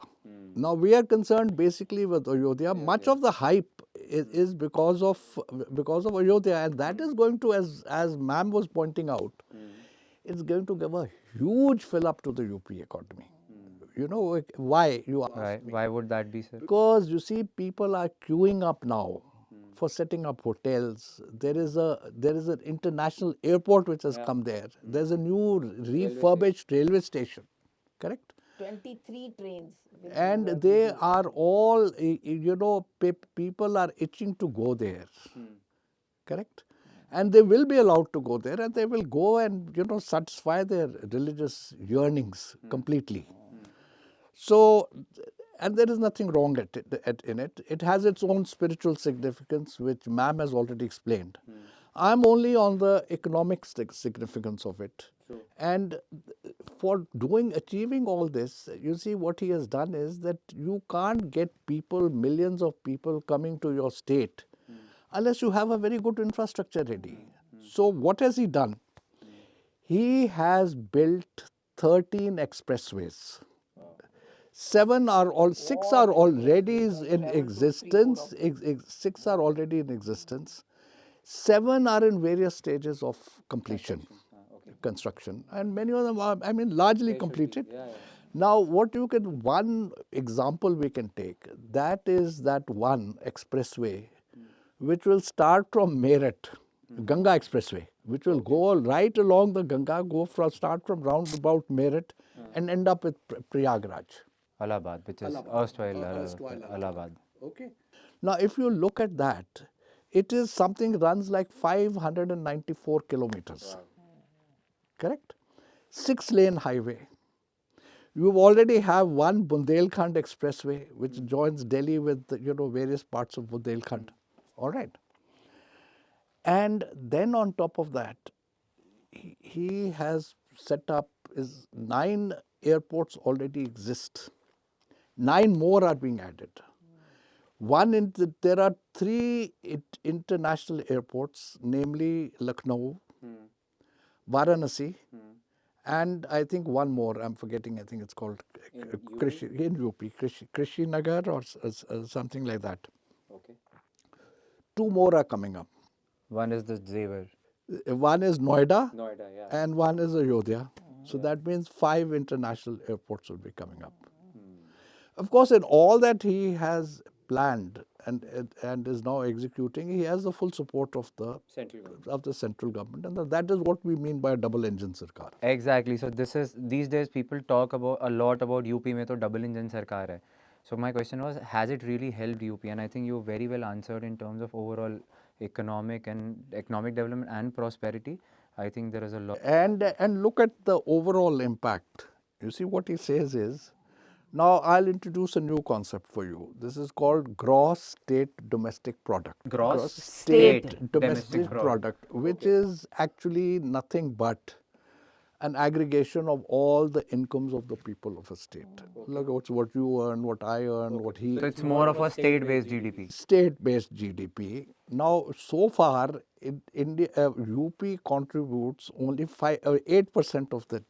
Now we are concerned basically with Ayodhya. Much of the hype is because of Ayodhya, and that is going to, as ma'am was pointing out, it's going to give a huge fill up to the UP economy. You know why you ask me? Why would that be, sir? Because you see, people are queuing up now for setting up hotels. There is an international airport which has come there. There's a new refurbished railway station, correct? 23 trains. will be And working they here. are all, you know, people are itching to go there, correct? And they will be allowed to go there, and they will go and, you know, satisfy their religious yearnings completely. So, and there is nothing wrong in it. It has its own spiritual significance, which ma'am has already explained. I'm only on the economic significance of it. And for achieving all this, you see what he has done is that you can't get people, millions of people coming to your state unless you have a very good infrastructure ready. So what has he done? He has built 13 expressways. 6 are already in existence. 6 are already in existence. 7 are in various stages of completion, construction, and many of them are, I mean, largely completed. Now, one example we can take, that is that one expressway which will start from Meerut, Ganga Expressway, which will go right along the Ganga, start from roundabout Meerut and end up at Prayagraj. Allahabad, which is erstwhile Allahabad. Okay. Now, if you look at that, it is something runs like 594 kilometers. Correct? 6-lane highway. You already have one Bundelkhand Expressway, which joins Delhi with, you know, various parts of Bundelkhand. All right. And then on top of that, he has set up 9 airports already exist. 9 more are being added. There are 3 international airports, namely Lucknow, Varanasi, and I think one more. I'm forgetting. I think it's called Krishi Nagar or something like that. Okay. 2 more are coming up. One is the Zevar. One is Noida, Noida, yeah. and one is Ayodhya. So that means 5 international airports will be coming up. Of course, in all that he has planned and is now executing, he has the full support of the central government, and that is what we mean by a double engine sarkar. Exactly. So these days people talk a lot about UP में तो double engine सरकार है. So my question was, has it really helped UP? And I think you very well answered in terms of overall economic development and prosperity. I think there is a lot. And look at the overall impact. You see what he says is, now I'll introduce a new concept for you. This is called gross state domestic product. Gross state domestic product, which is actually nothing but an aggregation of all the incomes of the people of a state. Look, it's what you earn, what I earn, what he. So it's more of a state-based GDP. State-based GDP. Now, so far, India, UP contributes only 8% of the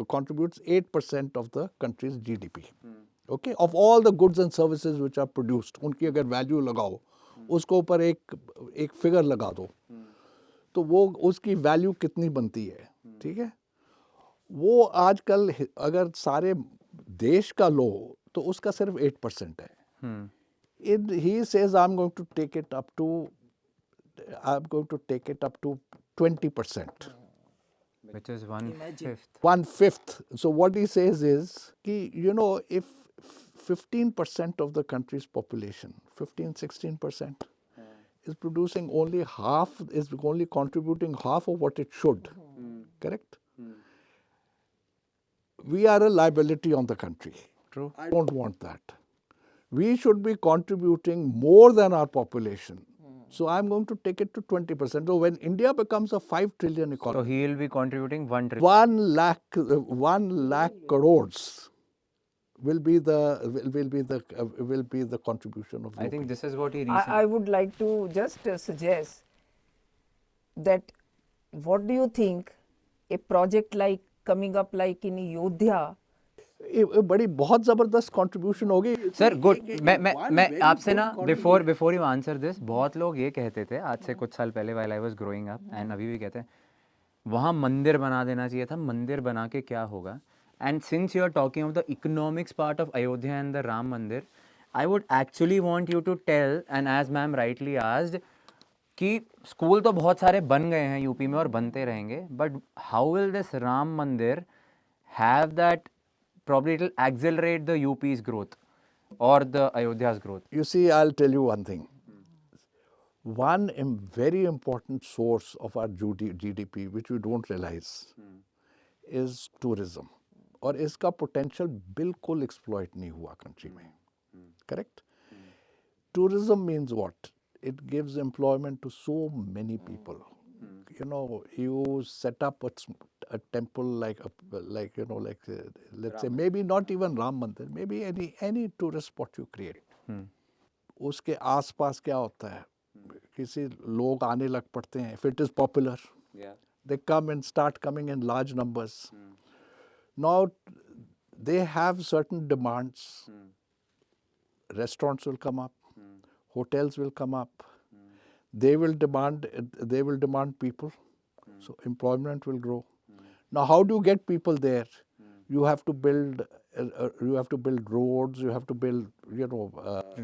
contributes 8% of the country's GDP. Okay, of all the goods and services which are produced, उनकी अगर value लगाओ, उसको ऊपर एक figure लगा दो, तो वो उसकी value कितनी बनती है, ठीक है? वो आजकल अगर सारे देश का लो, तो उसका सिर्फ 8% है. He says, I'm going to take it up to 20%. Which is 1/5. 1/5. So what he says is, you know, if 15% of the country's population, 15-16%, is producing only half, is only contributing half of what it should. Correct? We are a liability on the country. True. I don't want that. We should be contributing more than our population. So I'm going to take it to 20%. So when India becomes a 5 trillion So economy, he will be contributing 1 trillion. 1 lakh crores will be the contribution of I UP. think this is what he recently. I would like to just suggest that what do you think a project like coming up like in Yodhya, ये बड़ी बहुत जबरदस्त कंट्रीब्यूशन होगी सर गुड मैं आपसे ना बिफोर यू आंसर दिस, बहुत लोग ये कहते थे आज से कुछ साल पहले while I was growing up and अभी भी कहते हैं वहाँ मंदिर बना देना चाहिए था, मंदिर बना के क्या होगा. And since you are talking of the economics part of Ayodhya and the Ram mandir, I would actually want you to tell, and as ma'am rightly asked, कि स्कूल तो बहुत सारे बन गए हैं यूपी में और बनते रहेंगे, but how will this Ram mandir have that, probably it will accelerate the UP's growth or the Ayodhya's growth. You see, I'll tell you one thing. One very important source of our GDP, which we don't realize, is tourism. और इसका potential बिल्कुल exploit नहीं हुआ country में. Correct? Tourism means what? It gives employment to so many people. You know, you set up a temple like let's say maybe not even Ram Mandir, maybe any tourist spot you create. उसके आसपास क्या होता है? किसी लोग आने लग पड़ते हैं. If it is popular, they come and start coming in large numbers. Now they have certain demands. Restaurants will come up, hotels will come up. They will demand people, so employment will grow. Now, how do you get people there? You have to build roads. You have to build,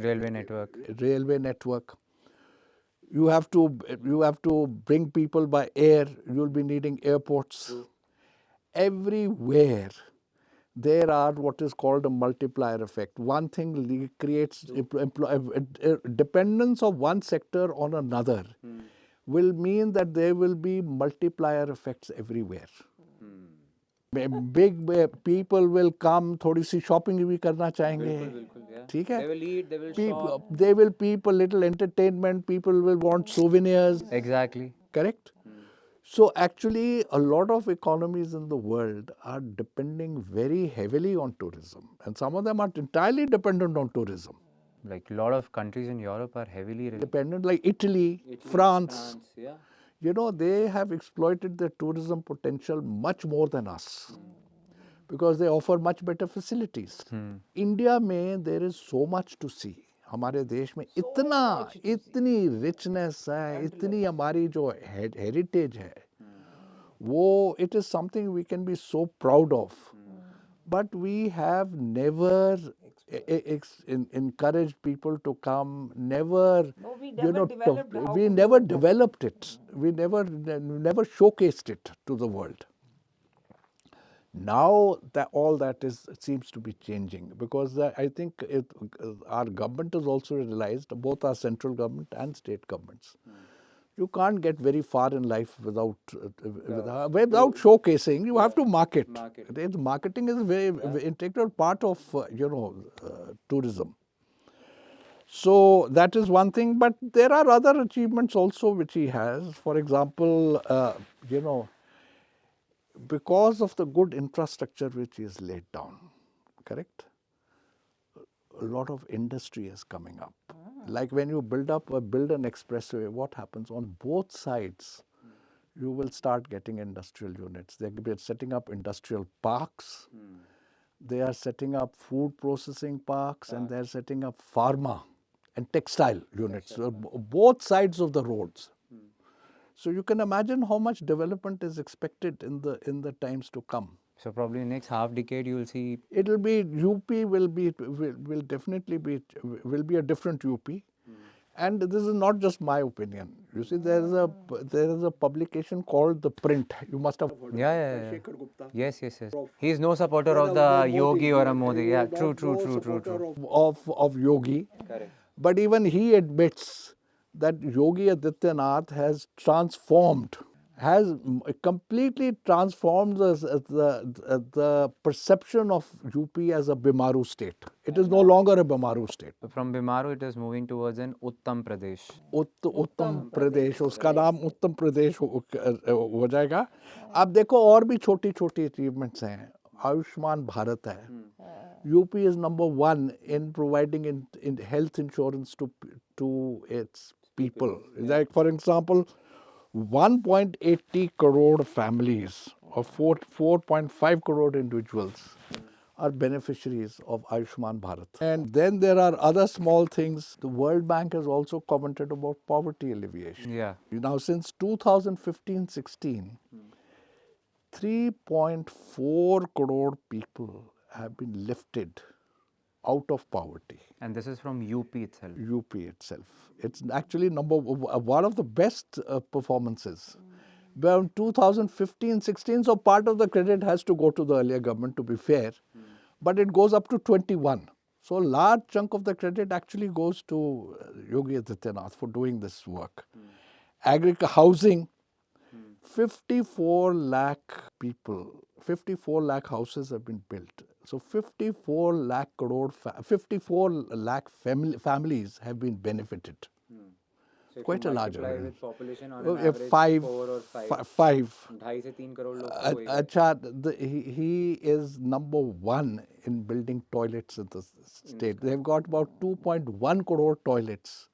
Railway network. railway network. You have to bring people by air. You'll be needing airports. Everywhere there are what is called a multiplier effect. One thing creates dependence of one sector on another will mean that there will be multiplier effects everywhere. Big people will come, थोड़ी सी shopping भी करना चाहेंगे, ठीक है? They will eat, they will shop. They will a little entertainment. People will want souvenirs. Exactly. Correct? So actually, a lot of economies in the world are depending very heavily on tourism, and some of them are entirely dependent on tourism. Like a lot of countries in Europe are heavily Dependent, like Italy, France. yeah. You know, they have exploited their tourism potential much more than us because they offer much better facilities. India में there is so much to see. हमारे देश में इतनी richness है, इतनी हमारी जो heritage है, वो it is something we can be so proud of. But we have never encouraged people to come, never, we never developed how we to never do that. developed it. We never showcased it to the world. Now that all that seems to be changing because I think our government has also realized, both our central government and state governments, you can't get very far in life without showcasing. You have to market. Marketing is a very integral part of tourism. So that is one thing, but there are other achievements also which he has. For example, because of the good infrastructure which is laid down, correct? A lot of industry is coming up. Like when you build an expressway, what happens on both sides? You will start getting industrial units. They're setting up industrial parks. They are setting up food processing parks, and they're setting up pharma and textile units. Both sides of the roads. So you can imagine how much development is expected in the times to come. So probably next half decade you will see. It will be UP will definitely be a different UP, and this is not just my opinion. You see, there is a publication called The Print. You must have heard Yeah, of yeah, it. yeah. Shekhar Gupta. Yes. He is no supporter of the Yogi or a Modi. Yeah, true. Of Yogi. Correct. But even he admits that Yogi Adityanath has transformed, has completely transformed the perception of UP as a Bimaru state. It is no longer a Bimaru state. From Bimaru, it is moving towards an Uttam Pradesh. उत्तम प्रदेश, उसका नाम उत्तम प्रदेश हो जाएगा. अब देखो और भी छोटी छोटी अचीवमेंट्स हैं. आयुष्मान भारत है. UP is number 1 in providing in health insurance to its people. Like for example, 1.80 crore families or 4.5 crore individuals are beneficiaries of Ayushman Bharat. And then there are other small things. The World Bank has also commented about poverty alleviation. Yeah. Now, since 2015-16, 3.4 crore people have been lifted out of poverty. And this is from UP itself. UP itself. It's actually one of the best performances. Around 2015-16, so part of the credit has to go to the earlier government, to be fair, but it goes up to 21. So a large chunk of the credit actually goes to Yogi Adityanath for doing this work. Housing, 54 lakh people, 54 lakh houses have been built. So 54 lakh crore, 54 lakh families have been benefited. So if Quite you a large multiply amount. with population on Oh, an yeah, average five, 4 or 5, five. 2.5 से 3 करोड़ लोग तो हो ही गए. Acha, he is number 1 in building toilets in the state. They've got about 2.1 crore toilets.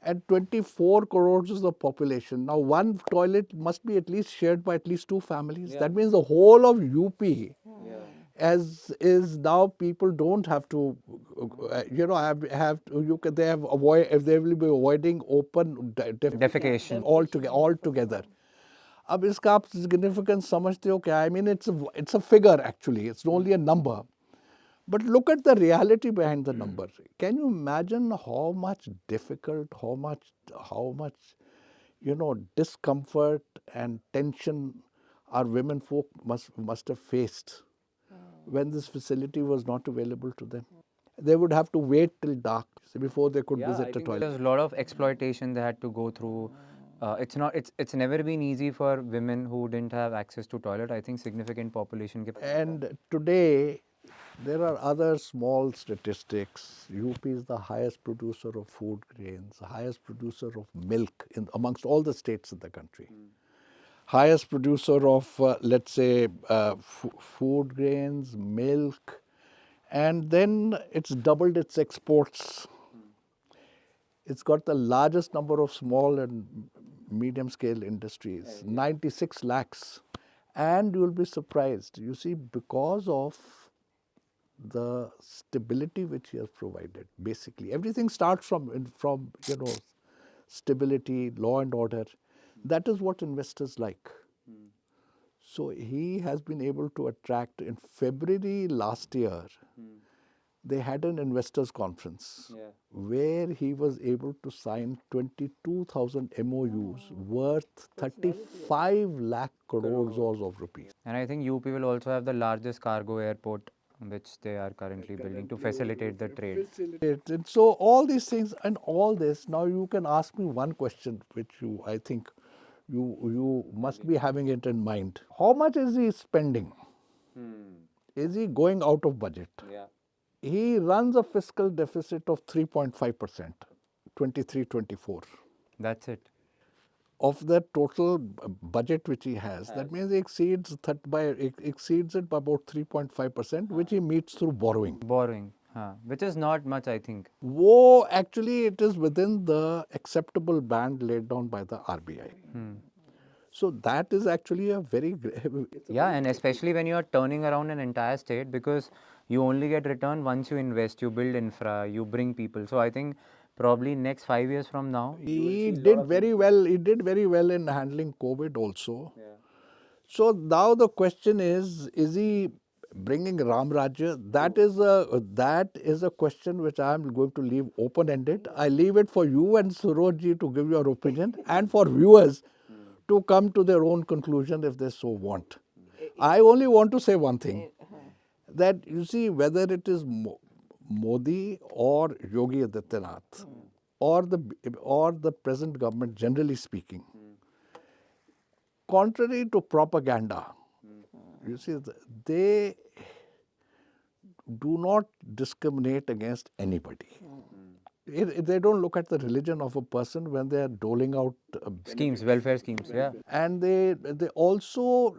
And 24 crores is the population. Now, one toilet must be at least shared by at least 2 families. Yeah. That means the whole of UP, Yeah. as is now, people don't have to, have to, they have if they will be avoiding open Defecation. altogether. अब इसका आप significance समझते हो क्या? I mean, it's a figure actually. It's only a number. But look at the reality behind the number. Can you imagine how much difficult, how much, discomfort and tension our women folk must have faced when this facility was not available to them? They would have to wait till dark before they could Yeah, I visit a think toilet. there's a lot of exploitation they had to go through. It's never been easy for women who didn't have access to toilet. I think significant population ke And today, there are other small statistics. UP is the highest producer of food grains, the highest producer of milk amongst all the states in the country. Highest producer of, let's say, food grains, milk, and then it's doubled its exports. It's got the largest number of small and medium scale industries, 96 lakhs. And you'll be surprised, you see, because of the stability which he has provided, basically. Everything starts from stability, law and order. That is what investors like. So he has been able to attract. In February last year, they had an investors conference where he was able to sign 22,000 MOUs worth 35 lakh crores of rupees. And I think UP will also have the largest cargo airport, which they are currently building to facilitate the trade. And so all these things and all this, now you can ask me one question which I think you must be having it in mind. How much is he spending? Is he going out of budget? Yeah. He runs a fiscal deficit of 3.5%, 23-24. That's it. Of the total budget which he has, that means he exceeds it by about 3.5%, which he meets through borrowing. Borrowing, which is not much, I think. Actually, it is within the acceptable band laid down by the RBI. So that is actually a very Yeah, and especially when you are turning around an entire state, because you only get return once you invest, you build infra, you bring people. So I think probably next 5 years from now, he did very well. He did very well in handling COVID also. So now the question is he bringing Ram Rajya? That is a question which I am going to leave open-ended. I leave it for you and Surojji to give your opinion, and for viewers to come to their own conclusion if they so want. I only want to say one thing, that you see, whether it is Modi or Yogi Adityanath, or the present government, generally speaking, contrary to propaganda, you see, they do not discriminate against anybody. They don't look at the religion of a person when they are doling out Schemes, welfare schemes, yeah. and they also,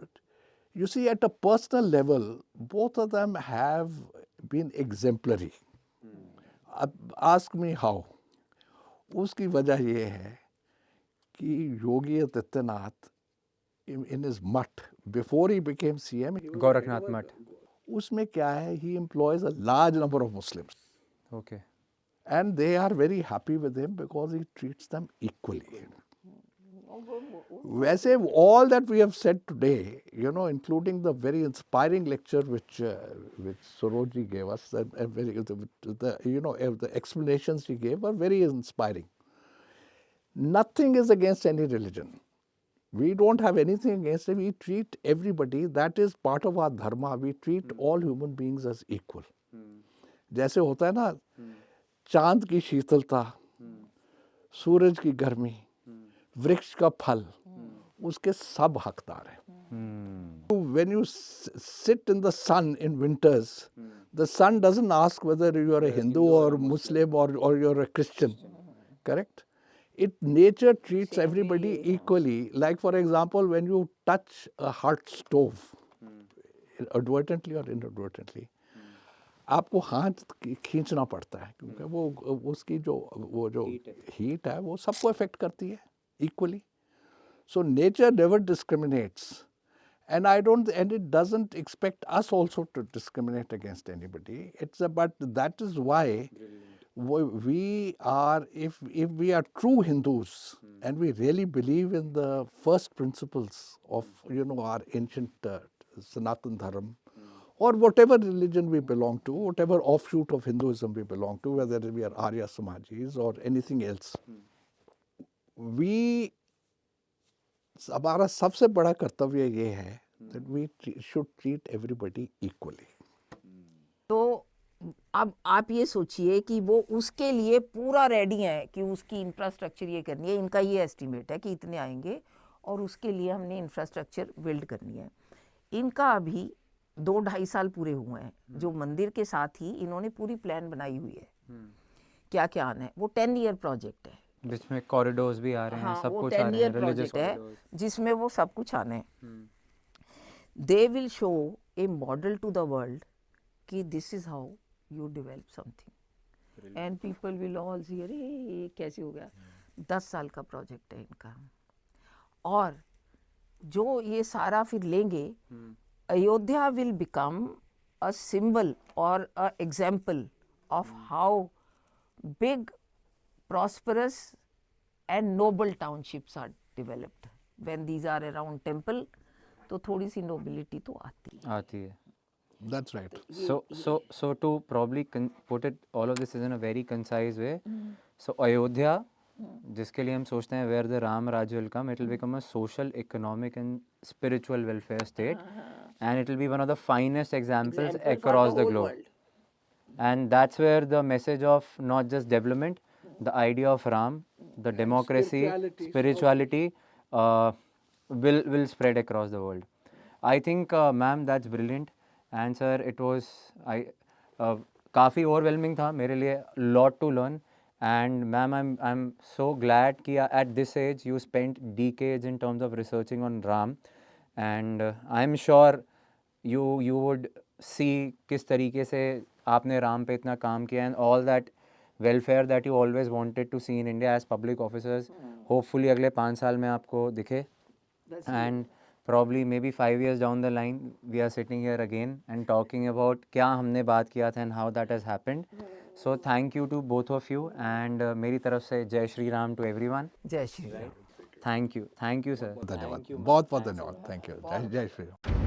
you see, at a personal level, both of them have been exemplary. Ask me how. उसकी वजह ये है कि Yogi Adityanath in his mutt before he became CM, Gorakhnath Mutt. उसमें क्या है, he employs a large number of Muslims Okay. and they are very happy with him because he treats them equally. वैसे all that we have said today, you know, including the very inspiring lecture which Sarojji gave us, the explanations she gave are very inspiring. Nothing is against any religion. We don't have anything against it. We treat everybody, that is part of our dharma. We treat all human beings as equal. जैसे होता है ना, चांद की शीतलता, सूरज की गर्मी, वृक्ष का फल, उसके सब हकदार हैं. When you sit in the sun in winters, the sun doesn't ask whether you are a Hindu or Muslim or you're a Christian. Correct? Nature treats everybody equally. Like, for example, when you touch a hot stove, advertently or inadvertently, आपको हाथ खींचना पड़ता है क्योंकि वो उसकी जो हीट है वो सबको अफेक्ट करती है equally. So nature never discriminates, and it doesn't expect us also to discriminate against anybody. But that is why we are, if we are true Hindus and we really believe in the first principles of our ancient Sanatan Dharma, or whatever religion we belong to, whatever offshoot of Hinduism we belong to, whether we are Arya Samajis or anything else, हमारा सबसे बड़ा कर्तव्य ये है that we should treat everybody equally. तो अब आप ये सोचिए कि वो उसके लिए पूरा रेडी है कि उसकी इंफ्रास्ट्रक्चर ये करनी है. इनका ये एस्टिमेट है कि इतने आएंगे और उसके लिए हमने इंफ्रास्ट्रक्चर बिल्ड करनी है. इनका अभी 2-2.5 साल पूरे हुए हैं. जो मंदिर के साथ ही इन्होंने पूरी प्लान बनाई हुई है क्या क्या आना है. वो 10 ईयर प्रोजेक्ट है जिसमें कॉरिडोर्स भी आ रहे हैं, सब कुछ आ रहे हैं, रिलीजियस है जिसमें वो सब कुछ आना है. They will show a model to the world कि this is how you develop something and people will all see अरे ये कैसे हो गया. 10 साल का प्रोजेक्ट है इनका. और जो ये सारा फिर लेंगे, Ayodhya will become a symbol और a example of how big, prosperous and noble townships are developed. When these are around temple, तो थोड़ी सी nobility तो आती है. That's right. So to probably put it, all of this is in a very concise way. So Ayodhya, जिसके लिए हम सोचते हैं where the Ram Raj will come, it will become a social, economic and spiritual welfare state, and it will be one of the finest examples across the globe. And that's where the message of not just development, the idea of Ram, the democracy, spirituality will spread across the world. I think, ma'am, that's brilliant. And sir, it was काफ़ी overwhelming था मेरे लिए, lot to learn. And ma'am, I'm so glad कि at this age you spent decades in terms of researching on Ram, and I'm sure you would see किस तरीके से आपने राम पे इतना काम किया, and all that welfare that you always wanted to see in India as public officers, hopefully अगले 5 साल में आपको दिखे. And probably maybe 5 years down the line we are sitting here again and talking about क्या हमने बात किया था and how that has happened. So thank you to both of you, and मेरी तरफ से जय श्री राम to everyone. जय Shri Ram. Thank you sir. धन्यवाद, बहुत बहुत धन्यवाद. Thank you. जय श्री राम.